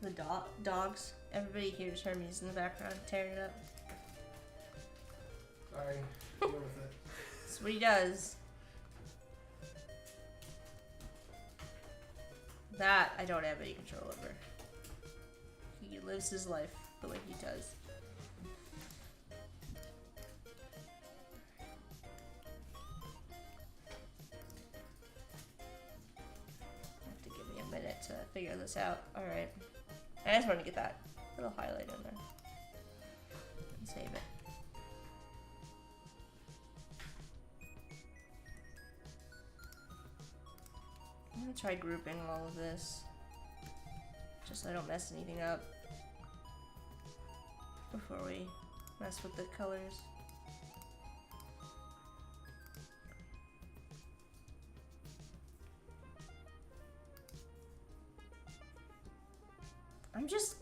The dogs. Everybody hears Hermes in the background tearing it up. Sorry, deal with it. That's what he does. That I don't have any control over. He lives his life the way he does. figure this out. Alright. I just want to get that little highlight in there. And save it. I'm gonna try grouping all of this. Just so I don't mess anything up. Before we mess with the colors.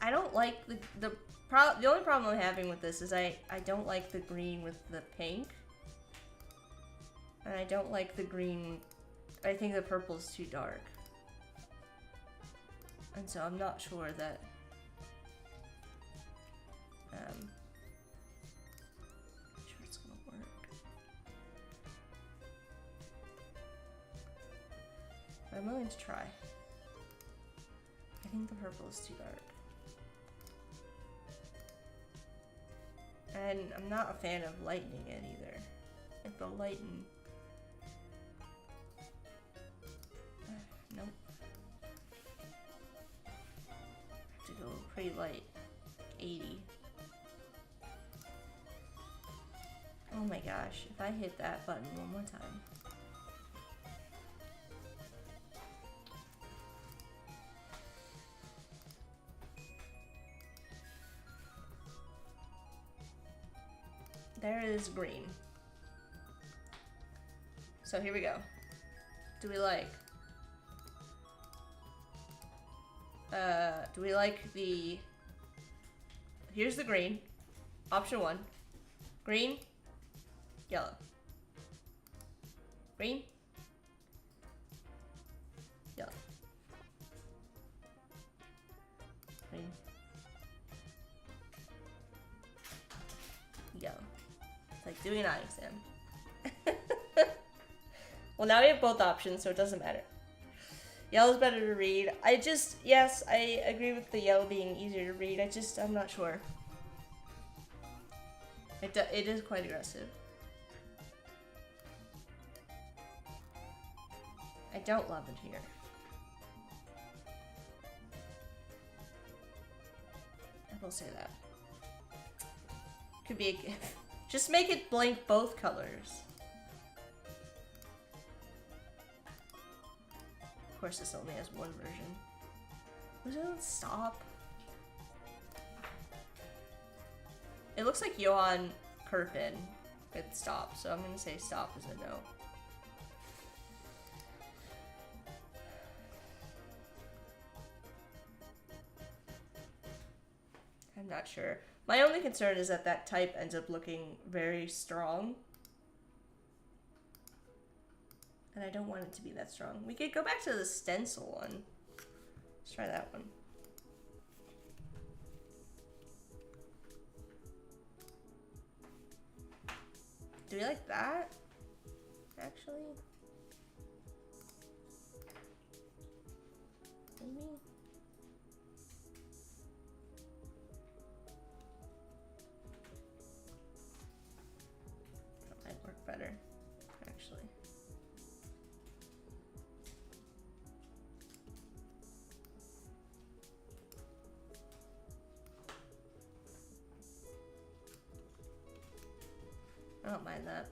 I don't like the only problem I'm having with this is I don't like the green with the pink. And I don't like the green, I think the purple is too dark. And so I'm not sure that, sure it's gonna work. But I'm willing to try. I think the purple is too dark. And I'm not a fan of lightening it either. Like the lighten. Nope. Have to go pretty light. 80. Oh my gosh, if I hit that button one more time. There is green. So here we go. Do we like the, here's the green, option 1, green, yellow, green, yellow, green, yellow. It's like doing an eye exam. Well, now we have both options, so it doesn't matter. Yellow's better to read. Yes, I agree with the yellow being easier to read. I'm not sure. It is quite aggressive. I don't love it here. I will say that. Could be a just make it blank both colors. Of course, this only has one version. Was it on stop? It looks like Yoann Turpin with stop, so I'm gonna say stop is a no. I'm not sure. My only concern is that that type ends up looking very strong. And I don't want it to be that strong. We could go back to the stencil one. Let's try that one. Do we like that? Actually? Maybe? That might work better, actually. I don't mind that.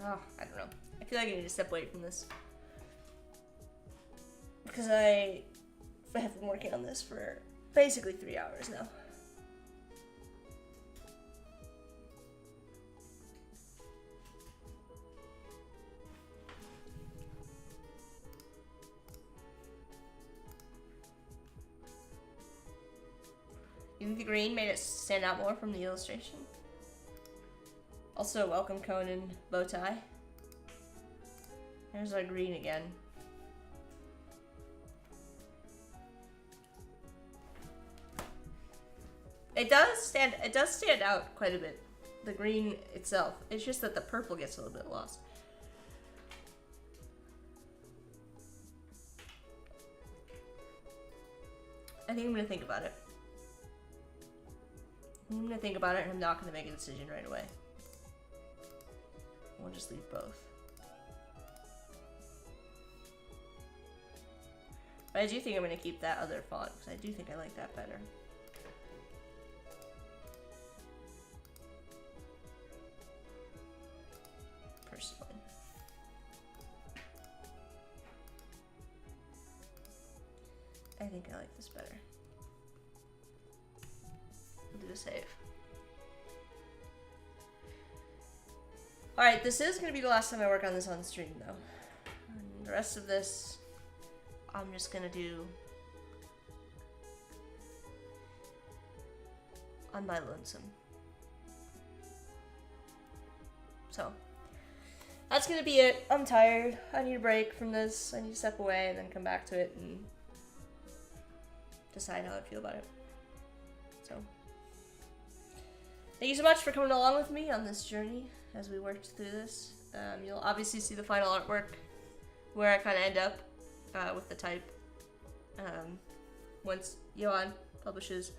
Oh, I don't know. I feel like I need to step away from this. Because I have been working on this for basically 3 hours now. You think the green made it stand out more from the illustration? Also, welcome Conan Bowtie. There's our green again. It does stand out quite a bit. The green itself. It's just that the purple gets a little bit lost. I think I'm gonna think about it. I'm gonna think about it, and I'm not gonna make a decision right away. We'll just leave both. But I do think I'm gonna keep that other font, because I do think I like that better. Personally. I think I like this better. We'll do a save. Alright, this is gonna be the last time I work on this on stream though. And the rest of this, I'm just gonna do on my lonesome. So, that's gonna be it. I'm tired. I need a break from this. I need to step away and then come back to it and decide how I feel about it. So, thank you so much for coming along with me on this journey as we worked through this. You'll obviously see the final artwork where I kind of end up with the type once Yoann publishes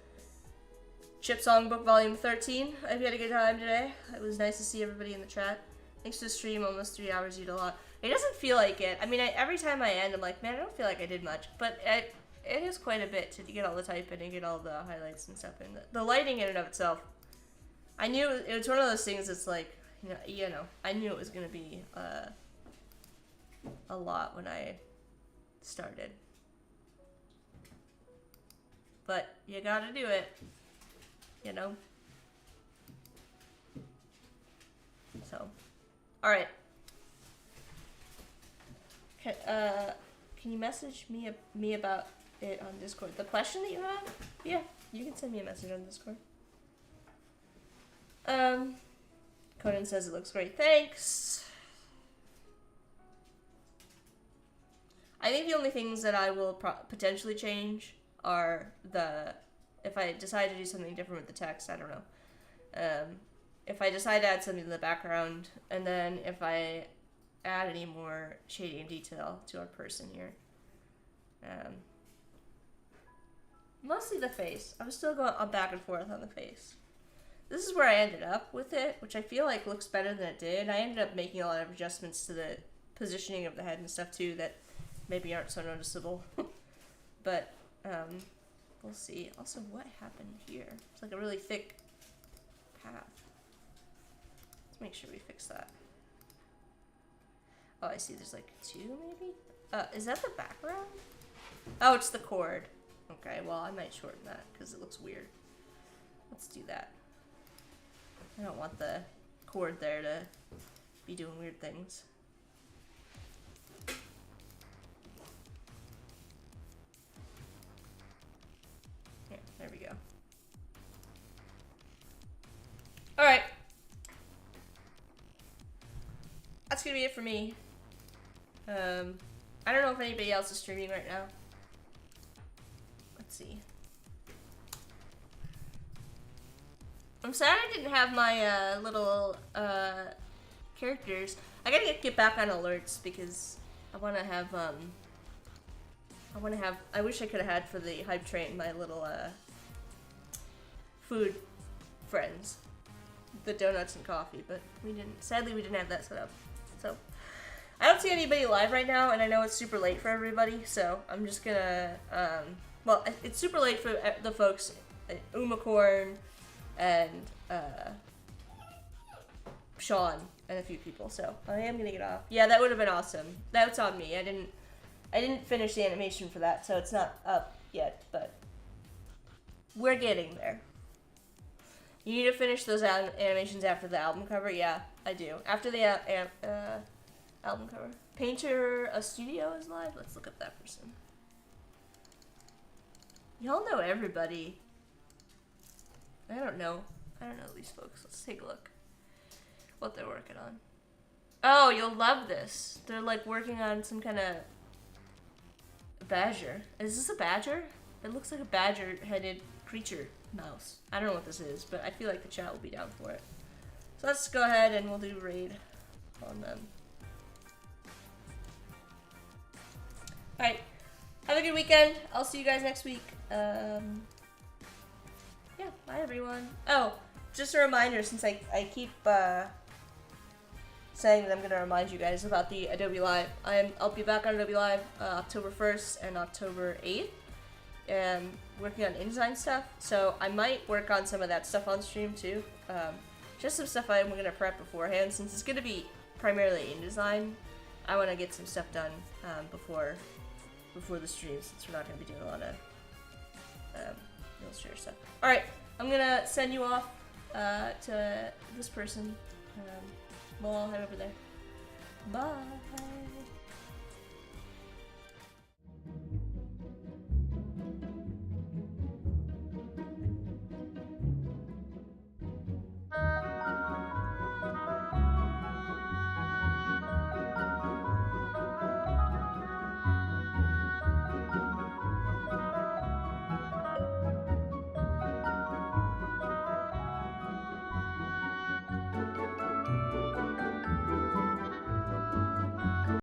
Chipsong Book Volume 13. I hope you had a good time today. It was nice to see everybody in the chat. Thanks to the stream, almost 3 hours, you did a lot. It doesn't feel like it. I mean, every time I end, I'm like, man, I don't feel like I did much. But it is quite a bit to get all the type in and get all the highlights and stuff in. The lighting in and of itself, I knew it was one of those things that's like, you know, I knew it was going to be a lot when I started. But you gotta do it, you know? So, alright. Can you message me about it on Discord? The question that you have? Yeah, you can send me a message on Discord. Conan says it looks great. Thanks. I think the only things that I will potentially change are if I decide to do something different with the text, I don't know. If I decide to add something in the background, and then if I add any more shading and detail to our person here. Mostly the face. I was still going back and forth on the face. This is where I ended up with it, which I feel like looks better than it did. I ended up making a lot of adjustments to the positioning of the head and stuff too that maybe aren't so noticeable. But we'll see. Also, what happened here? It's like a really thick path. Let's make sure we fix that. Oh, I see. There's like 2 maybe? Is that the background? Oh, it's the cord. Okay, well, I might shorten that because it looks weird. Let's do that. I don't want the cord there to be doing weird things. Here, there we go. Alright. That's gonna be it for me. I don't know if anybody else is streaming right now. Let's see. I'm sad I didn't have my little characters. I gotta get back on alerts because I wanna have I wish I could have had for the hype train my little food friends, the donuts and coffee, but we didn't. Sadly, we didn't have that set up. So I don't see anybody live right now, and I know it's super late for everybody. So I'm just gonna well, it's super late for the folks at Umacorn and Sean and a few people, so I am gonna get off. Yeah, that would have been awesome. That's on me. I didn't finish the animation for that, so it's not up yet, but we're getting there. You need to finish those animations after the album cover? Yeah, I do. After the album cover. Painter a Studio is live? Let's look up that person. Y'all know everybody. I don't know these folks. Let's take a look what they're working on. Oh, you'll love this. They're like working on some kind of badger. Is this a badger? It looks like a badger-headed creature mouse. I don't know what this is, but I feel like the chat will be down for it. So let's go ahead and we'll do raid on them. Alright. Have a good weekend. I'll see you guys next week. Yeah, bye everyone. Oh, just a reminder, since I keep saying that I'm gonna remind you guys about the Adobe Live. I'll be back on Adobe Live October 1st and October 8th, and working on InDesign stuff. So I might work on some of that stuff on stream too. Just some stuff I'm gonna prep beforehand, since it's gonna be primarily InDesign. I want to get some stuff done before the stream, since we're not gonna be doing a lot of Illustrator stuff. All right, I'm gonna send you off to this person. We'll all head over there. Bye.